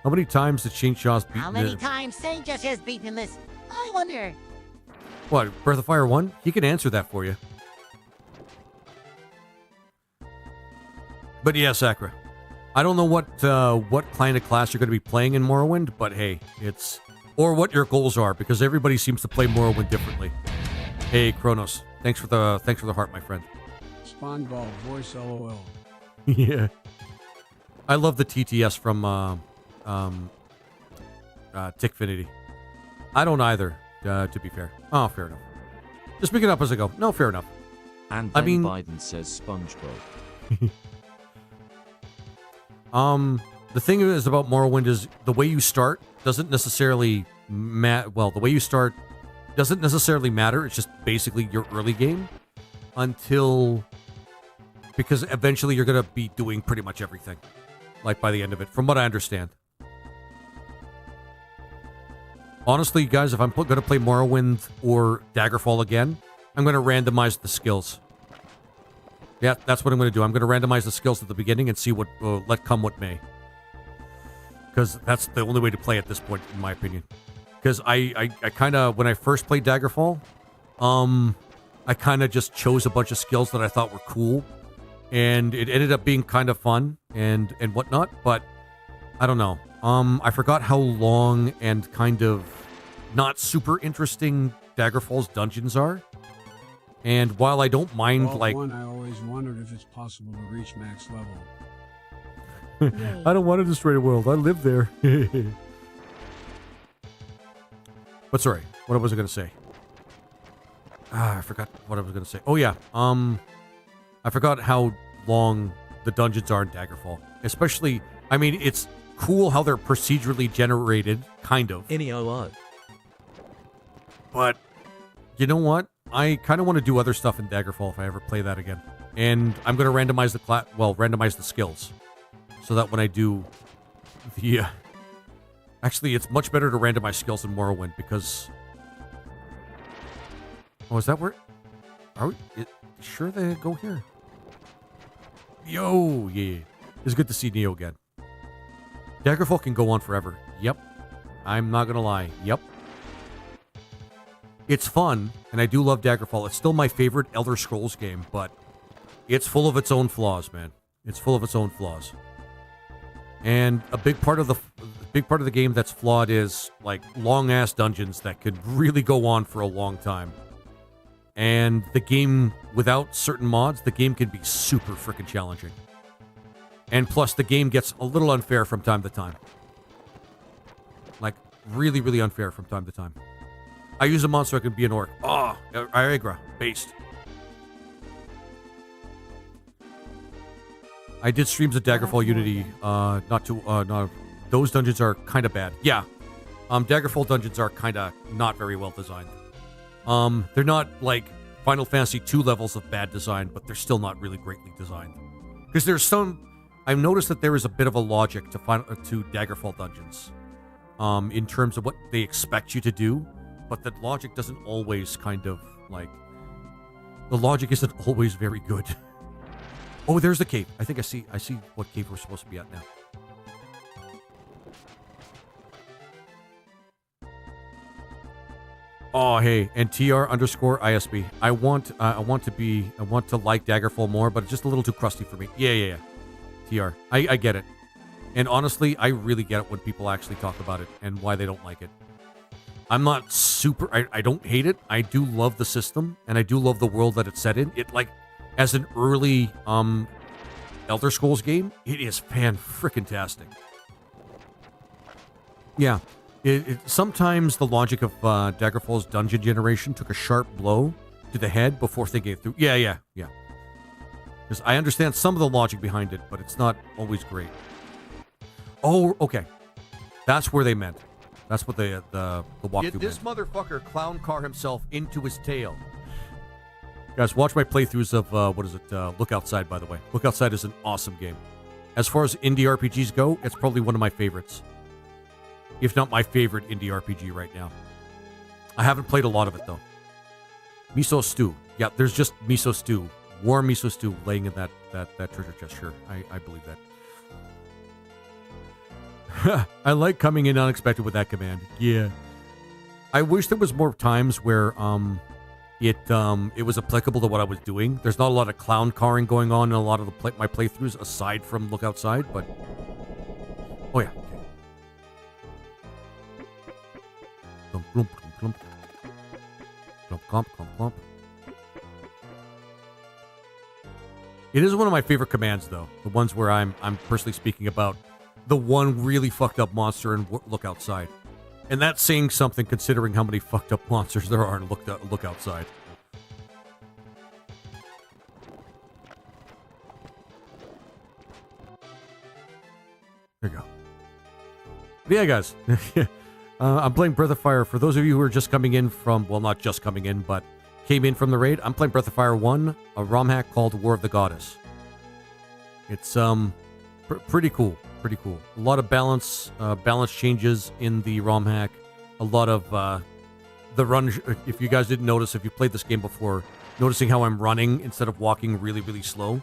How many times did Shane Shaw's beaten How many times Saint just has beaten this? I wonder. What, Breath of Fire 1? He can answer that for you. But yeah, Sakura. I don't know what kind of class you're going to be playing in Morrowind, but hey, it's... Or what your goals are, because everybody seems to play Morrowind differently. Hey, Kronos. Thanks for the heart, my friend. SpawnBall, voice LOL. Yeah. I love the TTS from Tickfinity. I don't either, to be fair. Oh, fair enough. Just pick it up as I go. No, fair enough. And I then mean, Biden says SpongeBob. The thing is about Morrowind is the way you start doesn't necessarily the way you start doesn't necessarily matter. It's just basically your early game because eventually you're going to be doing pretty much everything, like by the end of it, from what I understand. Honestly, guys, if I'm going to play Morrowind or Daggerfall again, I'm going to randomize the skills. Yeah, that's what I'm going to do. I'm going to randomize the skills at the beginning and see what let come what may. Because that's the only way to play at this point, in my opinion. Because I kind of, when I first played Daggerfall, I kind of just chose a bunch of skills that I thought were cool. And it ended up being kind of fun and whatnot. But I don't know. I forgot how long and kind of not super interesting Daggerfall's dungeons are. And while I don't mind, Well, like... one, I always wondered if it's possible to reach max level. I don't want to destroy the world. I live there. But sorry, what was I going to say? I forgot what I was going to say. Oh, yeah. I forgot how long the dungeons are in Daggerfall. Especially, I mean, it's cool how they're procedurally generated, kind of. NEOO. But, you know what? I kind of want to do other stuff in Daggerfall if I ever play that again. And I'm going to randomize randomize the skills. So that when I do the... Actually, it's much better to randomize skills in Morrowind because... Oh, is that where... Are we... Sure they go here. Yo, yeah. It's good to see Neo again. Daggerfall can go on forever. Yep. I'm not going to lie. Yep. It's fun, and I do love Daggerfall. It's still my favorite Elder Scrolls game, but it's full of its own flaws, man. It's full of its own flaws. And a big part of the game that's flawed is like long ass dungeons that could really go on for a long time. And the game without certain mods, the game can be super freaking challenging. And plus the game gets a little unfair from time to time. Like really, really unfair from time to time. I use a mod so I can be an orc. Oh, Iegra, based. I did streams of Daggerfall Unity, those dungeons are kind of bad. Yeah, Daggerfall dungeons are kind of not very well designed. They're not like Final Fantasy II levels of bad design, but they're still not really greatly designed. Because there's some, I've noticed that there is a bit of a logic to Daggerfall dungeons, in terms of what they expect you to do, but the logic doesn't always the logic isn't always very good. Oh, there's the cave. I think I see what cave we're supposed to be at now. Oh, hey, and TR_ISB. I want to like Daggerfall more, but it's just a little too crusty for me. Yeah. TR. I get it. And honestly, I really get it when people actually talk about it and why they don't like it. I'm not super... I don't hate it. I do love the system, and I do love the world that it's set in. It, like, as an early Elder Scrolls game, it is fan-frickin-tastic. Yeah. Sometimes the logic of Daggerfall's dungeon generation took a sharp blow to the head before thinking it through. Yeah. Because I understand some of the logic behind it, but it's not always great. Oh, okay. That's where they meant. That's what the walkthrough Get this meant. motherfucker clown car himself into his tail. Guys, watch my playthroughs of, Look Outside, by the way. Look Outside is an awesome game. As far as indie RPGs go, it's probably one of my favorites. If not my favorite indie RPG right now. I haven't played a lot of it, though. Miso stew. Yeah, there's just miso stew. Warm miso stew laying in that treasure chest. Sure, I believe that. I like coming in unexpected with that command. Yeah. I wish there was more times where it was applicable to what I was doing. There's not a lot of clown carring going on in a lot of my playthroughs aside from Look Outside, but... Oh, yeah. Okay. Clump, clump, clump, clump. Clump, clump, clump, clump. It is one of my favorite commands, though. The ones where I'm personally speaking about the one really fucked up monster in Look Outside. And that's saying something considering how many fucked up monsters there are in Look Outside. There you go. But yeah, guys. I'm playing Breath of Fire. For those of you who are just coming in from, well, not just coming in, but came in from the raid, I'm playing Breath of Fire 1, a ROM hack called War of the Goddess. It's pretty cool. Pretty cool. A lot of balance changes in the ROM hack. A lot of the run. If you guys didn't notice, if you played this game before, noticing how I'm running instead of walking really, really slow,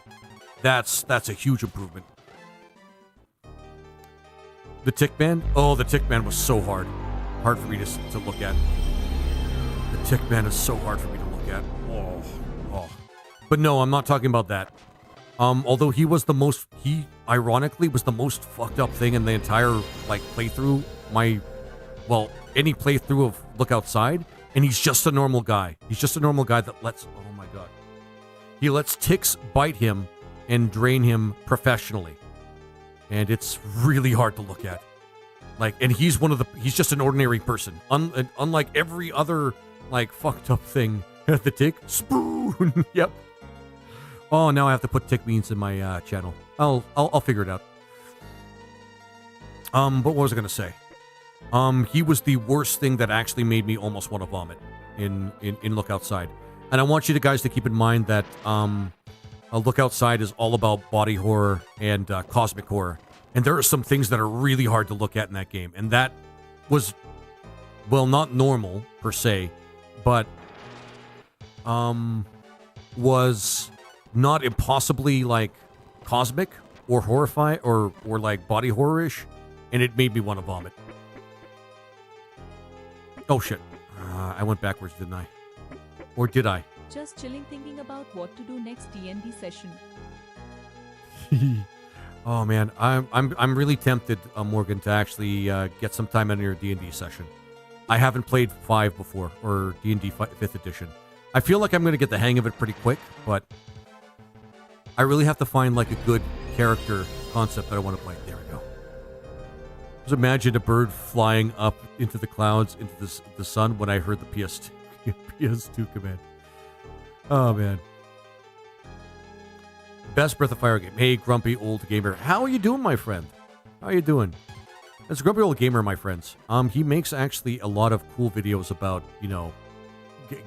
that's a huge improvement. The Tick Band? Oh, the Tick Band was so hard. Hard for me to look at. The Tick Band is so hard for me to look at. Oh. But no, I'm not talking about that. Although he ironically was the most fucked up thing in the entire, playthrough. Any playthrough of Look Outside. And he's just a normal guy. He's just a normal guy that oh my god. He lets ticks bite him and drain him professionally. And it's really hard to look at. And he's just an ordinary person. Unlike every other, fucked up thing. The tick, spoon, yep. Oh, now I have to put tick means in my channel. I'll figure it out. But what was I gonna say? He was the worst thing that actually made me almost want to vomit in Look Outside. And I want you guys to keep in mind that Look Outside is all about body horror and cosmic horror. And there are some things that are really hard to look at in that game. And that was, well, not normal per se, but was not impossibly cosmic or horrifying or body horror-ish, and it made me want to vomit. Oh shit. I went backwards, didn't I? Or did I? Just chilling thinking about what to do next D&D session. Oh man, I'm really tempted, Morgan, to actually get some time in your D&D session. I haven't played 5 before, or D&D 5th edition. I feel like I'm going to get the hang of it pretty quick, but I really have to find a good character concept that I want to play. There we go. Just imagine a bird flying up into the clouds, into the sun when I heard the PS2 command. Oh man. Best Breath of Fire game. Hey, grumpy old gamer. How are you doing, my friend? How are you doing? It's a grumpy old gamer, my friends. He makes actually a lot of cool videos about,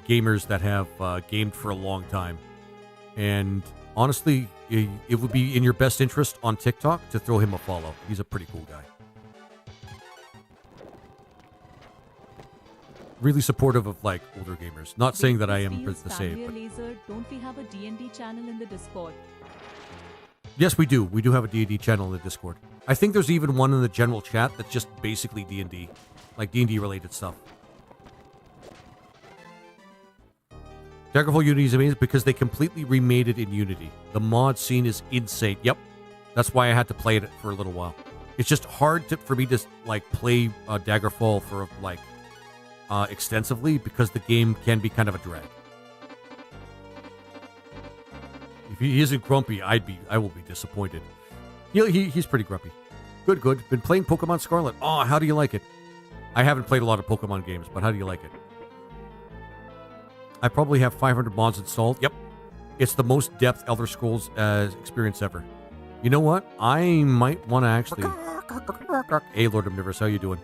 gamers that have gamed for a long time. And honestly, it would be in your best interest on TikTok to throw him a follow. He's a pretty cool guy. Really supportive of older gamers. Not saying that I am the same. But... Laser, don't we have a D&D channel in the Discord? Yes, we do. We do have a D&D channel in the Discord. I think there's even one in the general chat that's just basically D&D. D&D related stuff. Daggerfall Unity is amazing because they completely remade it in Unity. The mod scene is insane. Yep. That's why I had to play it for a little while. It's just hard for me to play Daggerfall for extensively because the game can be kind of a drag. If he isn't grumpy, I will be disappointed. He's pretty grumpy. Good. Been playing Pokemon Scarlet. Oh, how do you like it? I haven't played a lot of Pokemon games, but how do you like it? I probably have 500 mods installed. Yep. It's the most depth Elder Scrolls experience ever. You know what? I might want to actually... Hey, Lord Omnivorous, how you doing?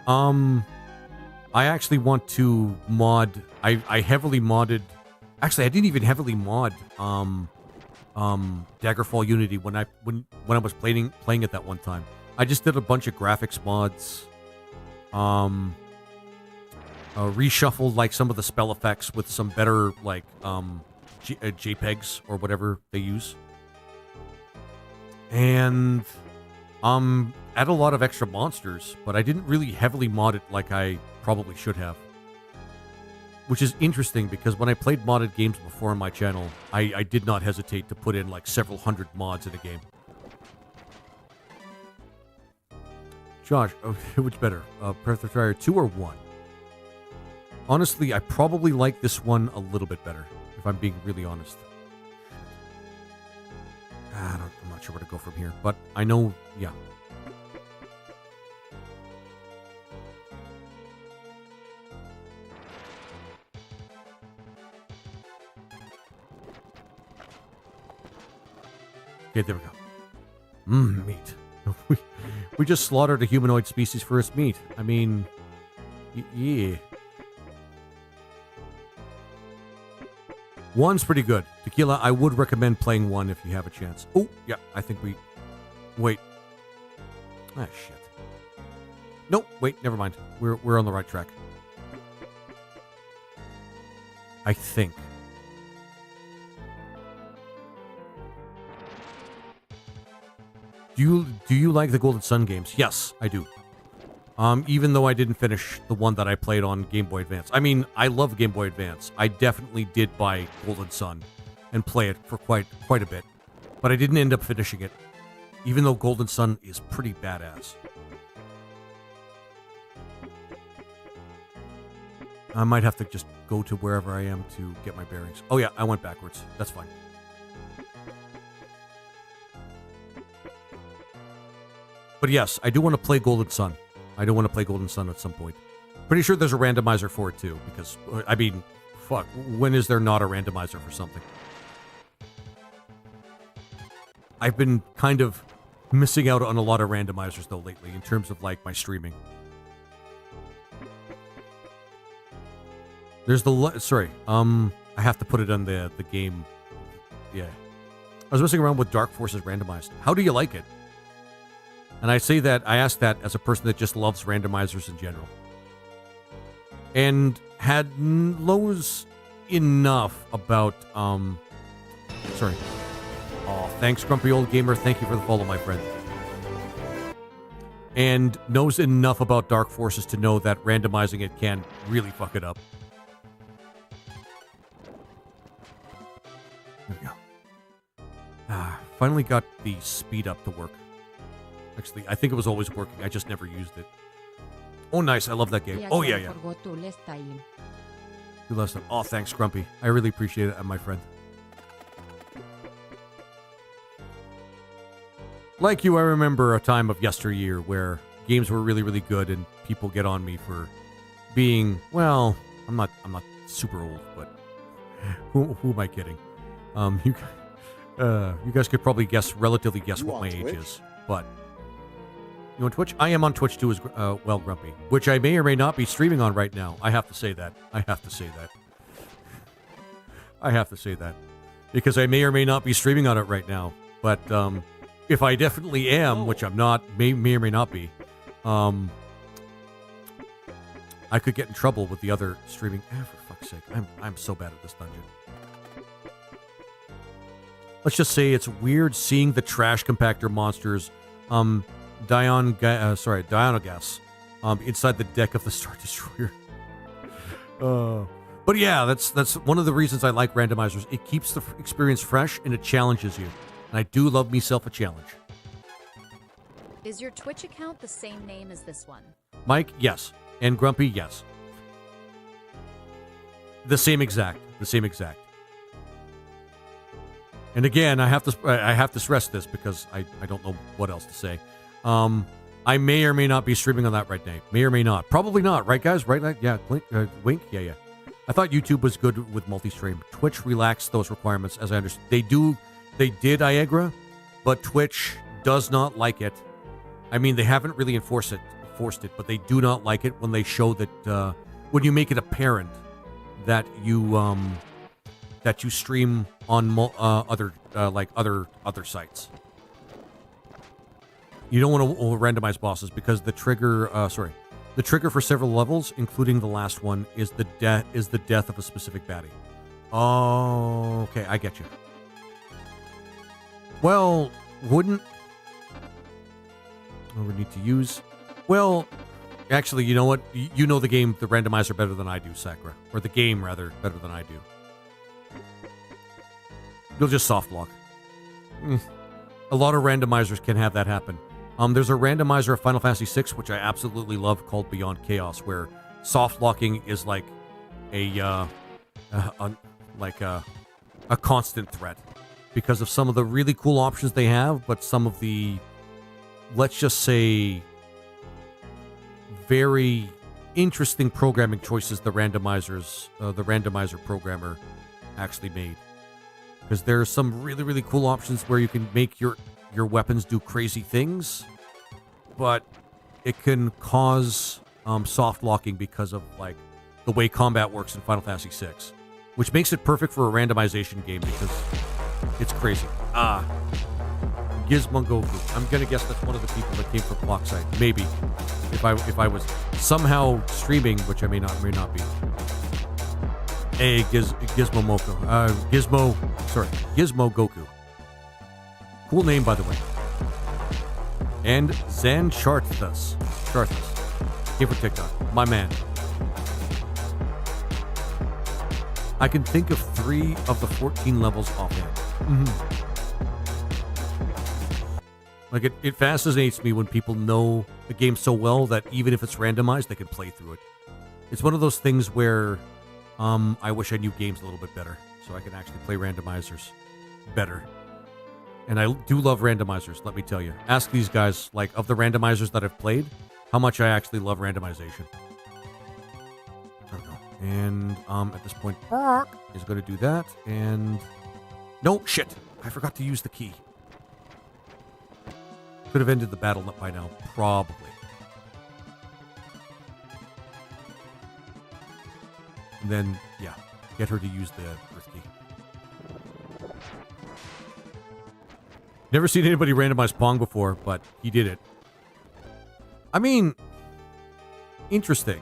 I actually want to mod... I heavily modded... Actually, I didn't even heavily mod Daggerfall Unity when I was playing it that one time. I just did a bunch of graphics mods. reshuffled like some of the spell effects with some better like JPEGs or whatever they use. And add a lot of extra monsters, but I didn't really heavily mod it like I probably should have. Which is interesting because when I played modded games before on my channel, I did not hesitate to put in like several hundred mods in a game. Josh, which better? Breath of Fire 2 or 1? Honestly, I probably like this one a little bit better, if I'm being really honest. I'm not sure where to go from here, but I know, yeah. Okay, there we go. Meat. We just slaughtered a humanoid species for its meat. I mean, yeah. One's pretty good. Tequila, I would recommend playing 1 if you have a chance. Oh, yeah, I think we... Wait. Ah, shit. Nope, wait, never mind. We're on the right track. I think. Do you like the Golden Sun games? Yes, I do. Even though I didn't finish the one that I played on Game Boy Advance. I mean, I love Game Boy Advance. I definitely did buy Golden Sun and play it for quite a bit. But I didn't end up finishing it. Even though Golden Sun is pretty badass. I might have to just go to wherever I am to get my bearings. Oh yeah, I went backwards. That's fine. But yes, I do want to play Golden Sun. I do want to play Golden Sun at some point. Pretty sure there's a randomizer for it too, because, I mean, fuck, when is there not a randomizer for something? I've been kind of missing out on a lot of randomizers though lately, in terms of like my streaming. There's the, sorry, I have to put it on the game. Yeah. I was messing around with Dark Forces randomized. How do you like it? And I say that, I ask that as a person that just loves randomizers in general. And had knows enough about, sorry. Oh, thanks, Grumpy Old Gamer. Thank you for the follow, my friend. And knows enough about Dark Forces to know that randomizing it can really fuck it up. There we go. Finally got the speed up to work. Actually, I think it was always working. I just never used it. Oh, nice. I love that game. Oh, yeah, yeah. You last time. Oh, thanks, Grumpy. I really appreciate it, my friend. Like you, I remember a time of yesteryear where games were really, really good and people get on me for being, well, I'm not super old, but who am I kidding? You guys could probably relatively guess what my age is, but... You on Twitch? I am on Twitch too as well, Grumpy, which I may or may not be streaming on right now. I have to say that. I have to say that. Because I may or may not be streaming on it right now. But if I definitely am, which I'm not, may or may not be, I could get in trouble with the other streaming. For fuck's sake, I'm so bad at this dungeon. Let's just say it's weird seeing the trash compactor monsters, Dianogas, inside the deck of the Star Destroyer. But yeah, that's one of the reasons I like randomizers. It keeps the experience fresh and it challenges you. And I do love myself a challenge. Is your Twitch account the same name as this one? Mike, yes. And Grumpy, yes. The same exact. And again, I have to stress this because I don't know what else to say. I may or may not be streaming on that right now. May or may not. Probably not, right, guys? Right? Yeah, Wink? Yeah. I thought YouTube was good with multi-stream. Twitch relaxed those requirements, as I understand. They did Iagra, but Twitch does not like it. I mean, they haven't really forced it, but they do not like it when they show that, when you make it apparent that you stream on other sites. You don't want to randomize bosses because the trigger, The trigger for several levels, including the last one, is the death of a specific baddie. Oh, okay, I get you. Well, wouldn't... we need to use... Well, actually, you know what? You know the game, the randomizer, better than I do, Sakura. Or the game, rather, better than I do. You'll just soft lock. A lot of randomizers can have that happen. There's a randomizer of Final Fantasy VI, which I absolutely love, called Beyond Chaos, where soft locking is like a constant threat because of some of the really cool options they have, but some of the, let's just say, very interesting programming choices the randomizer programmer actually made. Because there's some really, really cool options where you can make your weapons do crazy things, but it can cause soft locking because of like the way combat works in Final Fantasy VI, which makes it perfect for a randomization game because it's crazy. Gizmo Goku. I'm gonna guess that's one of the people that came from Blockside. Maybe, if I was somehow streaming, which I may not be. Hey, Gizmo Goku. Cool name, by the way. And Zan Charthus. Came from TikTok. My man. I can think of 3 of the 14 levels offhand. Like, it fascinates me when people know the game so well that even if it's randomized, they can play through it. It's one of those things where I wish I knew games a little bit better so I can actually play randomizers better. And I do love randomizers, let me tell you. Ask these guys, like, of the randomizers that I've played, how much I actually love randomization. There we go. And at this point, is going to do that. And no, shit. I forgot to use the key. Could have ended the battle by now, probably. And then, yeah, get her to use the Earth Key. Never seen anybody randomize Pong before, but he did it. I mean, interesting.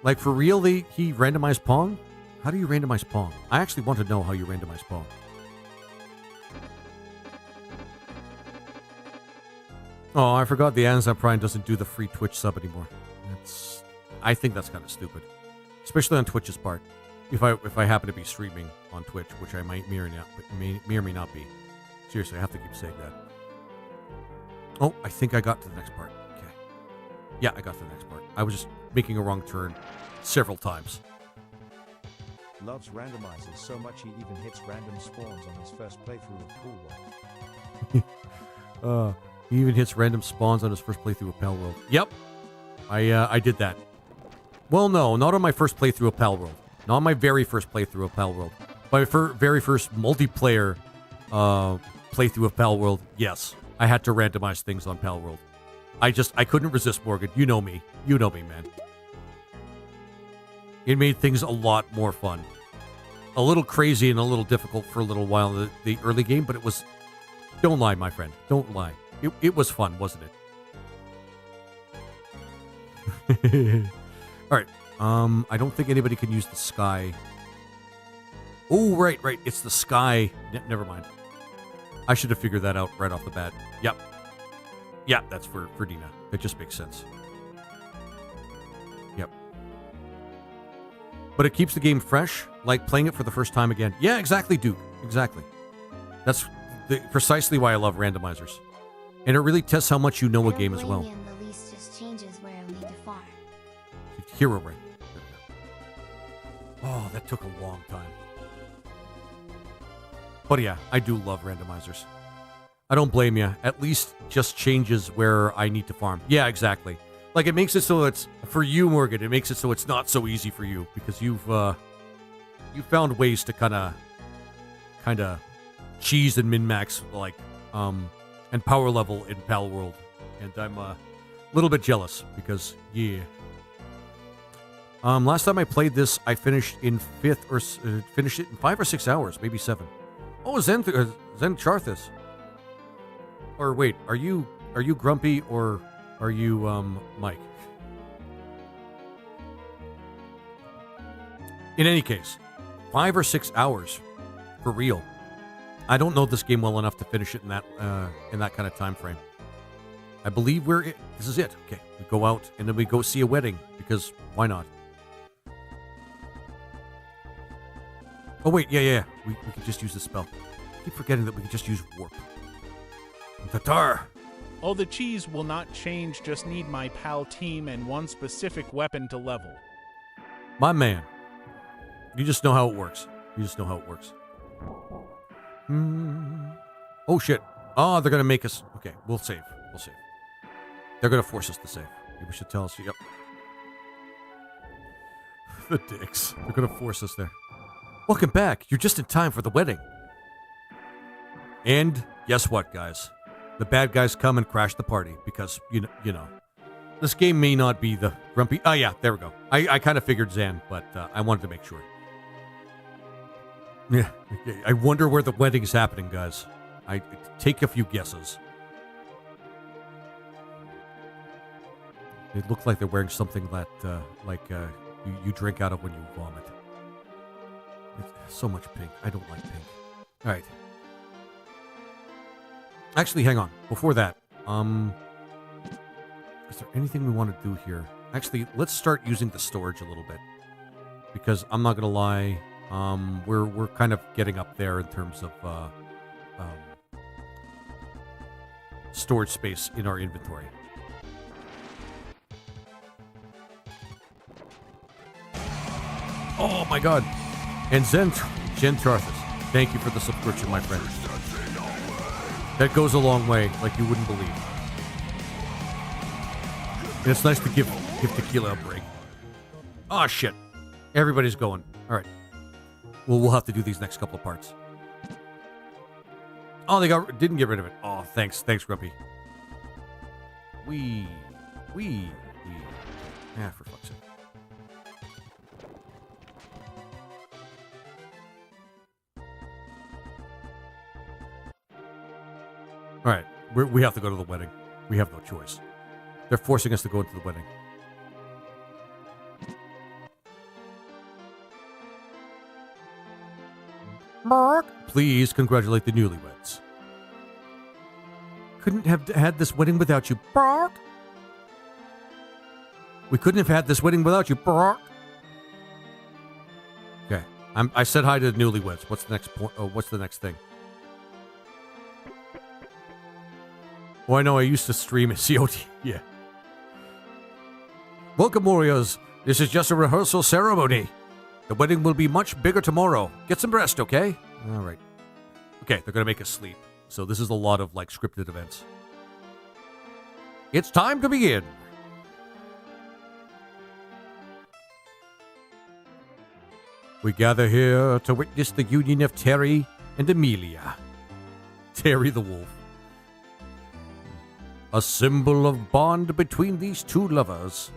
Like, for real, he randomized Pong? How do you randomize Pong? I actually want to know how you randomize Pong. Oh, I forgot the Amazon Prime doesn't do the free Twitch sub anymore. I think that's kind of stupid. Especially on Twitch's part. If I happen to be streaming on Twitch, which I may or may not be. Seriously, I have to keep saying that. Oh, I think I got to the next part. Okay. Yeah, I got to the next part. I was just making a wrong turn several times. Loves randomizers so much he even hits random spawns on his first playthrough of Pool World. He even hits random spawns on his first playthrough of Pal World. Yep. I did that. Well, no, not on my first playthrough of Pal World. Not on my very first playthrough of Pal World. My very first multiplayer playthrough of Pal World, yes. I had to randomize things on Pal World. I couldn't resist, Morgan. You know me. You know me, man. It made things a lot more fun. A little crazy and a little difficult for a little while in the early game, but it was... Don't lie, my friend. Don't lie. It was fun, wasn't it? All right. I don't think anybody can use the sky. Oh, right. It's the sky. Never mind. I should have figured that out right off the bat. Yep. Yeah, that's for Dina. It just makes sense. Yep. But it keeps the game fresh, like playing it for the first time again. Yeah, exactly, Duke. Exactly. That's precisely why I love randomizers. And it really tests how much you know a game as well. The least just changes where I need to farm. Hero ring. Oh, that took a long time. But yeah, I do love randomizers. I don't blame you. At least just changes where I need to farm. Yeah, exactly. Like, it makes it so it's, for you, Morgan, it makes it so it's not so easy for you. Because you've found ways to kind of cheese and min-max, like, and power level in Pal World. And I'm a little bit jealous because, yeah. Last time I played this, I finished in finished it in 5 or 6 hours, maybe 7. Oh, Zen Charthus. Or wait, are you Grumpy or are you Mike? In any case, 5 or 6 hours for real. I don't know this game well enough to finish it in that kind of time frame. I believe this is it. Okay, we go out and then we go see a wedding because why not? Oh wait, yeah. We could just use the spell. I keep forgetting that we could just use warp. Tatar. Oh, the cheese will not change. Just need my pal team and one specific weapon to level. My man. You just know how it works. Oh shit. Oh, they're gonna make us. Okay, we'll save. They're gonna force us to save. Maybe we should tell us. Yep. The dicks. They're gonna force us there. Welcome back. You're just in time for the wedding. And guess what, guys? The bad guys come and crash the party because you know. This game may not be the grumpy. Oh yeah, there we go. I kind of figured Zan, but I wanted to make sure. Yeah, okay. I wonder where the wedding's happening, guys. I take a few guesses. It looks like they're wearing something that, you drink out of when you vomit. It's so much pink. I don't like pink. All right. Actually, hang on. Before that, is there anything we want to do here? Actually, let's start using the storage a little bit, because I'm not gonna lie, we're kind of getting up there in terms of storage space in our inventory. Oh my god. And Jen Charthus, thank you for the subscription, my friend. That goes a long way, like you wouldn't believe. And it's nice to give Tequila a break. Oh shit. Everybody's going. Alright. Well, we'll have to do these next couple of parts. Oh, they didn't get rid of it. Oh, thanks. Thanks, Grumpy. We. Ah, for fuck's sake. All right, we have to go to the wedding. We have no choice. They're forcing us to go into the wedding. Mark, please congratulate the newlyweds. Couldn't have had this wedding without you, Mark. We couldn't have had this wedding without you, Mark. Okay, I said hi to the newlyweds. What's the next point? Oh, what's the next thing? Oh, I know. I used to stream at COD. Yeah. Welcome, warriors. This is just a rehearsal ceremony. The wedding will be much bigger tomorrow. Get some rest, okay? All right. Okay, they're going to make us sleep. So this is a lot of, scripted events. It's time to begin. We gather here to witness the union of Terry and Amelia. Terry the wolf. A symbol of bond between these two lovers.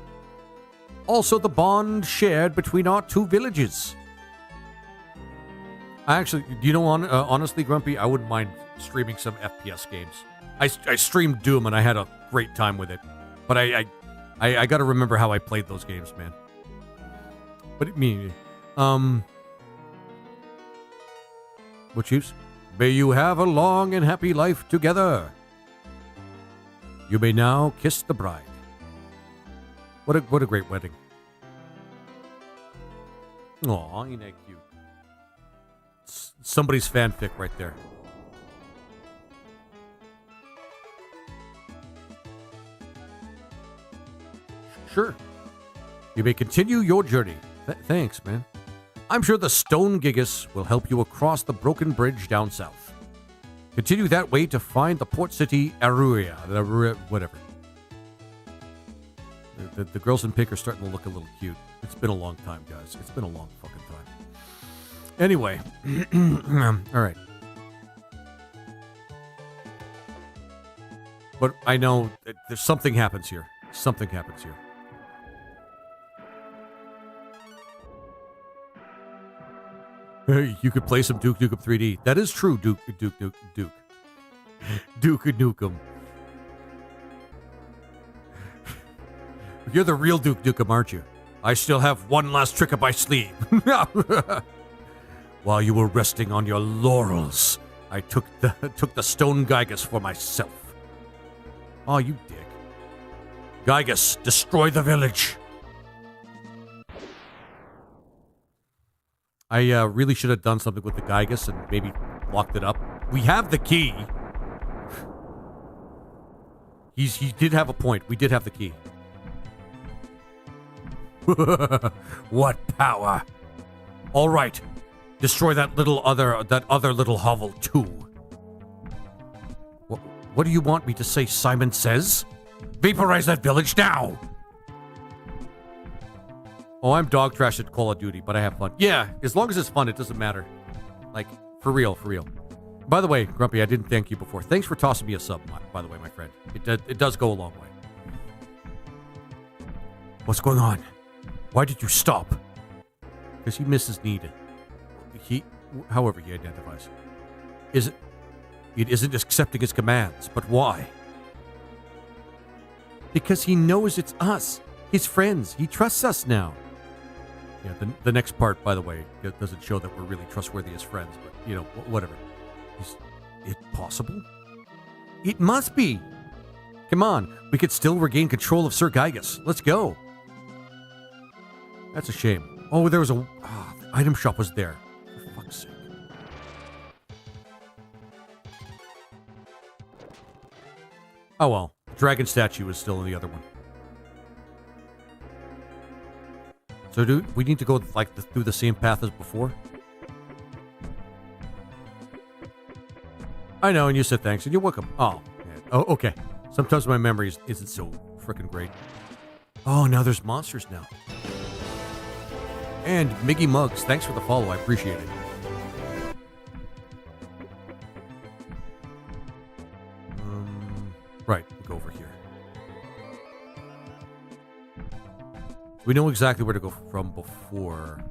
Also the bond shared between our two villages. Actually, you know, honestly, Grumpy, I wouldn't mind streaming some FPS games. I streamed Doom and I had a great time with it. But I got to remember how I played those games, man. But what use? May you have a long and happy life together. You may now kiss the bride. What a great wedding. Aw, ain't that cute? Somebody's fanfic right there. Sure. You may continue your journey. Thanks, man. I'm sure the Stone Gigas will help you across the broken bridge down south. Continue that way to find the port city Aruria, whatever. The girls in pink are starting to look a little cute. It's been a long time, guys. It's been a long fucking time. Anyway, all right. But I know there's something happens here. Something happens here. You could play some Duke Nukem 3D. That is true, Duke Nukem. You're the real Duke Nukem, aren't you? I still have one last trick up my sleeve. While you were resting on your laurels, I took the stone Gygus for myself. Oh, you dick. Gygus, destroy the village. I really should have done something with the Gygus and maybe locked it up. We have the key. He did have a point. We did have the key. What power! All right, destroy that other little hovel too. What do you want me to say? Simon Says, vaporize that village now. Oh, I'm dog trash at Call of Duty, but I have fun. Yeah, as long as it's fun, it doesn't matter. Like, for real, for real. By the way, Grumpy, I didn't thank you before. Thanks for tossing me a sub, by the way, my friend. It does go a long way. What's going on? Why did you stop? Because he misses need. However he identifies. It isn't accepting his commands, but why? Because he knows it's us, his friends. He trusts us now. Yeah, the next part, by the way, it doesn't show that we're really trustworthy as friends, but, you know, whatever. Is it possible? It must be. Come on, we could still regain control of Sir Gygus. Let's go. That's a shame. Oh, there was the item shop was there. For fuck's sake. Oh well, the dragon statue is still in the other one. So do we need to go like through the same path as before? I know, and you said thanks, and you're welcome. Oh, man. Oh, okay. Sometimes my memory isn't so freaking great. Oh, now there's monsters now. And Miggy Muggs, thanks for the follow. I appreciate it. Right, we'll go over here. We know exactly where to go from before.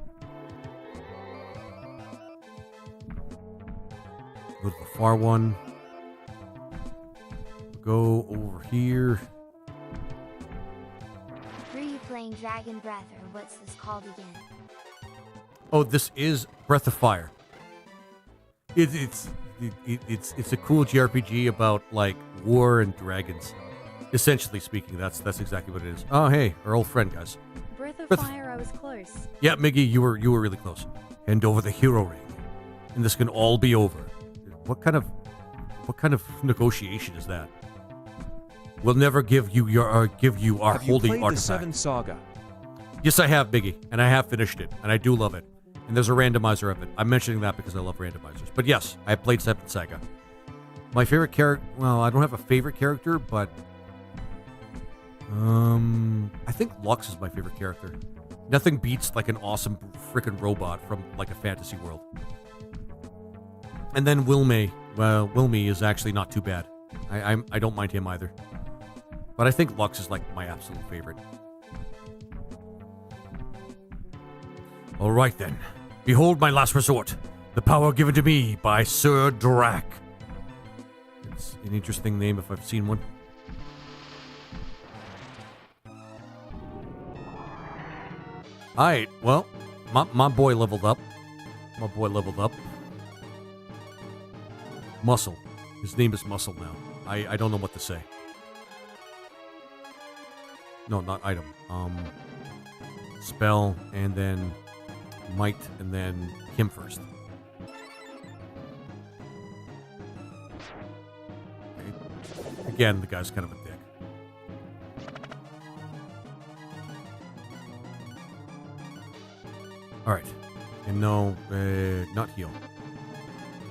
Go to the far one. Go over here. Were you playing Dragon Breath, or what's this called again? Oh, this is Breath of Fire. It's a cool JRPG about like war and dragons. Essentially speaking, that's exactly what it is. Oh, hey, our old friend, guys. Breath of Fire, I was close. Yeah, Miggy, you were really close. Hand over the hero ring, and this can all be over. What kind of negotiation is that? We'll never give you our Have you holy played artifact. the Seven Saga? Yes, I have, Biggie, and I have finished it, and I do love it. And there's a randomizer of it. I'm mentioning that because I love randomizers. But yes, I have played Seven Saga. My favorite character, well, I don't have a favorite character, but I think Lux is my favorite character. Nothing beats like an awesome freaking robot from like a fantasy world. And then Wilmey. Well, Wilmey is actually not too bad. I don't mind him either. But I think Lux is like my absolute favorite. All right then. Behold my last resort. The power given to me by Sir Drac. It's an interesting name if I've seen one. Alright, well, my boy leveled up. My boy leveled up. Muscle. His name is Muscle now. I don't know what to say. No, not item. Spell, and then might, and then him first. Okay. Again, the guy's kind of a dick. Alright. And no, not heal.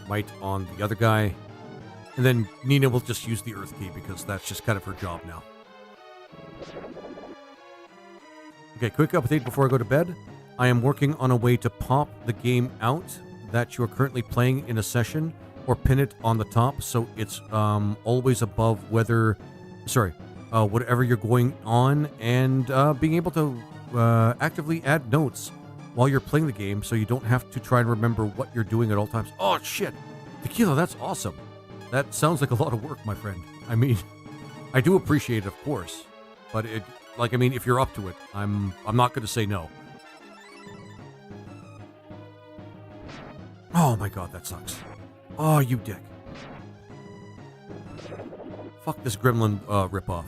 Might on the other guy. And then Nina will just use the Earth Key because that's just kind of her job now. Okay, quick update before I go to bed. I am working on a way to pop the game out that you are currently playing in a session or pin it on the top so it's always above whatever you're going on, and being able to actively add notes while you're playing the game so you don't have to try and remember what you're doing at all times. Oh, shit. Tequila, that's awesome. That sounds like a lot of work, my friend. I mean, I do appreciate it, of course, but Like, I mean, if you're up to it, I'm not going to say no. Oh my god, that sucks. Oh, you dick. Fuck this Gremlin ripoff.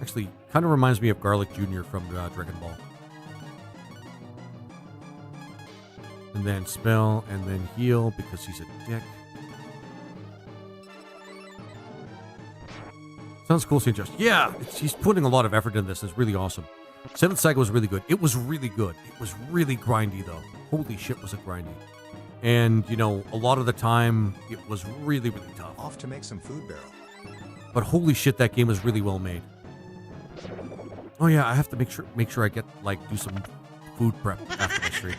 Actually, kind of reminds me of Garlic Jr. from Dragon Ball. And then spell, and then heal, because he's a dick. Sounds cool, St. Just. Yeah, he's putting a lot of effort in this. It's really awesome. Seventh Saga was really good. It was really good. It was really grindy, though. Holy shit, was it grindy. And, you know, a lot of the time, it was really, really tough. Off to make some food barrel. But holy shit, that game was really well made. Oh yeah, I have to make sure I get, like, do some food prep after my stream.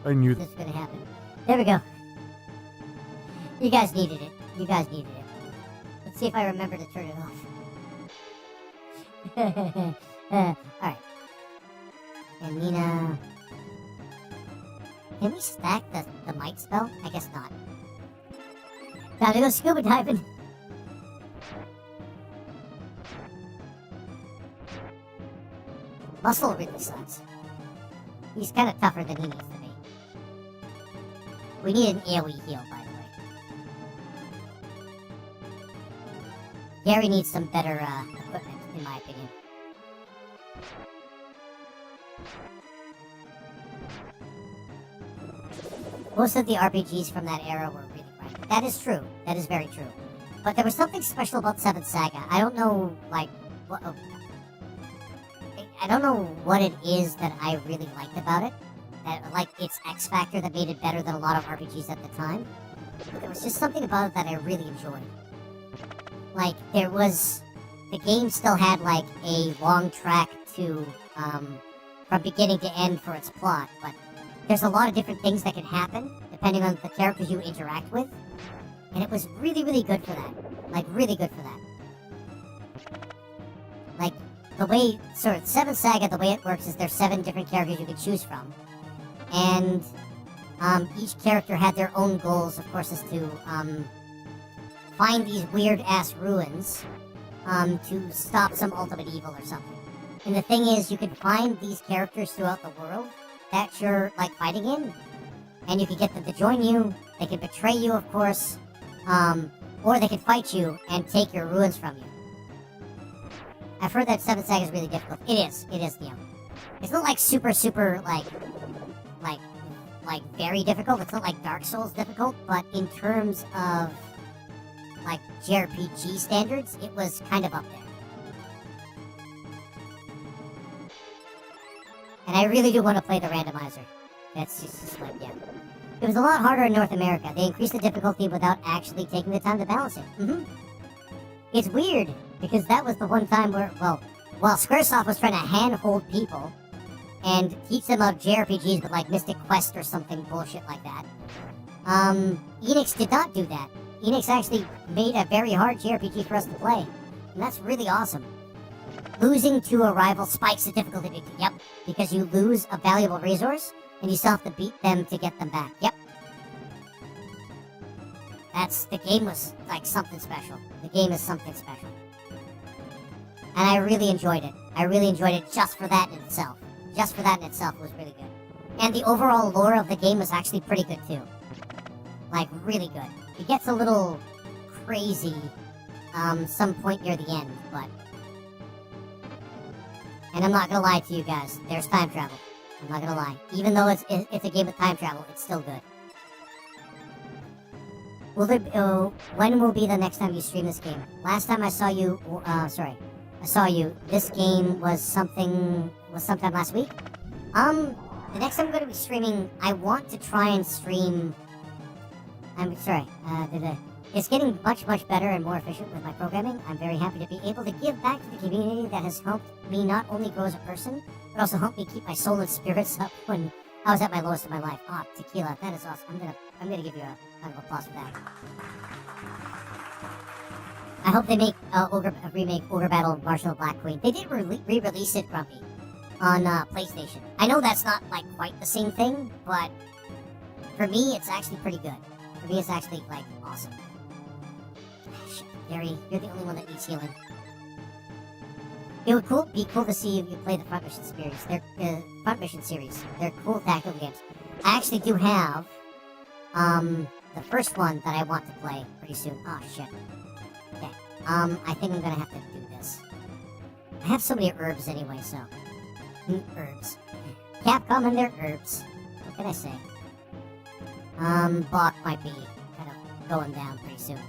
I knew this was gonna happen. There we go. You guys needed it. You guys needed it. Let's see if I remember to turn it off. Alright. And Nina... Can we stack the might spell? I guess not. Gotta go scuba diving. Muscle really sucks. He's kind of tougher than he needs to be. We need an AoE heal, by the way. Gary needs some better equipment, in my opinion. Most of the RPGs from that era were really grindy. That is true. That is very true. But there was something special about Seventh Saga. I don't know, like, what... I don't know what it is that I really liked about it. That, like, its X factor that made it better than a lot of RPGs at the time. But there was just something about it that I really enjoyed. Like, there was... The game still had, like, a long track to, from beginning to end for its plot, but there's a lot of different things that can happen, depending on the characters you interact with. And it was really, really good for that. Like, really good for that. Like, the way, sort of, Seventh Saga, the way it works is there's 7 different characters you can choose from. And, each character had their own goals, of course, is to, find these weird-ass ruins, to stop some ultimate evil or something. And the thing is, you can find these characters throughout the world that you're, like, fighting in, and you can get them to join you. They can betray you, of course, or they can fight you and take your ruins from you. I've heard that Seventh Saga is really difficult. It is, Neo. It's not like super, like, very difficult. It's not like Dark Souls difficult, but in terms of, like, JRPG standards, it was kind of up there. And I really do want to play the randomizer. That's just like, yeah. It was a lot harder in North America. They increased the difficulty without actually taking the time to balance it. It's weird, because that was the one time where, well, while Squaresoft was trying to handhold people and teach them about JRPGs with, like, Mystic Quest or something bullshit like that, Enix did not do that. Enix actually made a very hard JRPG for us to play. And that's really awesome. Losing to a rival spikes the difficulty. Yep, because you lose a valuable resource, and you still have to beat them to get them back. Yep. The game was, like, something special. The game is something special. And I really enjoyed it. I really enjoyed it just for that in itself. Just for that in itself was really good. And the overall lore of the game was actually pretty good, too. Like, really good. It gets a little crazy, some point near the end, but... And I'm not gonna lie to you guys, there's time travel. I'm not gonna lie. Even though it's a game with time travel, it's still good. Will there, when will be the next time you stream this game? Last time I saw you, this game was sometime last week. The next time I'm gonna be streaming, I want to try and stream... It's getting much, much better and more efficient with my programming. I'm very happy to be able to give back to the community that has helped me not only grow as a person, but also helped me keep my soul and spirits up when I was at my lowest of my life. Ah, Tequila, that is awesome. I'm gonna give you a round of applause for that. I hope they make remake Ogre Battle Marshall Black Queen. They did re-release it, Grumpy, on PlayStation. I know that's not, like, quite the same thing, but for me, it's actually pretty good. For me, it's actually, like, awesome. Shit, Gary, you're the only one that needs healing. It would be cool to see if you play the Front Mission series. They're cool tactical games. I actually do have the first one that I want to play pretty soon. Oh shit. Okay. I think I'm gonna have to do this. I have so many herbs anyway, so herbs. Capcom and their herbs. What can I say? Bach might be kind of going down pretty soon.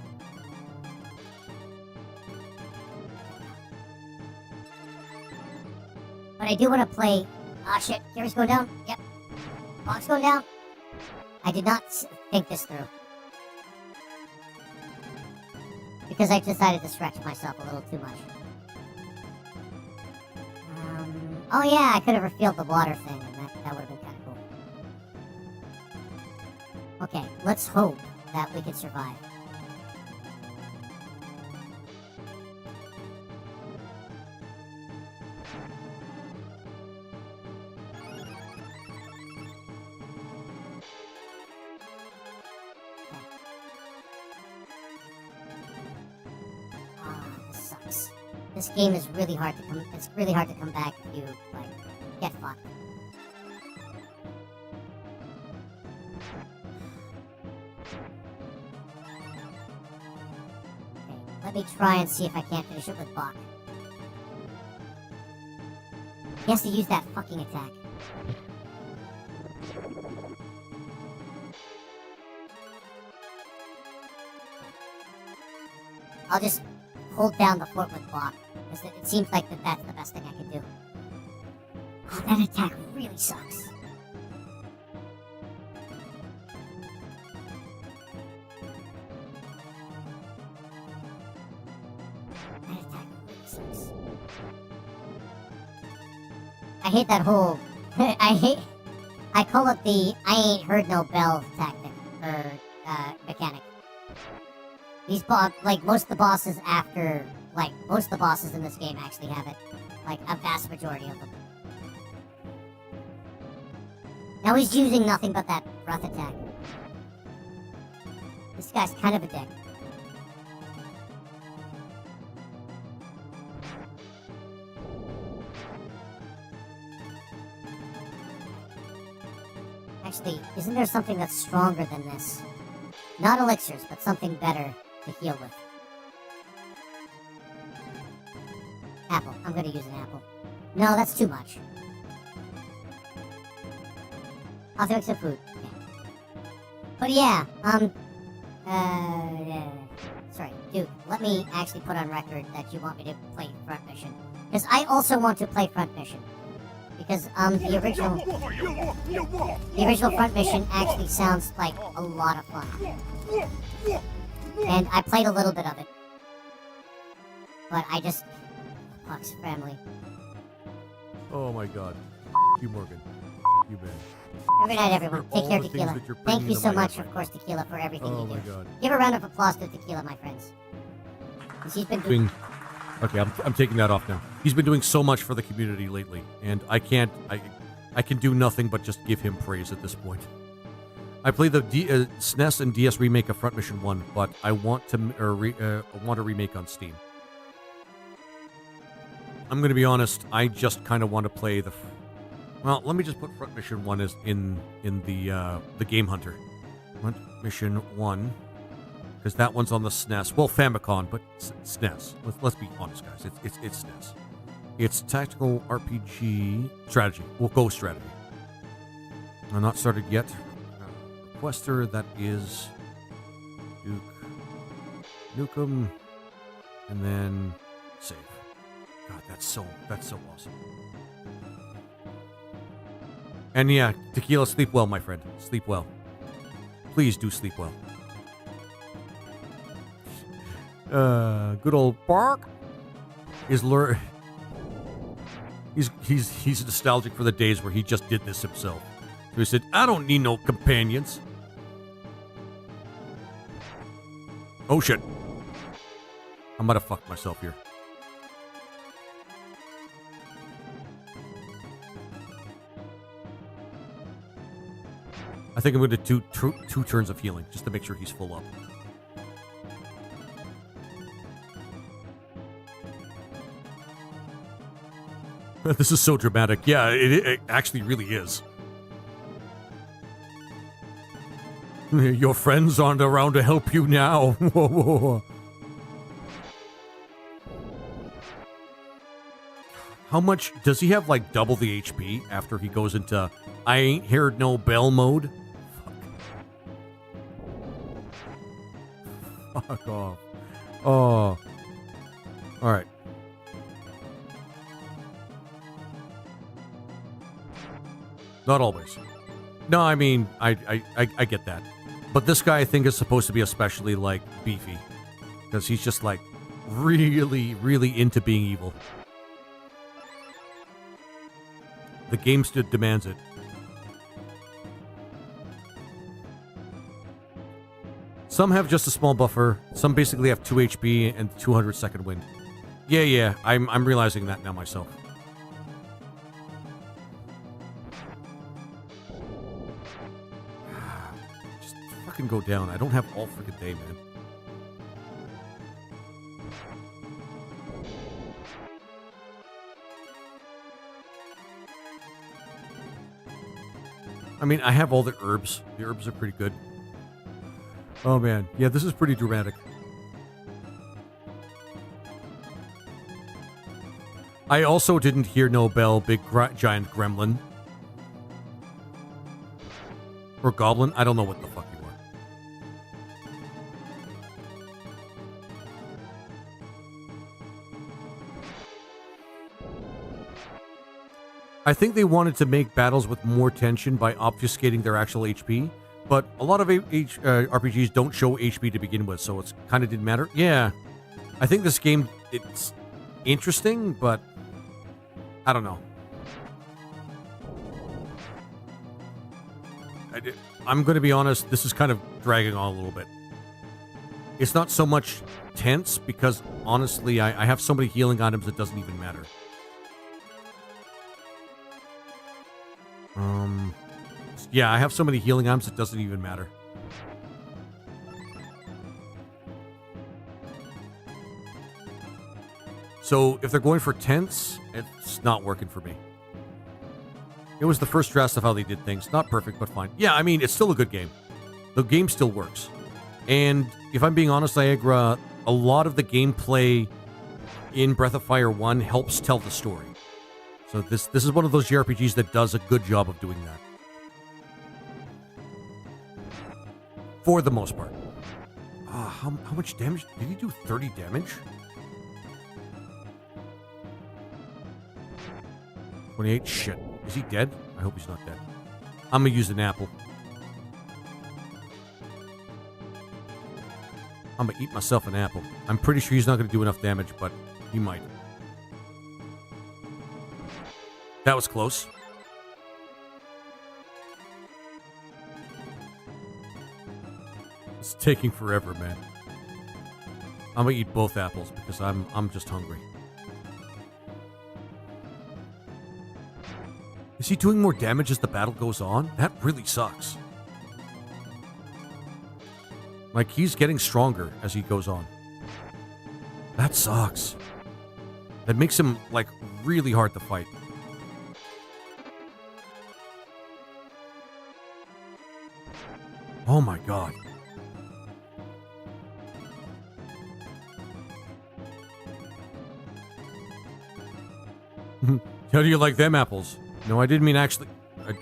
But I do want to play... Ah, shit. Gary's going down. Yep. Bach's going down. I did not think this through. Because I decided to stretch myself a little too much. Oh yeah, I could have refilled the water thing, and that would have been kind of cool. Okay, let's hope that we can survive. This game is really hard to come. It's really hard to come back if you like get fucked. Okay, let me try and see if I can't finish it with Bach. He has to use that fucking attack. I'll just hold down the fort with Bach. Because it seems like that's the best thing I can do. Oh, that attack really sucks. That attack really sucks. I hate that whole... I call it the I ain't heard no bell tactic, or mechanic. These most of the bosses after... most of the bosses in this game actually have it. Like, a vast majority of them. Now he's using nothing but that breath attack. This guy's kind of a dick. Actually, isn't there something that's stronger than this? Not elixirs, but something better to heal with. Apple. I'm gonna use an apple. No, that's too much. I'll make some food. Okay. But yeah, sorry, dude, let me actually put on record that you want me to play Front Mission. Because I also want to play Front Mission. Because, the original Front Mission actually sounds like a lot of fun. And I played a little bit of it. But I just... Fuck's family. Oh my god. You, Morgan. You, man. Good night, everyone. Take care, Tequila. Thank you so much, of course, Tequila, for everything you do. Oh my god. Give a round of applause to Tequila, my friends. He's been doing... Okay, I'm taking that off now. He's been doing so much for the community lately, and I can do nothing but just give him praise at this point. I played the SNES and DS remake of Front Mission 1, but I want to want a remake on Steam. I'm going to be honest, I just kind of want to play the... Well, let me just put Front Mission 1 as in the Game Hunter. Front Mission 1... Because that one's on the SNES. Well, Famicom, but SNES. Let's be honest, guys. It's SNES. It's tactical RPG strategy. We'll go strategy. I'm not started yet. Requester, that is Duke Nukem, and then save. God, that's so awesome. And yeah, Tequila, sleep well, my friend. Sleep well. Please do sleep well. Good old Bark is he's nostalgic for the days where he just did this himself. So he said, I don't need no companions. Oh shit. I'm about to fuck myself here. I think I'm going to do two turns of healing just to make sure he's full up. This is so dramatic. Yeah, it actually really is. Your friends aren't around to help you now. Whoa, whoa, whoa. How much does he have? Like double the HP after he goes into I ain't heard no bell mode? Fuck off. Oh. Alright. Not always. No, I mean, I get that. But this guy, I think, is supposed to be especially, like, beefy. Because he's just, like, really, really into being evil. The game demands it. Some have just a small buffer. Some basically have 2 HP and 200 second wind. Yeah, I'm realizing that now myself. Just fucking go down. I don't have all freaking day, man. I mean, I have all the herbs. The herbs are pretty good. Oh, man. Yeah, this is pretty dramatic. I also didn't hear no bell, big giant gremlin. Or goblin. I don't know what the fuck you were. I think they wanted to make battles with more tension by obfuscating their actual HP. But a lot of RPGs don't show HP to begin with, so it's kind of didn't matter. Yeah, I think this game, it's interesting, but I don't know. I'm going to be honest, this is kind of dragging on a little bit. It's not so much tense, because honestly, I have so many healing items it doesn't even matter. Yeah, I have so many healing items it doesn't even matter. So if they're going for tense, it's not working for me. It was the first draft of how they did things. Not perfect, but fine. Yeah, I mean, it's still a good game. The game still works. And if I'm being honest, Niagara, a lot of the gameplay in Breath of Fire 1 helps tell the story. So this is one of those JRPGs that does a good job of doing that. For the most part. How much damage? Did he do 30 damage? 28? Shit. Is he dead? I hope he's not dead. I'm gonna use an apple. I'm gonna eat myself an apple. I'm pretty sure he's not gonna do enough damage, but he might. That was close. It's taking forever, man. I'm gonna eat both apples because I'm just hungry. Is he doing more damage as the battle goes on? That really sucks. Like, he's getting stronger as he goes on. That sucks. That makes him, like, really hard to fight. Oh my god. How do you like them apples? No, I didn't mean actually. I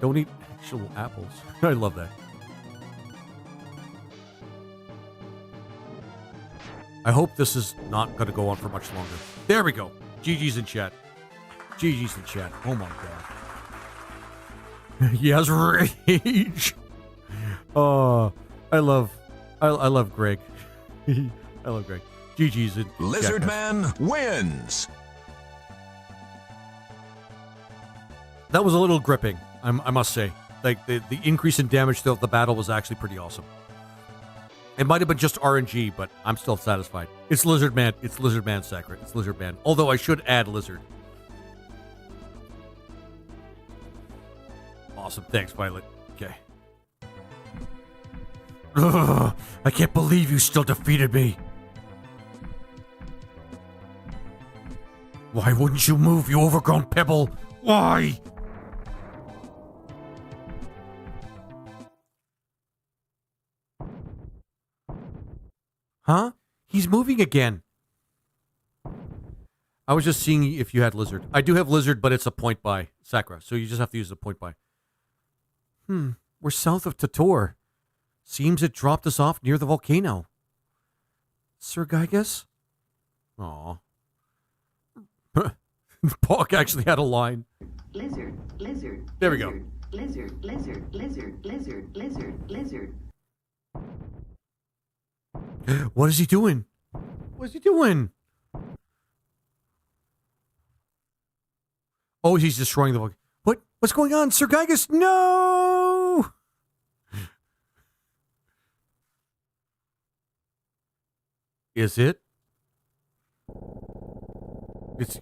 don't eat actual apples. I love that. I hope this is not going to go on for much longer. There we go. GG's in chat. GG's in chat. Oh my god. He has rage. Oh, I love Greg. I love Greg. GG's in Lizard chat. Man wins. That was a little gripping, I must say. Like, the increase in damage throughout the battle was actually pretty awesome. It might have been just RNG, but I'm still satisfied. It's Lizard Man. It's Lizard Man Sacred. It's Lizard Man. Although I should add Lizard. Awesome. Thanks, Violet. Okay. Ugh, I can't believe you still defeated me. Why wouldn't you move, you overgrown pebble? Why? Huh? He's moving again. I was just seeing if you had lizard. I do have lizard, but it's a point buy, Sakura. So you just have to use the point buy. We're south of Tator. Seems it dropped us off near the volcano. Sir Gygas? Aw. Pog actually had a line. Lizard, lizard. There we go. Lizard, lizard, lizard, lizard, lizard, lizard. What is he doing? What is he doing? Oh, he's destroying the volcano. What? What's going on? Sir Gygas? No! Is it? It's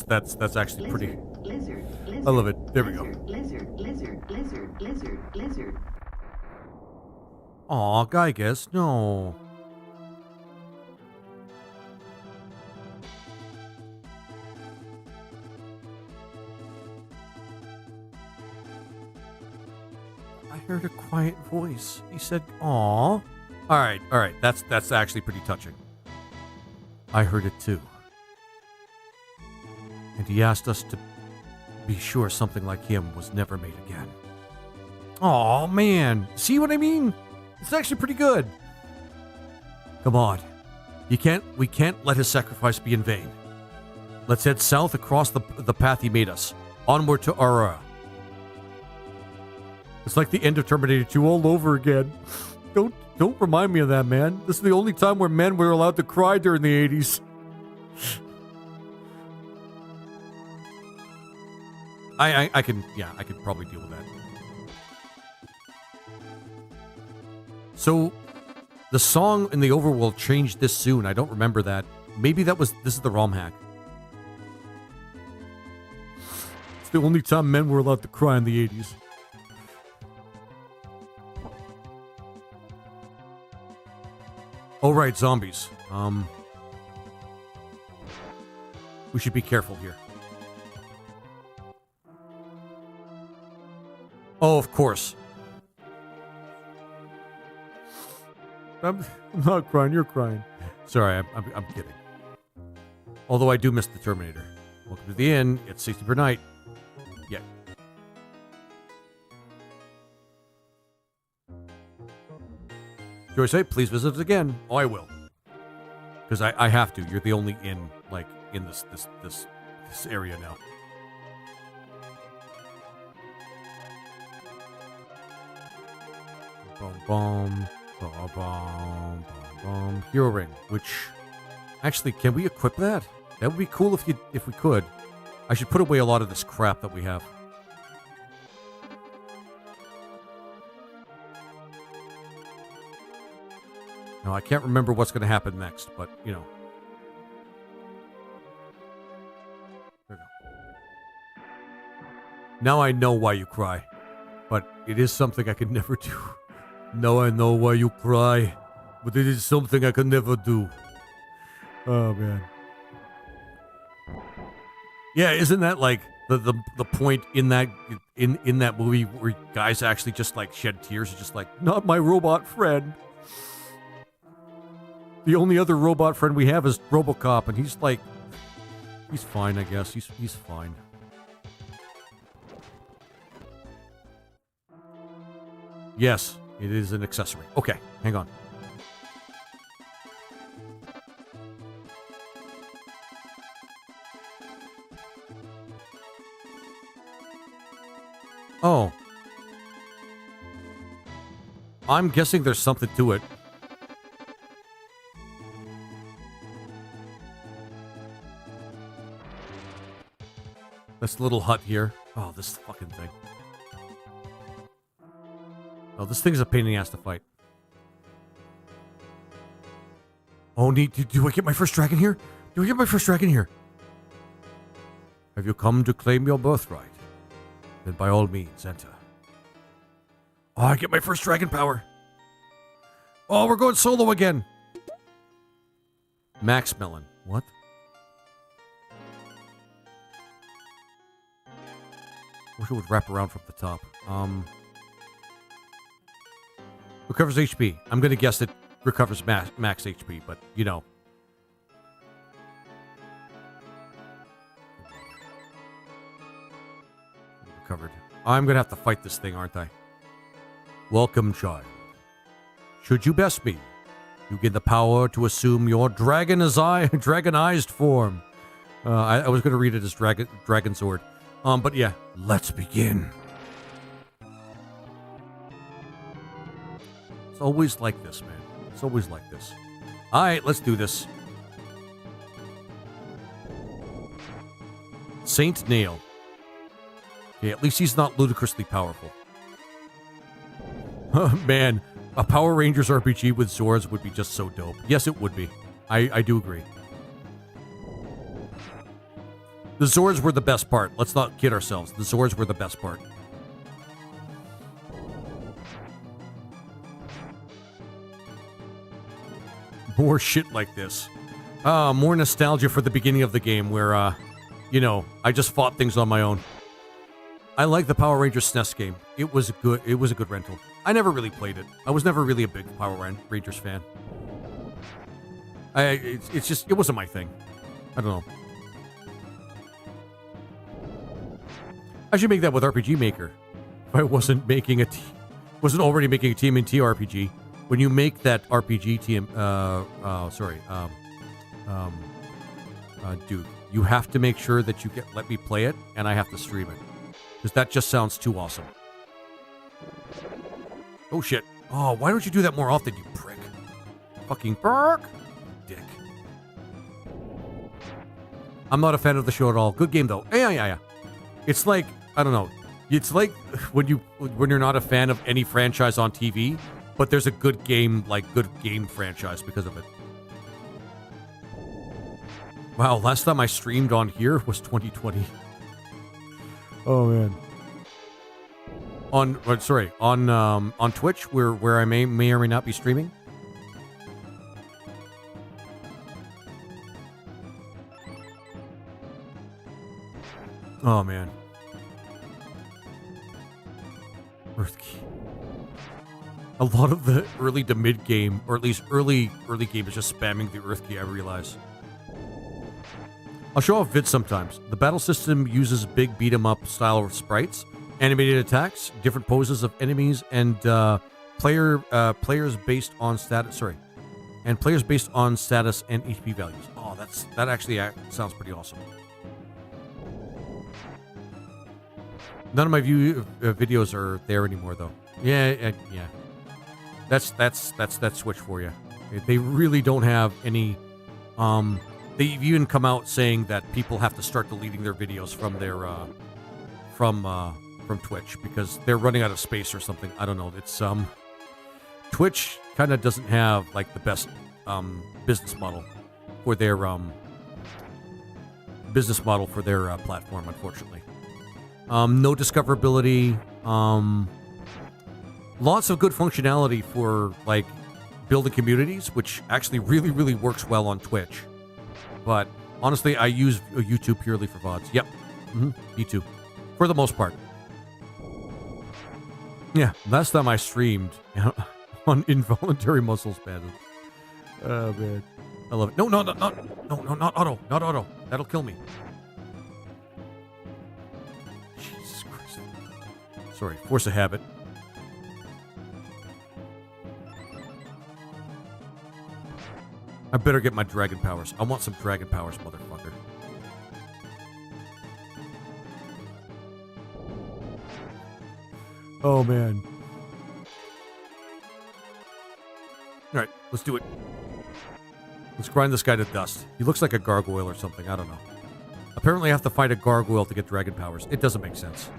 that's actually pretty. Lizard, I love it. There we go. Lizard, lizard, lizard, lizard, lizard. Aw, Gygas, no. I heard a quiet voice. He said, "Aw." All right. That's actually pretty touching. I heard it too. And he asked us to be sure something like him was never made again. Aw, man. See what I mean? It's actually pretty good. Come on. We can't let his sacrifice be in vain. Let's head south across the path he made us. Onward to Aurora. It's like the end of Terminator 2 all over again. Don't remind me of that, man. This is the only time where men were allowed to cry during the 80s. I can probably deal with that. So, the song in the overworld changed this soon. I don't remember that. Maybe this is the ROM hack. It's the only time men were allowed to cry in the 80s. Oh, right, zombies. We should be careful here. Oh, of course. I'm not crying, you're crying. Sorry, I'm kidding. Although I do miss the Terminator. Welcome to the inn. It's 60 per night. Yeah. Do I say, please visit us again? Oh, I will. Because I have to. You're the only inn, like, in this area now. Boom, boom. Boom, boom, boom. Hero ring, which... Actually, can we equip that? That would be cool if we could. I should put away a lot of this crap that we have. Now, I can't remember what's going to happen next, but, you know. There we go. Now I know why you cry. But it is something I could never do. Now I know why you cry. But it is something I could never do. Oh, man. Yeah, isn't that like the point in that movie where guys actually just like shed tears and just like, not my robot friend. The only other robot friend we have is RoboCop, and he's like, he's fine, I guess. He's fine. Yes, it is an accessory. Okay, hang on. Oh. I'm guessing there's something to it. This little hut here. Oh, this fucking thing. Oh, this thing's a pain in the ass to fight. Oh, do I get my first dragon here? Do I get my first dragon here? Have you come to claim your birthright? Then by all means, enter. Oh, I get my first dragon power. Oh, we're going solo again. Max Melon. What? Wish it would wrap around from the top. Recovers HP. I'm going to guess it recovers max HP, but you know. Recovered. I'm going to have to fight this thing, aren't I? Welcome, child. Should you best me, you get the power to assume your dragonized form. I was going to read it as dragon sword. But yeah, let's begin. It's always like this, man. It's always like this. All right, let's do this. Saint Nail. Okay, at least he's not ludicrously powerful. Man, a Power Rangers RPG with Zords would be just so dope. Yes, it would be. I do agree. The Zords were the best part. Let's not kid ourselves. The Zords were the best part. More shit like this. More nostalgia for the beginning of the game where, you know, I just fought things on my own. I like the Power Rangers SNES game. It was a good rental. I never really played it. I was never really a big Power Rangers fan. It's just, it wasn't my thing. I don't know. I should make that with RPG Maker. If I wasn't making wasn't already making a TMNT RPG. When you make that RPG dude, you have to make sure that you let me play it, and I have to stream it. Because that just sounds too awesome. Oh, shit. Oh, why don't you do that more often, you prick? Fucking prick. Dick. I'm not a fan of the show at all. Good game, though. Yeah. It's like, I don't know. It's like when you're not a fan of any franchise on TV, but there's a good game franchise because of it. Wow, last time I streamed on here was 2020. Oh man. On Twitch, where I may or may not be streaming. Oh man. Earth Key. A lot of the early to mid game, or at least early game, is just spamming the Earth Key, I realize. I'll show off vids sometimes. The battle system uses big beat-em-up style sprites, animated attacks, different poses of enemies, and players based on status. And players based on status and HP values. Oh, that actually sounds pretty awesome. None of my videos are there anymore, though. Yeah. That's Switch for you. They really don't have any. They've even come out saying that people have to start deleting their videos from their from Twitch because they're running out of space or something. I don't know. It's Twitch kind of doesn't have like the best business model for their platform, unfortunately. No discoverability. Lots of good functionality for like building communities, which actually really, really works well on Twitch. But honestly, I use YouTube purely for VODs. Yep. Me too. For the most part. Yeah. Last time I streamed on involuntary muscle spasms. Oh, man. I love it. No, not auto. Not auto. That'll kill me. Jesus Christ. Sorry. Force of habit. I better get my dragon powers. I want some dragon powers, motherfucker. Oh, man. Alright, let's do it. Let's grind this guy to dust. He looks like a gargoyle or something. I don't know. Apparently I have to fight a gargoyle to get dragon powers. It doesn't make sense.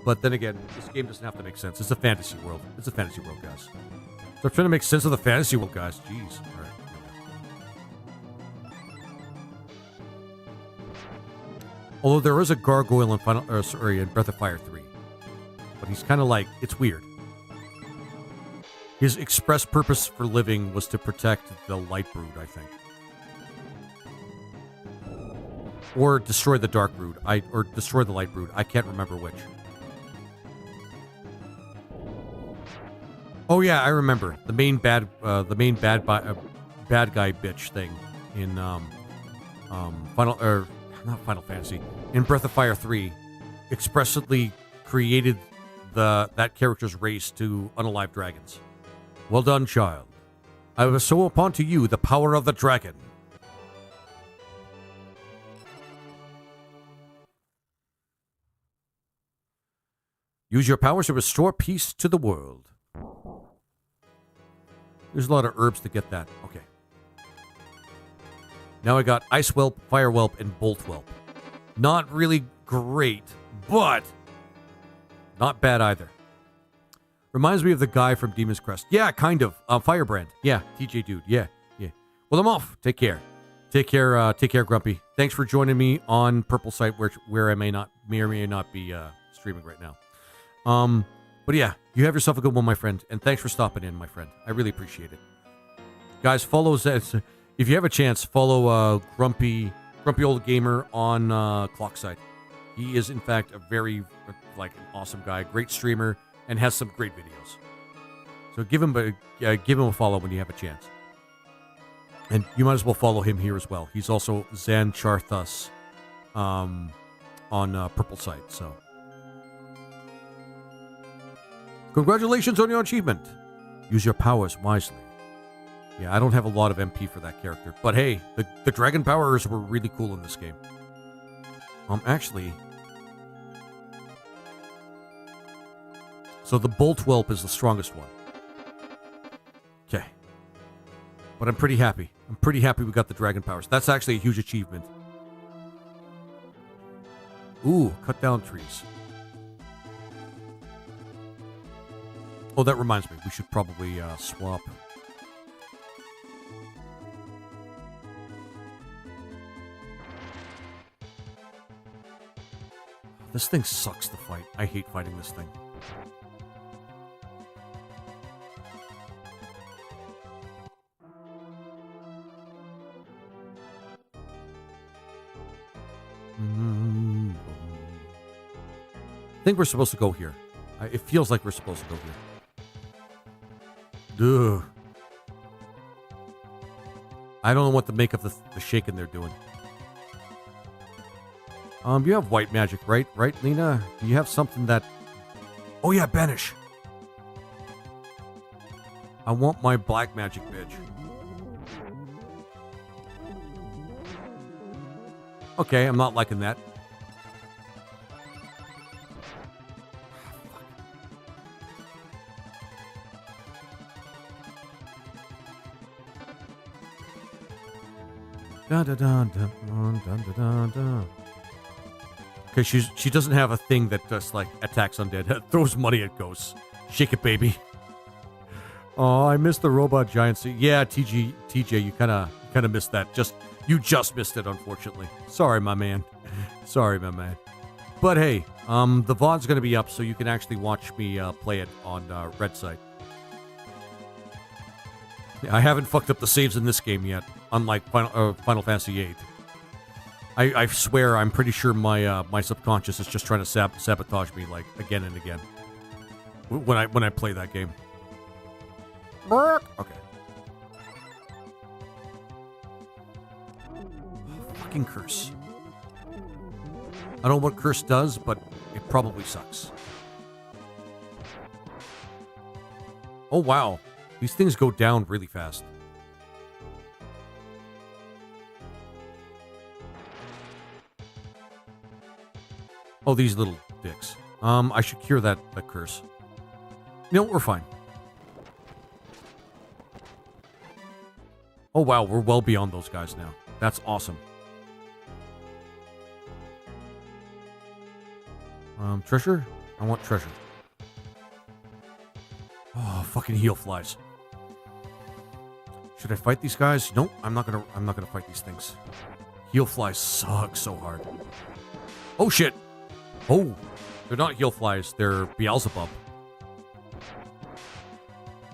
But then again, this game doesn't have to make sense. It's a fantasy world. It's a fantasy world, guys. So I'm trying to make sense of the fantasy world, guys. Jeez. Alright. Although there is a gargoyle in Breath of Fire 3. But he's kind of like, it's weird. His express purpose for living was to protect the Light Brood, I think. Or destroy the Dark Brood. Or destroy the Light Brood. I can't remember which. Oh yeah, I remember the main bad guy bitch thing in not Final Fantasy, in Breath of Fire 3, expressly created that character's race to unalive dragons. Well done, child. I will bestow upon to you the power of the dragon. Use your powers to restore peace to the world. There's a lot of herbs to get that. Okay. Now I got Ice Whelp, Fire Whelp, and Bolt Whelp. Not really great, but not bad either. Reminds me of the guy from Demon's Crest. Yeah, kind of. Firebrand. Yeah, TJ dude. Yeah. Well, I'm off. Take care. Take care, Grumpy. Thanks for joining me on Purple Site, where I may or may not be streaming right now. But yeah, you have yourself a good one, my friend, and thanks for stopping in, my friend. I really appreciate it. Guys, follow Zed. If you have a chance, follow Grumpy Old Gamer on Clockside. He is, in fact, a very an awesome guy, great streamer, and has some great videos. So give him a follow when you have a chance. And you might as well follow him here as well. He's also Zan Charthus on Purple Site. So congratulations on your achievement. Use your powers wisely. Yeah, I don't have a lot of MP for that character. But hey, the dragon powers were really cool in this game. Actually... So the Bolt Whelp is the strongest one. Okay. But I'm pretty happy. I'm pretty happy we got the dragon powers. That's actually a huge achievement. Ooh, cut down trees. Oh, that reminds me. We should probably swap. This thing sucks to fight. I hate fighting this thing. I think we're supposed to go here. It feels like we're supposed to go here. Ugh. I don't know what to make of the shaking they're doing. You have white magic, right? Right, Lena? You have something that... Oh yeah, banish. I want my black magic, bitch. Okay, I'm not liking that. Da da da da da da da. Okay, she doesn't have a thing that just attacks undead. Throws money at ghosts. Shake it, baby. Oh, I missed the robot giants. Yeah, TJ, you kind of missed that. You just missed it, unfortunately. Sorry, my man. Sorry, my man. But hey, the VOD's going to be up, so you can actually watch me play it on Red Site. I haven't fucked up the saves in this game yet, unlike Final Fantasy VIII. I swear, I'm pretty sure my subconscious is just trying to sabotage me again and again when I play that game. Okay. Fucking curse. I don't know what curse does, but it probably sucks. Oh wow, these things go down really fast. Oh, these little dicks. I should cure that curse. No, we're fine. Oh wow, we're well beyond those guys now. That's awesome. Treasure? I want treasure. Oh, fucking heal flies. Should I fight these guys? Nope, I'm not gonna fight these things. Heal flies suck so hard. Oh shit! Oh, they're not heal flies, they're Beelzebub.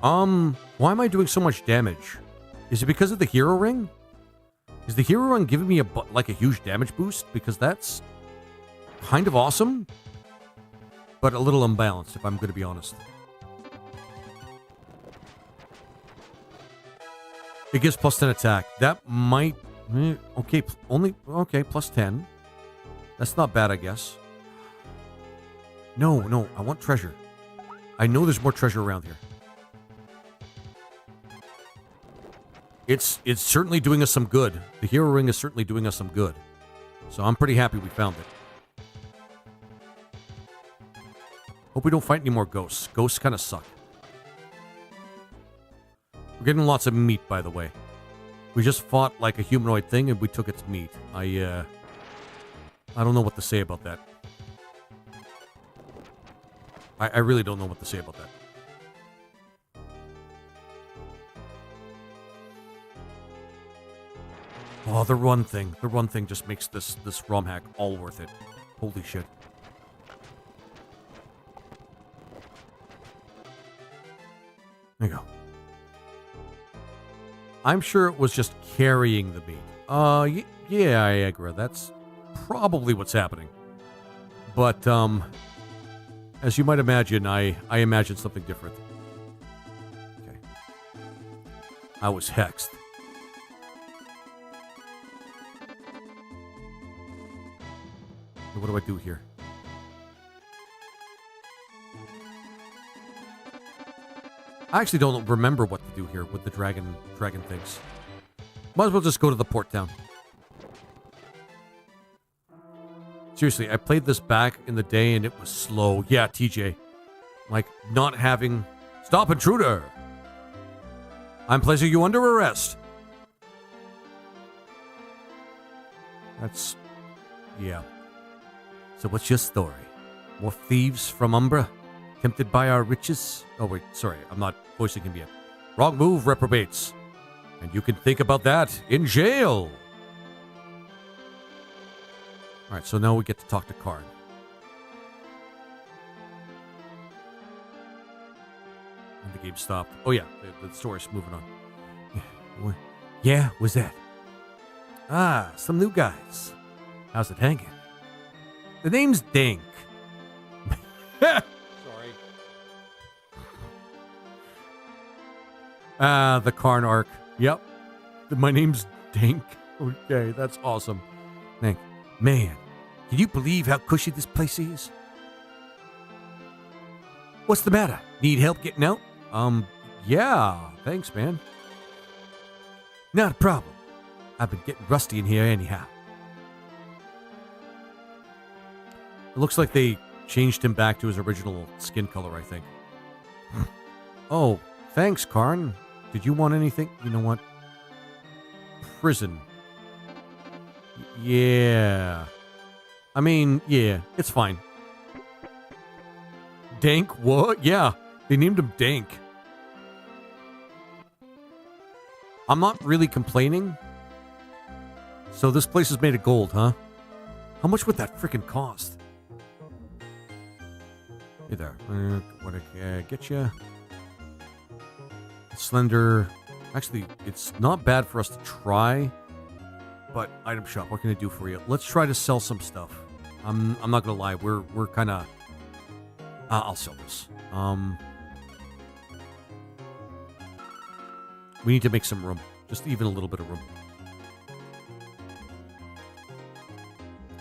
Why am I doing so much damage? Is it because of the hero ring? Is the hero ring giving me a huge damage boost? Because that's kind of awesome, but a little unbalanced, if I'm going to be honest. It gives plus 10 attack. That might... Okay, okay, plus 10. That's not bad, I guess. No, I want treasure. I know there's more treasure around here. It's certainly doing us some good. The hero ring is certainly doing us some good. So I'm pretty happy we found it. Hope we don't fight any more ghosts. Ghosts kind of suck. We're getting lots of meat, by the way. We just fought like a humanoid thing and we took its meat. I don't know what to say about that. I really don't know what to say about that. Oh, the run thing just makes this ROM hack all worth it. Holy shit. There you go. I'm sure it was just carrying the meat. Yeah, Agra, that's probably what's happening. But, as you might imagine, I imagined something different. Okay. I was hexed. What do I do here? I actually don't remember what to do here with the dragon things. Might as well just go to the port town. Seriously, I played this back in the day and it was slow. Yeah, TJ. Like, not having... Stop, intruder! I'm placing you under arrest. That's... Yeah. So what's your story? More thieves from Umbra? Tempted by our riches? Oh, wait, sorry, I'm not voicing him yet. Wrong move, reprobates. And you can think about that in jail. Alright, so now we get to talk to Karn. And the game stopped. Oh yeah, the story's moving on. Yeah, what's that? Ah, some new guys. How's it hanging? The name's Dink. Sorry. The Karn arc. Yep. My name's Dink. Okay, that's awesome. Dink. Man, can you believe how cushy this place is? What's the matter? Need help getting out? Yeah. Thanks, man. Not a problem. I've been getting rusty in here anyhow. It looks like they changed him back to his original skin color, I think. Oh, thanks, Karn. Did you want anything? You know what? Prison. Yeah. I mean, yeah, it's fine. Dank? What? Yeah, they named him Dank. I'm not really complaining. So this place is made of gold, huh? How much would that freaking cost? Hey there. What I get you? Slender. Actually, it's not bad for us to try. But item shop, what can I do for you? Let's try to sell some stuff. I'm not gonna lie, we're kind of. I'll sell this. We need to make some room, just even a little bit of room.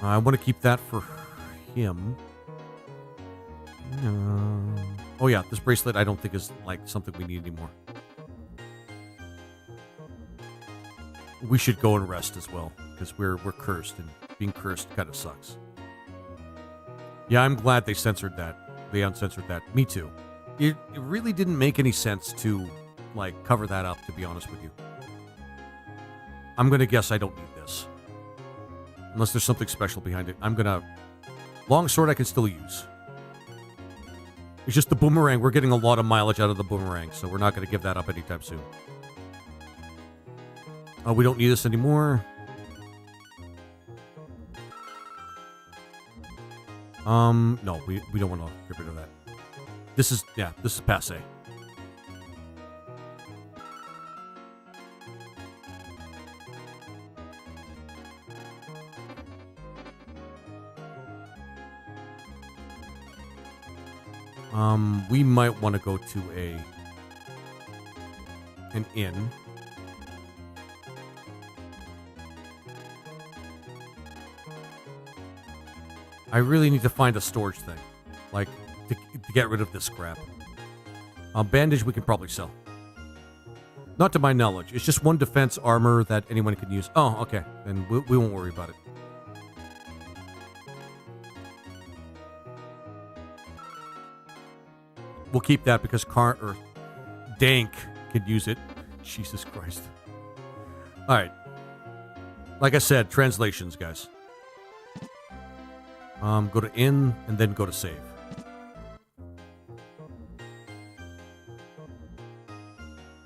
I want to keep that for him. Oh yeah, this bracelet I don't think is like something we need anymore. We should go and rest as well, because we're cursed, and being cursed kind of sucks. Yeah, I'm glad they censored that. They uncensored that. Me too. It really didn't make any sense to, like, cover that up, to be honest with you. I'm going to guess I don't need this. Unless there's something special behind it. I'm going to... Longsword I can still use. It's just the boomerang. We're getting a lot of mileage out of the boomerang, so we're not going to give that up anytime soon. We don't need this anymore. No, we don't want to get rid of that. This is passé. We might want to go to an inn. I really need to find a storage thing. Like, to get rid of this crap. Bandage we can probably sell. Not to my knowledge. It's just one defense armor that anyone can use. Oh, okay. Then we won't worry about it. We'll keep that because Dank can use it. Jesus Christ. Alright. Like I said, translations, guys. Go to in and then go to save.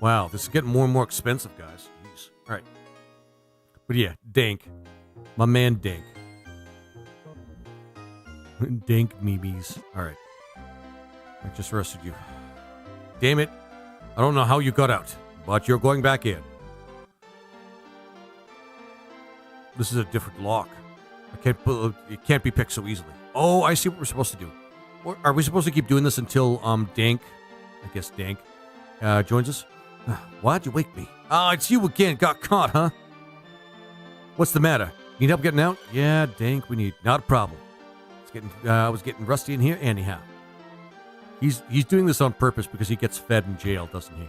Wow, this is getting more and more expensive, guys. Jeez. Alright. But yeah, Dank. My man Dank. Dank memes. Alright. I just arrested you. Damn it. I don't know how you got out, but you're going back in. This is a different lock. It can't be picked so easily. Oh, I see what we're supposed to do. Are we supposed to keep doing this until Dank, I guess Dank, joins us? Why'd you wake me? Ah, it's you again. Got caught, huh? What's the matter? Need help getting out? Yeah, Dank, we need. Not a problem. I was getting rusty in here anyhow. He's doing this on purpose because he gets fed in jail, doesn't he?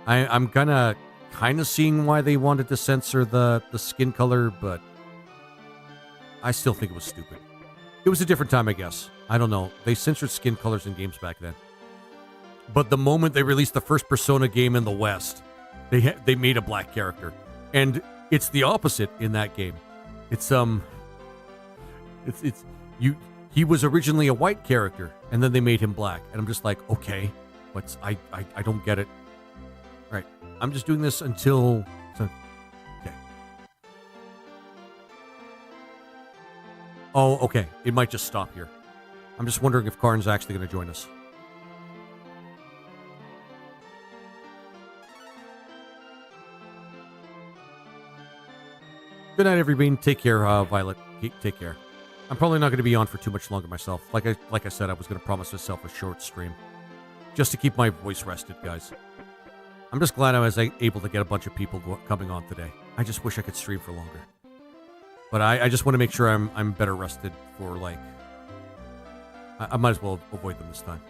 I'm kind of seeing why they wanted to censor the skin color, but I still think it was stupid. It was a different time, I guess. I don't know. They censored skin colors in games back then. But the moment they released the first Persona game in the West, they made a black character, and it's the opposite in that game. He was originally a white character, and then they made him black, and I'm just like, okay, but I don't get it. All right, I'm just doing this until. Okay. Oh, okay. It might just stop here. I'm just wondering if Karn's actually going to join us. Good night, everybody. Take care, Violet. Take care. I'm probably not going to be on for too much longer myself. Like I said, I was going to promise myself a short stream. Just to keep my voice rested, guys. I'm just glad I was able to get a bunch of people coming on today. I just wish I could stream for longer. But I just want to make sure I'm better rested for, like... I might as well avoid them this time.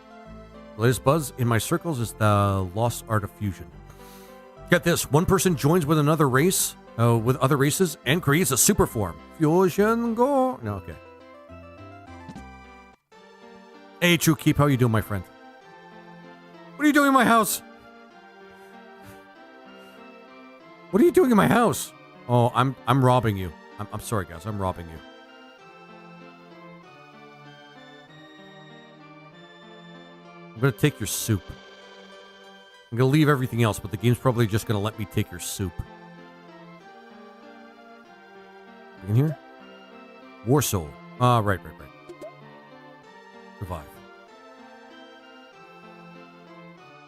The latest buzz in my circles is the lost art of fusion. Get this. One person joins with another race... with other races and creates a super form. Fusion go. No, okay. Hey, True Keep, how you doing, my friend? What are you doing in my house? What are you doing in my house? Oh, I'm robbing you. I'm sorry, guys. I'm robbing you. I'm gonna take your soup. I'm gonna leave everything else, but the game's probably just gonna let me take your soup. In here? War Soul. Right. Revive.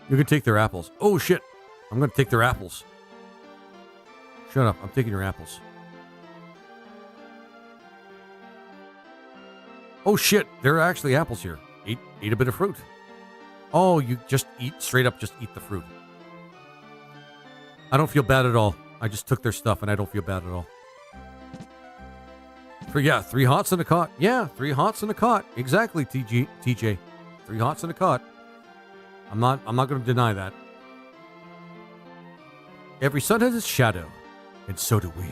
You can take their apples. Oh, shit. I'm going to take their apples. Shut up. I'm taking your apples. Oh, shit. There are actually apples here. Eat a bit of fruit. Oh, you just straight up just eat the fruit. I don't feel bad at all. I just took their stuff and I don't feel bad at all. Yeah, 3 hots and a cot. Yeah, 3 hots and a cot. Exactly, TJ. 3 hots and a cot. I'm not going to deny that. Every sun has its shadow, and so do we.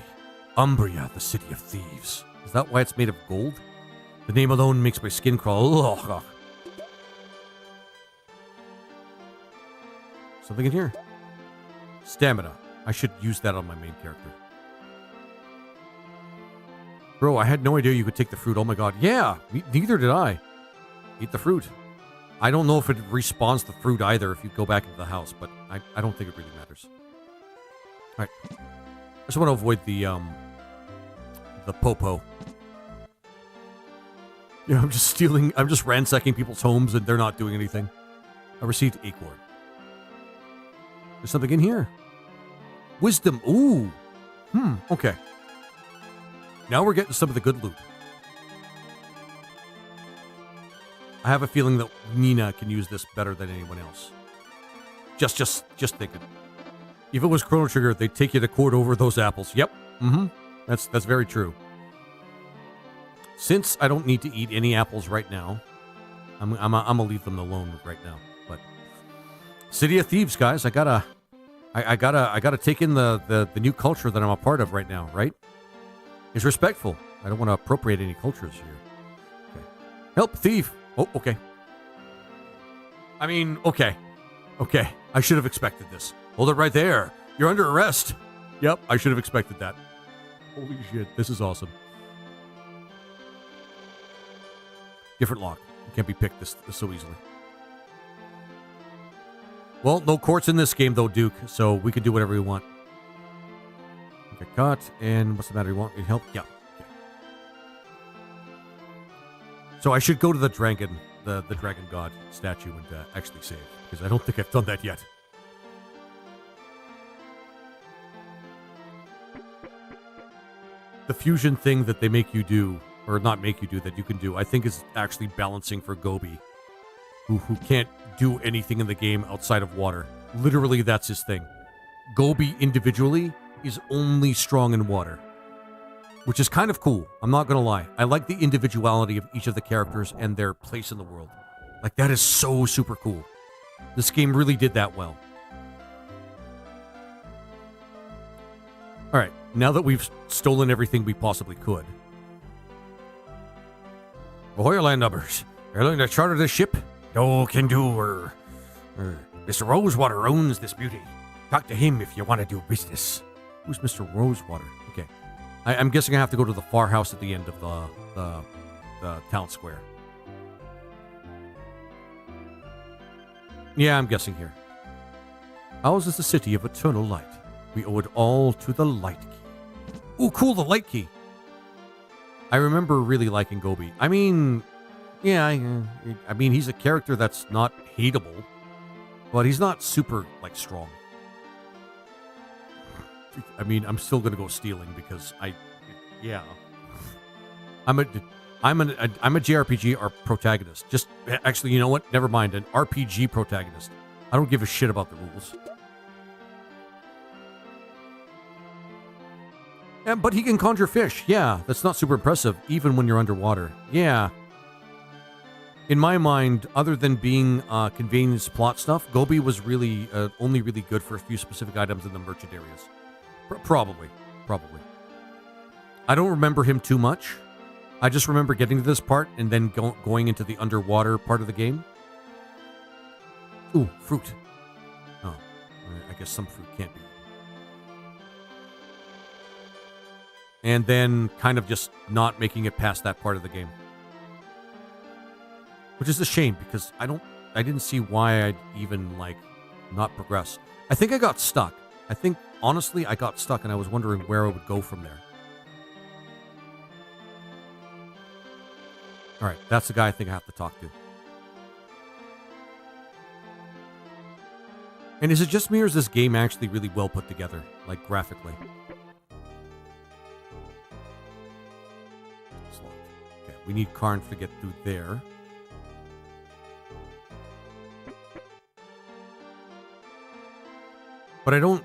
Umbria, the city of thieves. Is that why it's made of gold? The name alone makes my skin crawl. Ugh. Something in here. Stamina. I should use that on my main character. Bro, I had no idea you could take the fruit. Oh my god. Yeah, neither did I. Eat the fruit. I don't know if it respawns the fruit either if you go back into the house, but I don't think it really matters. Alright. I just want to avoid the popo. Yeah, I'm just ransacking people's homes and they're not doing anything. I received acorn. There's something in here. Wisdom. Ooh. Okay. Now we're getting some of the good loot. I have a feeling that Nina can use this better than anyone else. Just thinking. If it was Chrono Trigger, they'd take you to court over those apples. Yep. That's very true. since I don't need to eat any apples right now, I'm gonna leave them alone right now. But City of Thieves, guys, I gotta take in the new culture that I'm a part of right now. Right? It's respectful. I don't want to appropriate any cultures here. Okay. Help, thief. Oh, okay. I mean, okay. Okay. I should have expected this. Hold it right there. You're under arrest. Yep, I should have expected that. Holy shit, this is awesome. Different lock. You can't be picked this so easily. Well, no courts in this game, though, Duke, so we can do whatever we want. Okay, caught, and what's the matter? You want me to help? Yeah. Okay. So I should go to the dragon, the dragon god statue and actually save, because I don't think I've done that yet. The fusion thing that they make you do, or not make you do, that you can do, I think is actually balancing for Gobi, who can't do anything in the game outside of water. Literally, that's his thing. Gobi individually is only strong in water, which is kind of cool. I'm not going to lie. I like the individuality of each of the characters and their place in the world. Like, that is so super cool. This game really did that well. All right, now that we've stolen everything we possibly could. Ahoy, landlubbers. Are you looking to charter this ship? No can do, or Mr. Rosewater owns this beauty. Talk to him if you want to do business. Who's Mr. Rosewater? Okay. I'm guessing I have to go to the far house at the end of the town square. Yeah, I'm guessing here. Ours is the city of eternal light. We owe it all to the light key. Ooh, cool, the light key. I remember really liking Gobi. I mean, yeah, I mean, he's a character that's not hateable, but he's not super, like, strong. I mean, I'm still gonna go stealing because yeah. I'm a JRPG protagonist. Just, actually, you know what? Never mind, an RPG protagonist. I don't give a shit about the rules. But he can conjure fish. Yeah, that's not super impressive, even when you're underwater. Yeah. In my mind, other than being convenience plot stuff, Gobi was really only really good for a few specific items in the merchant areas. Probably. I don't remember him too much. I just remember getting to this part and then going into the underwater part of the game. Ooh, fruit. Oh, I guess some fruit can't be. And then kind of just not making it past that part of the game. Which is a shame, because I didn't see why I'd even, like, not progress. I think I got stuck. I think, honestly, I got stuck and I was wondering where I would go from there. Alright, that's the guy I think I have to talk to. And is it just me, or is this game actually really well put together, like, graphically? Okay, we need Karn to get through there. But I don't...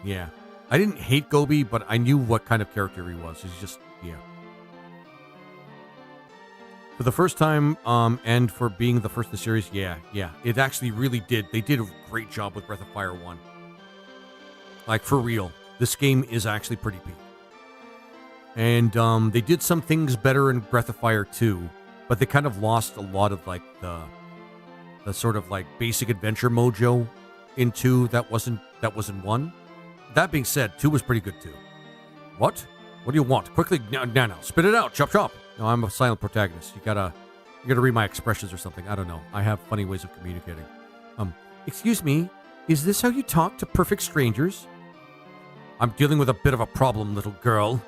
Yeah. I didn't hate Gobi, but I knew what kind of character he was. He's just... Yeah. For the first time, and for being the first in the series, yeah. It actually really did. They did a great job with Breath of Fire 1. Like, for real. This game is actually pretty peak. And they did some things better in Breath of Fire 2, but they kind of lost a lot of, like, the sort of, like, basic adventure mojo in 2 that wasn't 1. That being said, 2 was pretty good, too. What? What do you want? Quickly, now. Spit it out. Chop, chop. No, I'm a silent protagonist. You gotta read my expressions or something. I don't know. I have funny ways of communicating. Excuse me, is this how you talk to perfect strangers? I'm dealing with a bit of a problem, little girl.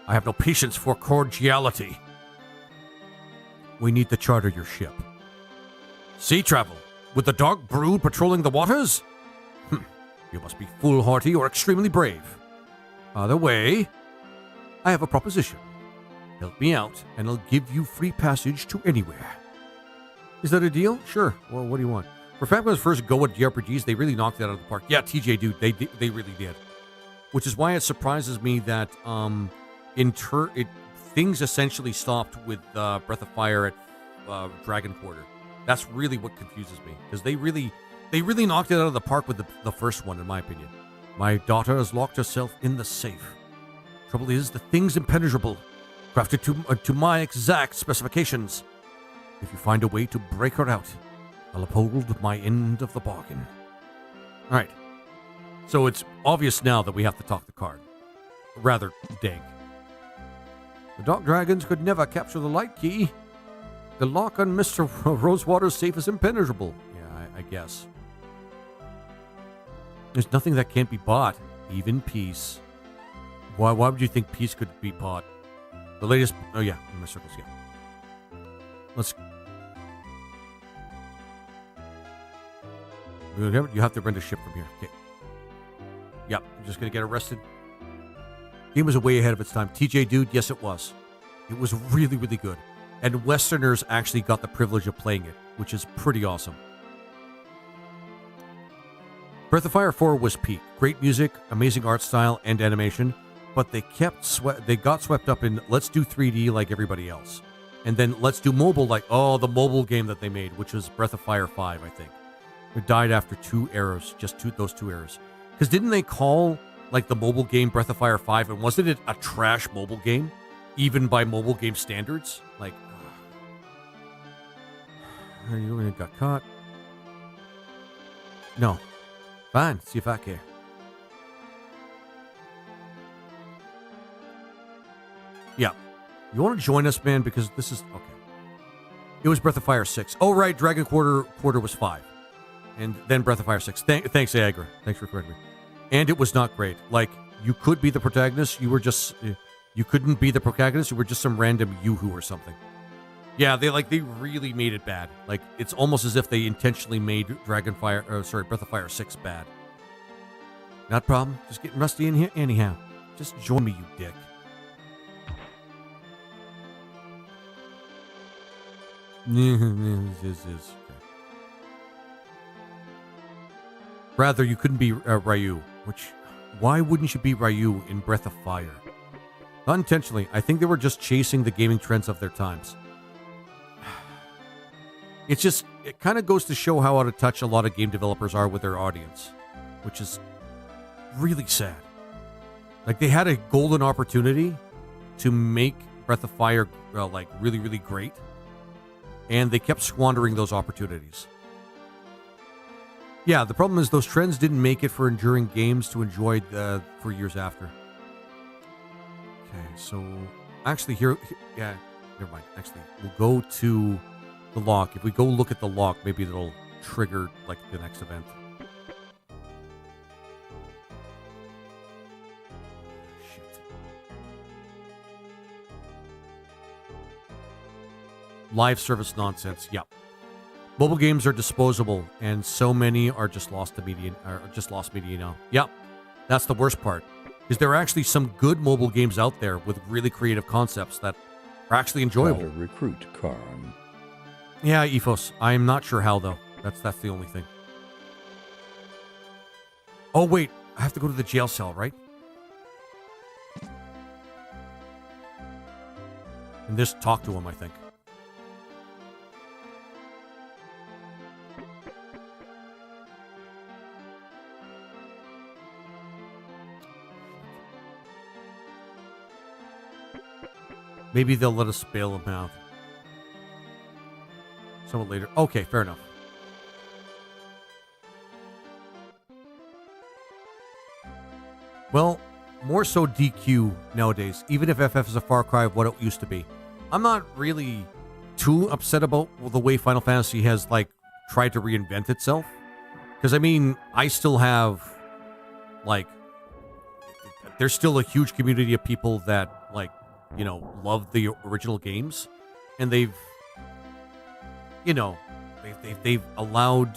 I have no patience for cordiality. We need to charter your ship. Sea travel? With the Dark Brood patrolling the waters? You must be foolhardy or extremely brave. Either way, I have a proposition. Help me out, and I'll give you free passage to anywhere. Is that a deal? Sure. Well, what do you want? For Famco's first go at JRPGs, they really knocked it out of the park. Yeah, TJ, dude, they really did. Which is why it surprises me that things essentially stopped with Breath of Fire at Dragon Quarter. That's really what confuses me, because they really knocked it out of the park with the first one, in my opinion. My daughter has locked herself in the safe. Trouble is, the thing's impenetrable, crafted to my exact specifications. If you find a way to break her out, I'll uphold my end of the bargain. All right. So it's obvious now that we have to talk the card. Rather, Dank. The Dark Dragons could never capture the light key. The lock on Mr. Rosewater's safe is impenetrable. Yeah, I guess. There's nothing that can't be bought, even peace. Why would you think peace could be bought? The latest... Oh, yeah, in my circles, yeah. Let's... You have to rent a ship from here. Okay. Yep, I'm just going to get arrested. Game was way ahead of its time. TJ Dude, yes, it was. It was really, really good. And Westerners actually got the privilege of playing it, which is pretty awesome. Breath of Fire 4 was peak. Great music, amazing art style, and animation, but they got swept up in let's do 3D like everybody else. And then let's do mobile like, the mobile game that they made, which was Breath of Fire 5, I think. It died after those two errors. Because didn't they call like the mobile game Breath of Fire 5, and wasn't it a trash mobile game? Even by mobile game standards? Like, you got caught. No. Fine, see if I care. Yeah. You want to join us, man? Because this is... Okay. It was Breath of Fire 6. Oh, right. Dragon Quarter was 5. And then Breath of Fire 6. Thanks, Agra. Thanks for correcting me. And it was not great. Like, you could be the protagonist. You were just... You couldn't be the protagonist. You were just some random Yoo-hoo or something. Yeah, they really made it bad. Like, it's almost as if they intentionally made Breath of Fire 6 bad. Not a problem. Just getting rusty in here anyhow. Just join me, you dick. Rather, you couldn't be Ryu. Why wouldn't you be Ryu in Breath of Fire? Not intentionally. I think they were just chasing the gaming trends of their times. It kind of goes to show how out of touch a lot of game developers are with their audience, which is really sad. Like, they had a golden opportunity to make Breath of Fire really, really great, and they kept squandering those opportunities. Yeah, the problem is those trends didn't make it for enduring games to enjoy for years after. Okay, so actually here, yeah, never mind. Actually, we'll go to the lock. If we go look at the lock, maybe it'll trigger like the next event. Shit. Live service nonsense. Yep. Mobile games are disposable, and so many are just lost media now. Yep, that's the worst part. Because there are actually some good mobile games out there with really creative concepts that are actually enjoyable. How to recruit Karn. Yeah, Ethos. I'm not sure how though. That's the only thing. Oh wait, I have to go to the jail cell, right? And just talk to him, I think. Maybe they'll let us bail him out. Somewhat later. Okay, fair enough. Well, more so DQ nowadays, even if FF is a far cry of what it used to be. I'm not really too upset about the way Final Fantasy has, tried to reinvent itself. Because, I mean, I still have, there's still a huge community of people that, love the original games, and they've allowed,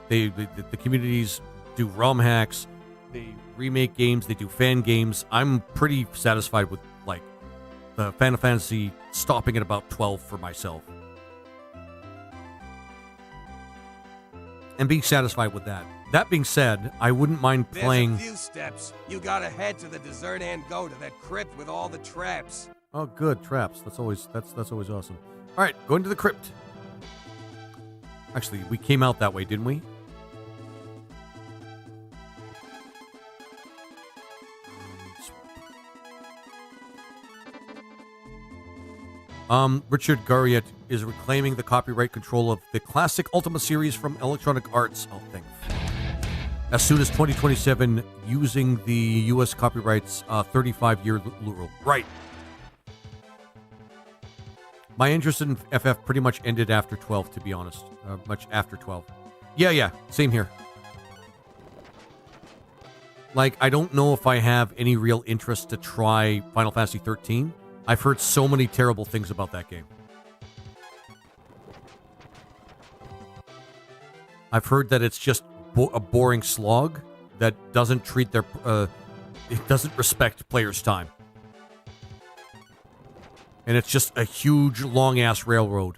the communities do ROM hacks, they remake games, they do fan games. I'm pretty satisfied with, the Final Fantasy stopping at about 12 for myself. And being satisfied with that. that being said, I wouldn't mind There's playing. a few steps. You gotta head to the dessert and go to that crypt with all the traps. Oh, good traps. That's always awesome. All right, going to the crypt. Actually, we came out that way, didn't we? Richard Garriott is reclaiming the copyright control of the classic Ultima series from Electronic Arts. Oh, thank you. As soon as 2027, using the U.S. copyrights 35-year rule. Right. My interest in FF pretty much ended after 12, to be honest. Much after 12. Yeah, same here. Like, I don't know if I have any real interest to try Final Fantasy 13. I've heard so many terrible things about that game. I've heard that it's just a boring slog that doesn't treat their... it doesn't respect players' time. And it's just a huge, long-ass railroad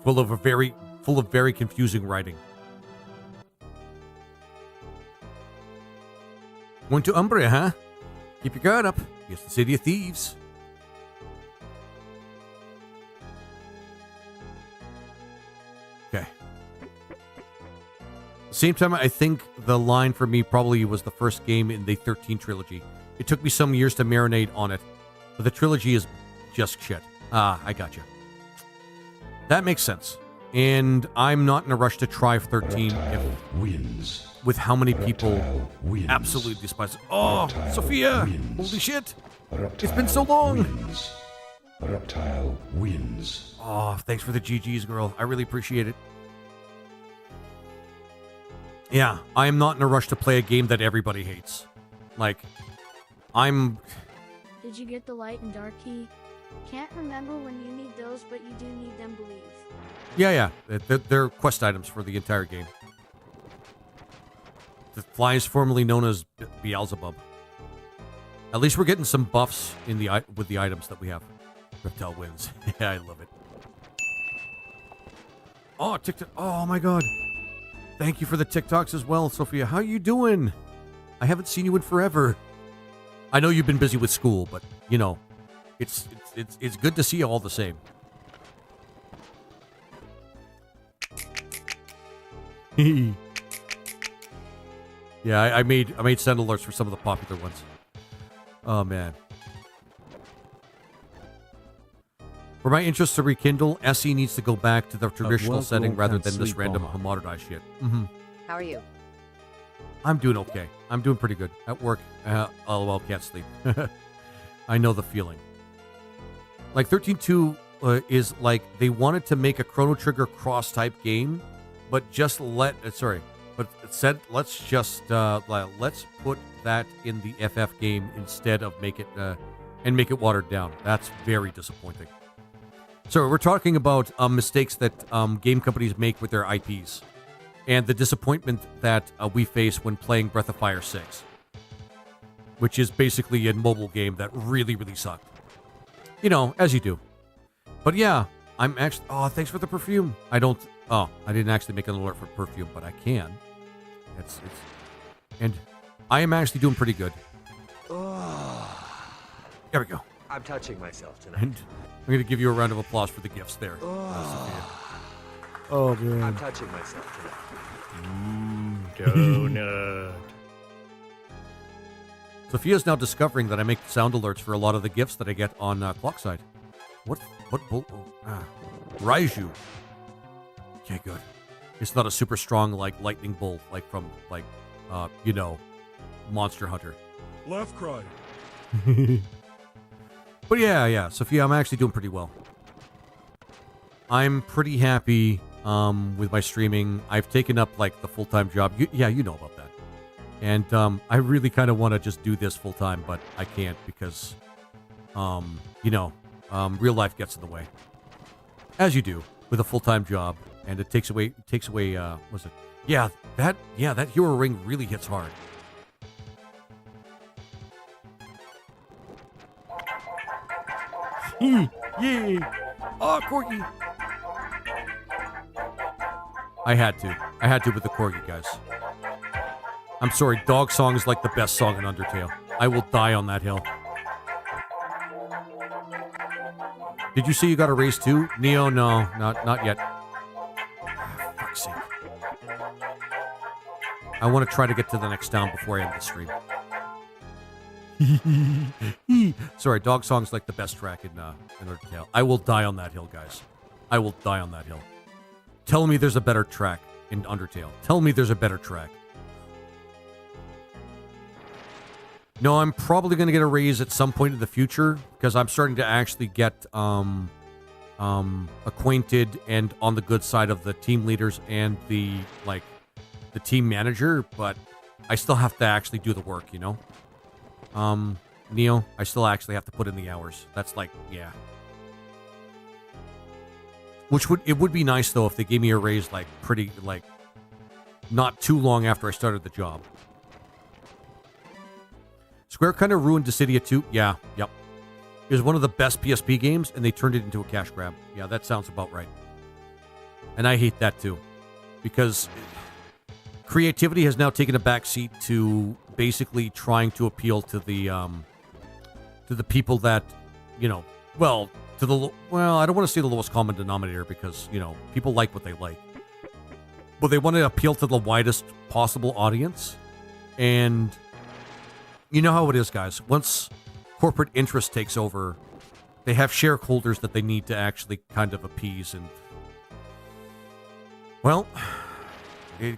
full of very confusing writing. Going to Umbria, huh? Keep your guard up. It's the city of thieves. Okay. Same time, I think the line for me probably was the first game in the 13 trilogy. It took me some years to marinate on it, but the trilogy is just shit. I gotcha. That makes sense. And I'm not in a rush to try 13 with how many people absolutely despise it. Oh, Sophia! Holy shit! It's been so long! Reptile wins. Oh, thanks for the GGs, girl. I really appreciate it. Yeah, I am not in a rush to play a game that everybody hates. Like, Did you get the light and dark key? Can't remember when you need those, but you do need them, believe. Yeah. They're quest items for the entire game. The fly is formerly known as Beelzebub. At least we're getting some buffs with the items that we have. Reptile wins. Yeah, I love it. Oh, TikTok. Oh, my God. Thank you for the TikToks as well, Sophia. How you doing? I haven't seen you in forever. I know you've been busy with school, but, you know, it's good to see you all the same. Yeah, I made sound alerts for some of the popular ones. Oh, man. For my interest to rekindle, SE needs to go back to the traditional setting rather than this random homogenized shit. Mm-hmm. How are you? I'm doing okay. I'm doing pretty good. At work, LOL, can't sleep. I know the feeling. Like 13.2 is like they wanted to make a Chrono Trigger cross-type game, but just let's put that in the FF game instead of make it watered down. That's very disappointing. So we're talking about mistakes that game companies make with their IPs, and the disappointment that we face when playing Breath of Fire 6, which is basically a mobile game that really, really sucked. You know, as you do. But yeah, I'm actually... Oh, thanks for the perfume. I didn't actually make an alert for perfume, but I can. And I am actually doing pretty good. There we go. I'm touching myself tonight. And I'm going to give you a round of applause for the gifts there. Sophia. Oh, man. I'm touching myself tonight. Donut. Sophia's now discovering that I make sound alerts for a lot of the gifts that I get on Clockside. What bull? Raiju. Okay, good. It's not a super strong, like, lightning bull, like from, like, Monster Hunter. Left cry. But yeah, Sophia, I'm actually doing pretty well. I'm pretty happy with my streaming. I've taken up, like, the full-time job. You know about that. And I really kind of want to just do this full-time, but I can't because, real life gets in the way. As you do with a full-time job, and it takes away, what's it? Yeah, that hero ring really hits hard. Yay! Oh, Corgi! I had to with the Corgi, guys. I'm sorry, Dog Song is like the best song in Undertale. I will die on that hill. Did you say you got a raise too? Neo, no, not yet. Ah, fuck's sake. I want to try to get to the next town before I end the stream. Sorry, Dog Song's like the best track in Undertale. I will die on that hill, guys. I will die on that hill. Tell me there's a better track in Undertale. Tell me there's a better track. No, I'm probably going to get a raise at some point in the future because I'm starting to actually get acquainted and on the good side of the team leaders and the team manager, but I still have to actually do the work, you know? Neo, I still actually have to put in the hours. That's like, yeah. It would be nice though if they gave me a raise not too long after I started the job. Square kind of ruined Dissidia 2. Yeah, yep. It was one of the best PSP games, and they turned it into a cash grab. Yeah, that sounds about right. And I hate that too, because creativity has now taken a backseat to basically trying to appeal to the people that, you know, I don't want to say the lowest common denominator because, you know, people like what they like. But they want to appeal to the widest possible audience. And you know how it is, guys. Once corporate interest takes over, they have shareholders that they need to actually kind of appease. And, well,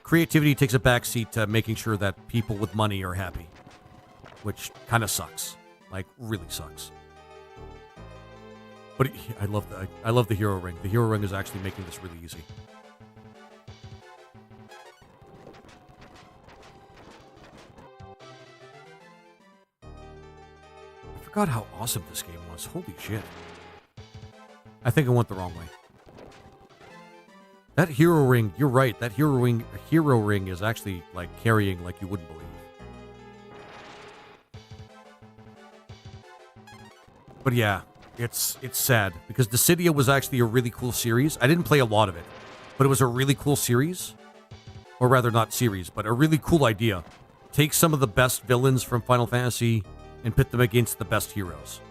creativity takes a backseat to making sure that people with money are happy, which kind of sucks. Like, really sucks. But I love the hero ring. The hero ring is actually making this really easy. I forgot how awesome this game was. Holy shit. I think I went the wrong way. That hero ring, you're right. That hero ring is actually like carrying like you wouldn't believe. But yeah, it's sad because Dissidia was actually a really cool series. I didn't play a lot of it, but it was a really cool series. Or rather, not series, but a really cool idea. Take some of the best villains from Final Fantasy and pit them against the best heroes.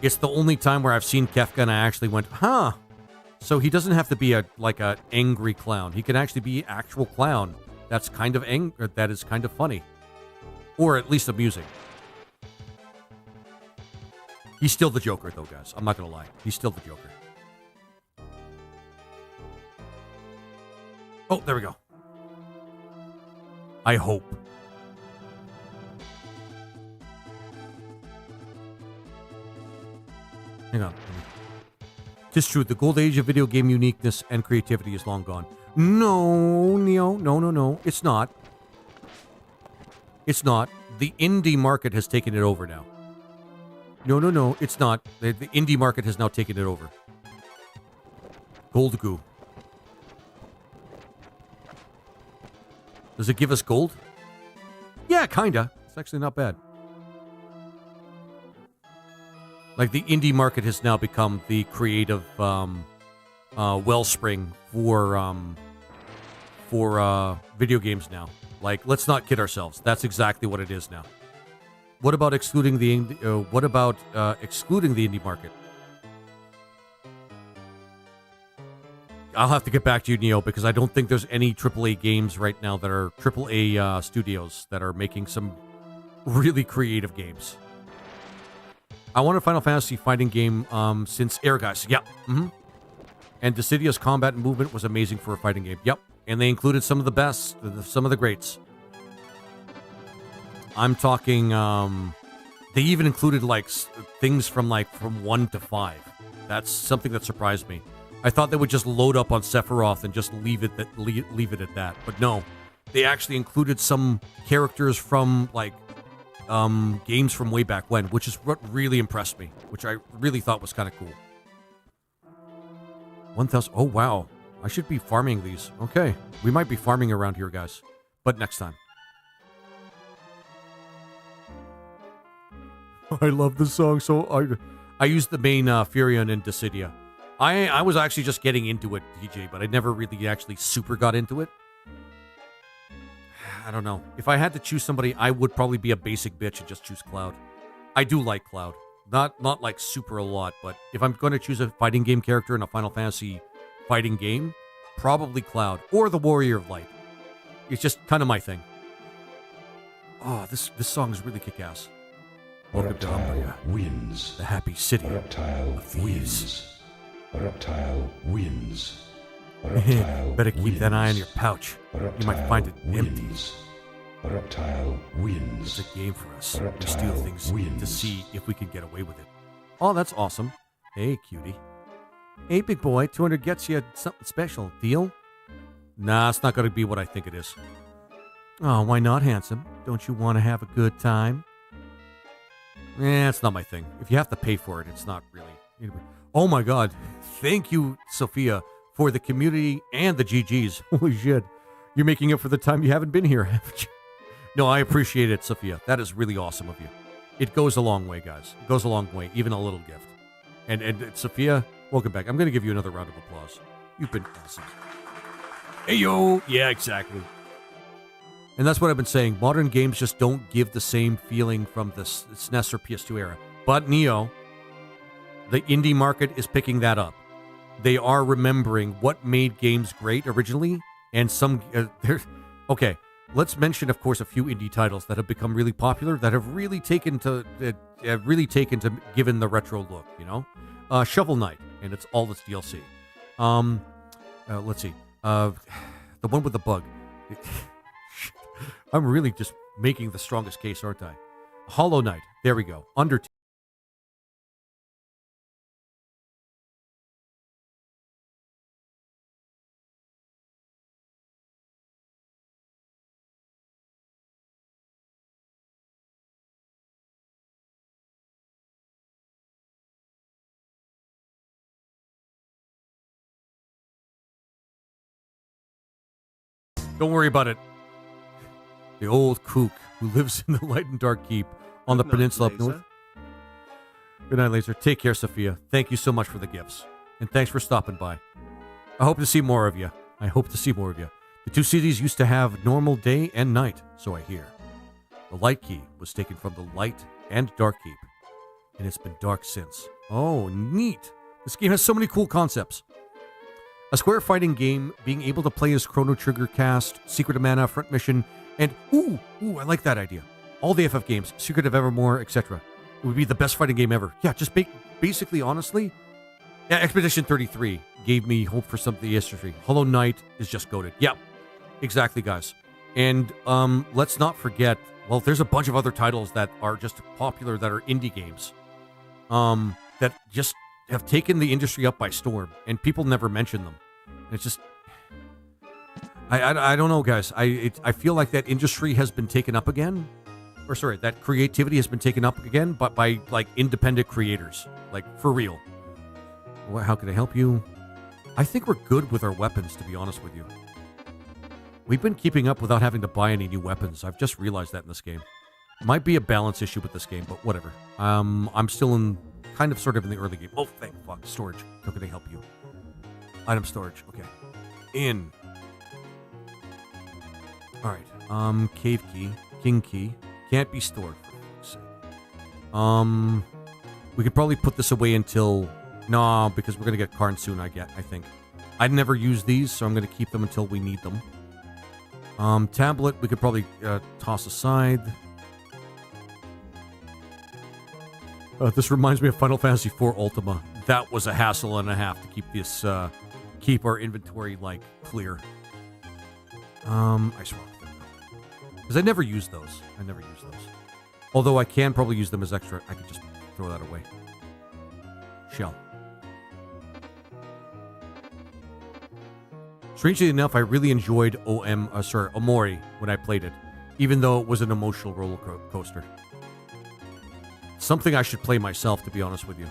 It's the only time where I've seen Kefka and I actually went, huh. So he doesn't have to be a angry clown. He can actually be actual clown. That's kind of that is kind of funny. Or at least amusing. He's still the Joker, though, guys. I'm not going to lie. He's still the Joker. Oh, there we go. I hope. Hang on. Tis true, the gold age of video game uniqueness and creativity is long gone. No, Neo. No. It's not. It's not. The indie market has taken it over now. No. It's not. The indie market has now taken it over. Gold goo. Does it give us gold? Yeah, kinda. It's actually not bad. Like, the indie market has now become the creative wellspring for video games now. Like, let's not kid ourselves. That's exactly what it is now. What about excluding the excluding the indie market? I'll have to get back to you, Neo, because I don't think there's any AAA games right now that are AAA studios that are making some really creative games. I want a Final Fantasy fighting game since Ehrgeist. Yep. And Dissidia's combat and movement was amazing for a fighting game. Yep. And they included some of the best, some of the greats. I'm talking, they even included like things from 1 to 5. That's something that surprised me. I thought they would just load up on Sephiroth and just leave it at that. But no, they actually included some characters from games from way back when, which is what really impressed me, which I really thought was kind of cool. 1,000. Oh, wow. I should be farming these. Okay. We might be farming around here, guys. But next time. I love this song. So I used the main Furion in Dissidia. I was actually just getting into it, DJ, but I never really actually super got into it. I don't know. If I had to choose somebody, I would probably be a basic bitch and just choose Cloud. I do like Cloud. Not like super a lot, but if I'm going to choose a fighting game character in a Final Fantasy fighting game, probably Cloud or the Warrior of Light. It's just kind of my thing. Oh, this song is really kick-ass. Welcome to Reptile wins. the happy city Reptile of thieves. wins. Reptile wins. Reptile Better keep that eye in wins. your pouch. Reptile You might find it empty. wins. Reptile wins. It's a game for us. We Reptile steal things wins. to see if we can get away with it. Oh, that's awesome. Hey, cutie. Hey, big boy. 200 gets you something special. Deal? Nah, it's not going to be what I think it is. Oh, why not, handsome? Don't you want to have a good time? It's not my thing. If you have to pay for it, it's not really. Anyway. Oh my God. Thank you, Sophia, for the community and the GGs. Holy shit. You're making up for the time you haven't been here, haven't you? No, I appreciate it, Sophia. That is really awesome of you. It goes a long way, guys. It goes a long way, even a little gift. And Sophia, welcome back. I'm going to give you another round of applause. You've been awesome. Hey, yo. Yeah, exactly. And that's what I've been saying. Modern games just don't give the same feeling from the SNES or PS2 era. But Neo, the indie market is picking that up. They are remembering what made games great originally, and some. Okay, let's mention, of course, a few indie titles that have become really popular that have really taken to given the retro look. You know, Shovel Knight, and it's all its DLC. Let's see, the one with the bug. I'm really just making the strongest case, aren't I? Hollow Knight. There we go. Undertale. Don't worry about it. The old kook who lives in the Light and Dark Keep on the peninsula up north. Good night, Laser. Take care, Sophia. Thank you so much for the gifts. And thanks for stopping by. I hope to see more of you. The two cities used to have normal day and night, so I hear. The Light Key was taken from the Light and Dark Keep, and it's been dark since. Oh, neat. This game has so many cool concepts. A square fighting game, being able to play as Chrono Trigger Cast, Secret of Mana, Front Mission, and I like that idea. All the FF games, Secret of Evermore, etc. It would be the best fighting game ever. Yeah, just basically, honestly, yeah, Expedition 33 gave me hope for something yesterday. Hollow Knight is just goated. Yeah, exactly, guys. And let's not forget, well, there's a bunch of other titles that are just popular that are indie games that just have taken the industry up by storm, and people never mention them. It's just, I don't know, guys. I feel like that industry has been taken up again, or sorry, that creativity has been taken up again, but by like independent creators, like for real. Well, how can I help you? I think we're good with our weapons, to be honest with you. We've been keeping up without having to buy any new weapons. I've just realized that in this game. Might be a balance issue with this game, but whatever. I'm still in sort of in the early game. Oh, thank fuck. Storage. How can I help you? Item storage. Okay. In. All right. Cave key. King key. Can't be stored, for fuck's sake. We could probably put this away until... No, because we're going to get Karn soon, I think. I'd never use these, so I'm going to keep them until we need them. Tablet, we could probably toss aside. This reminds me of Final Fantasy IV Ultima. That was a hassle and a half to keep this, keep our inventory, clear. Ice Rock. Because I never use those. Although I can probably use them as extra. I could just throw that away. Shell. Strangely enough, I really enjoyed Omori when I played it, even though it was an emotional roller coaster. Something I should play myself, to be honest with you.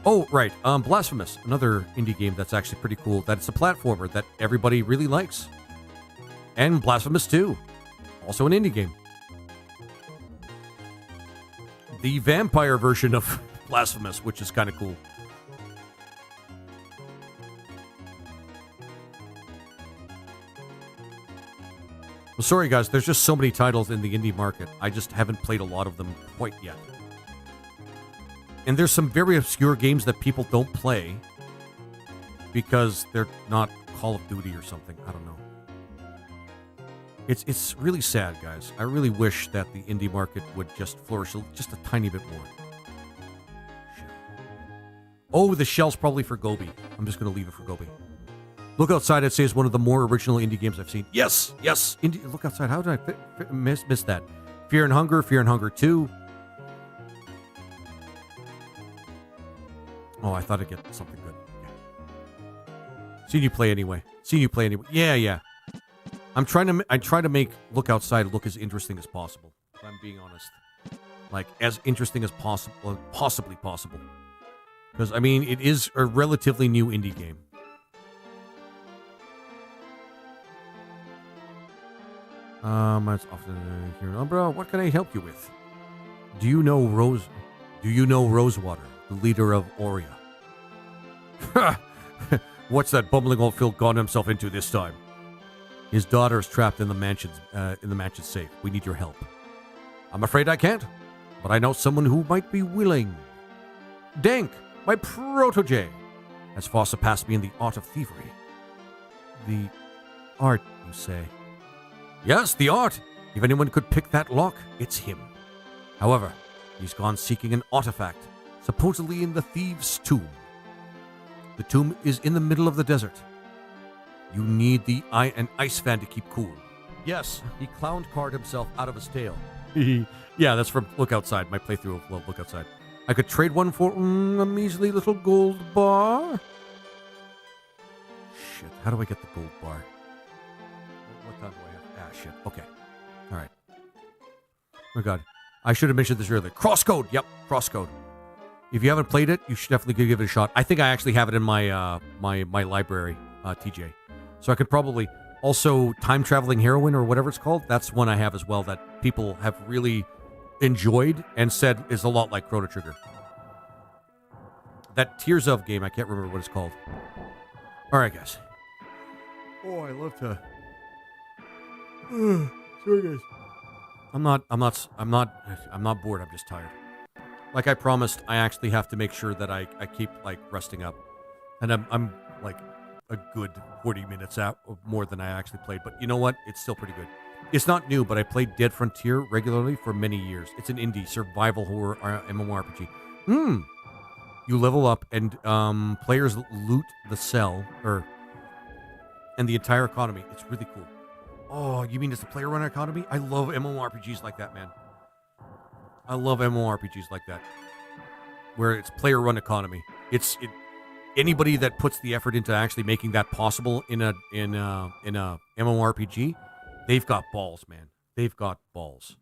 Oh, right. Blasphemous, another indie game that's actually pretty cool. That's a platformer that everybody really likes. And Blasphemous 2, also an indie game. The vampire version of Blasphemous, which is kind of cool. Well, sorry, guys. There's just so many titles in the indie market. I just haven't played a lot of them quite yet. And there's some very obscure games that people don't play because they're not Call of Duty or something. I don't know. It's really sad, guys. I really wish that the indie market would just flourish just a tiny bit more. Oh, the shell's probably for Gobi. I'm just going to leave it for Gobi. Look Outside, I'd say, is one of the more original indie games I've seen. Yes, yes. Look Outside. How did I miss that? Fear and Hunger 2. Oh, I thought I'd get something good. Yeah. Seen you play anyway. Yeah. I try to make Look Outside look as interesting as possible. If I'm being honest, like as interesting as possible, possibly possible. Because I mean, it is a relatively new indie game. It's often here. Oh, bro, what can I help you with? Do you know Rosewater, the leader of Aurea? What's that bumbling old Phil gotten himself into this time? His daughter is trapped in the mansion's safe. We need your help. I'm afraid I can't, but I know someone who might be willing. Dank, my protege, has far surpassed me in the art of thievery. The art, you say? Yes, the art. If anyone could pick that lock, it's him. However, he's gone seeking an artifact, supposedly in the thieves' tomb. The tomb is in the middle of the desert. You need an ice fan to keep cool. Yes, he clown carved himself out of his tail. Yeah, that's from Look Outside, my playthrough of Look Outside. I could trade one for a measly little gold bar. Shit, how do I get the gold bar? What time do I have? Shit. Okay. All right. Oh my God. I should have mentioned this earlier. Crosscode. Yep. Crosscode. If you haven't played it, you should definitely give it a shot. I think I actually have it in my my library, TJ. So I could probably also Time Traveling Heroine or whatever it's called. That's one I have as well that people have really enjoyed and said is a lot like Chrono Trigger. That Tears of game, I can't remember what it's called. All right, guys. Oh, I love to. Sorry, guys. I'm not bored. I'm just tired. Like I promised, I actually have to make sure that I keep like resting up, and I'm like a good 40 minutes out more than I actually played. But you know what? It's still pretty good. It's not new, but I played Dead Frontier regularly for many years. It's an indie survival horror MMORPG. You level up, and players loot the cell and the entire economy. It's really cool. Oh, you mean it's a player-run economy? I love MMORPGs like that, man. I love MMORPGs like that, where it's player-run economy. Anybody that puts the effort into actually making that possible in a MMORPG, they've got balls, man. They've got balls.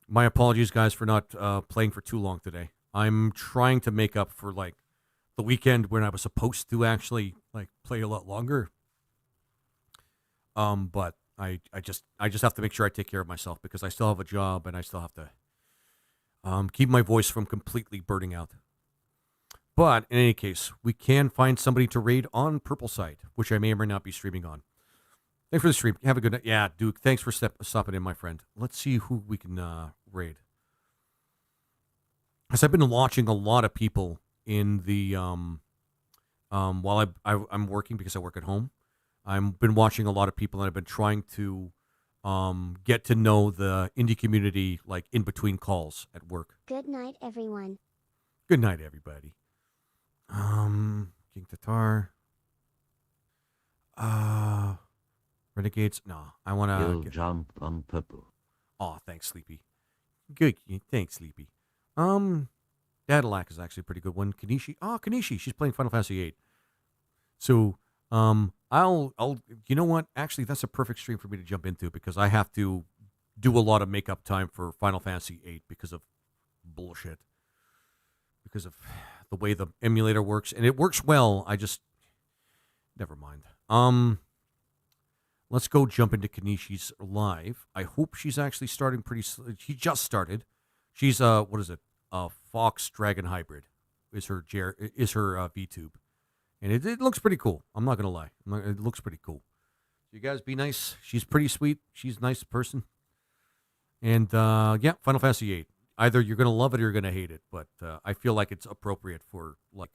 My apologies, guys, for not playing for too long today. I'm trying to make up for like the weekend when I was supposed to actually like play a lot longer. But I just have to make sure I take care of myself because I still have a job and I still have to keep my voice from completely burning out. But in any case, we can find somebody to raid on Purple Site, which I may or may not be streaming on. Thanks for the stream. Have a good night. Yeah, Duke, thanks for stopping in, my friend. Let's see who we can raid. Because I've been watching a lot of people in the while I'm working because I work at home. I've been watching a lot of people, and I've been trying to get to know the indie community, like in between calls at work. Good night, everyone. Good night, everybody. King Tatar. Renegades. No, I want to jump on purple. Oh, thanks, Sleepy. Good. Thanks, Sleepy. Dadalak is actually a pretty good one. Kanishi. Oh, Kanishi. She's playing Final Fantasy VIII. So, I'll. You know what? Actually, that's a perfect stream for me to jump into because I have to do a lot of makeup time for Final Fantasy VIII because of bullshit. Because of the way the emulator works, and it works well. I just never mind. Let's go jump into Kanishi's live. I hope she's actually starting pretty. She just started. She's what is it? Fox Dragon Hybrid is her VTube, and it looks pretty cool. I'm not gonna lie. It looks pretty cool. You guys be nice. She's pretty sweet. She's a nice person. And yeah, Final Fantasy VIII. Either you're gonna love it or you're gonna hate it. But I feel like it's appropriate for like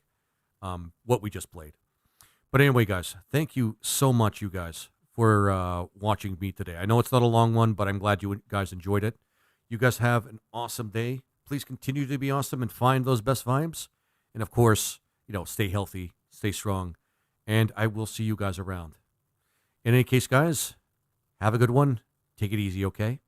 what we just played. But anyway, guys, thank you so much, you guys, for watching me today. I know it's not a long one, but I'm glad you guys enjoyed it. You guys have an awesome day. Please continue to be awesome and find those best vibes. And of course, stay healthy, stay strong, and I will see you guys around. In any case, guys, have a good one. Take it easy, okay?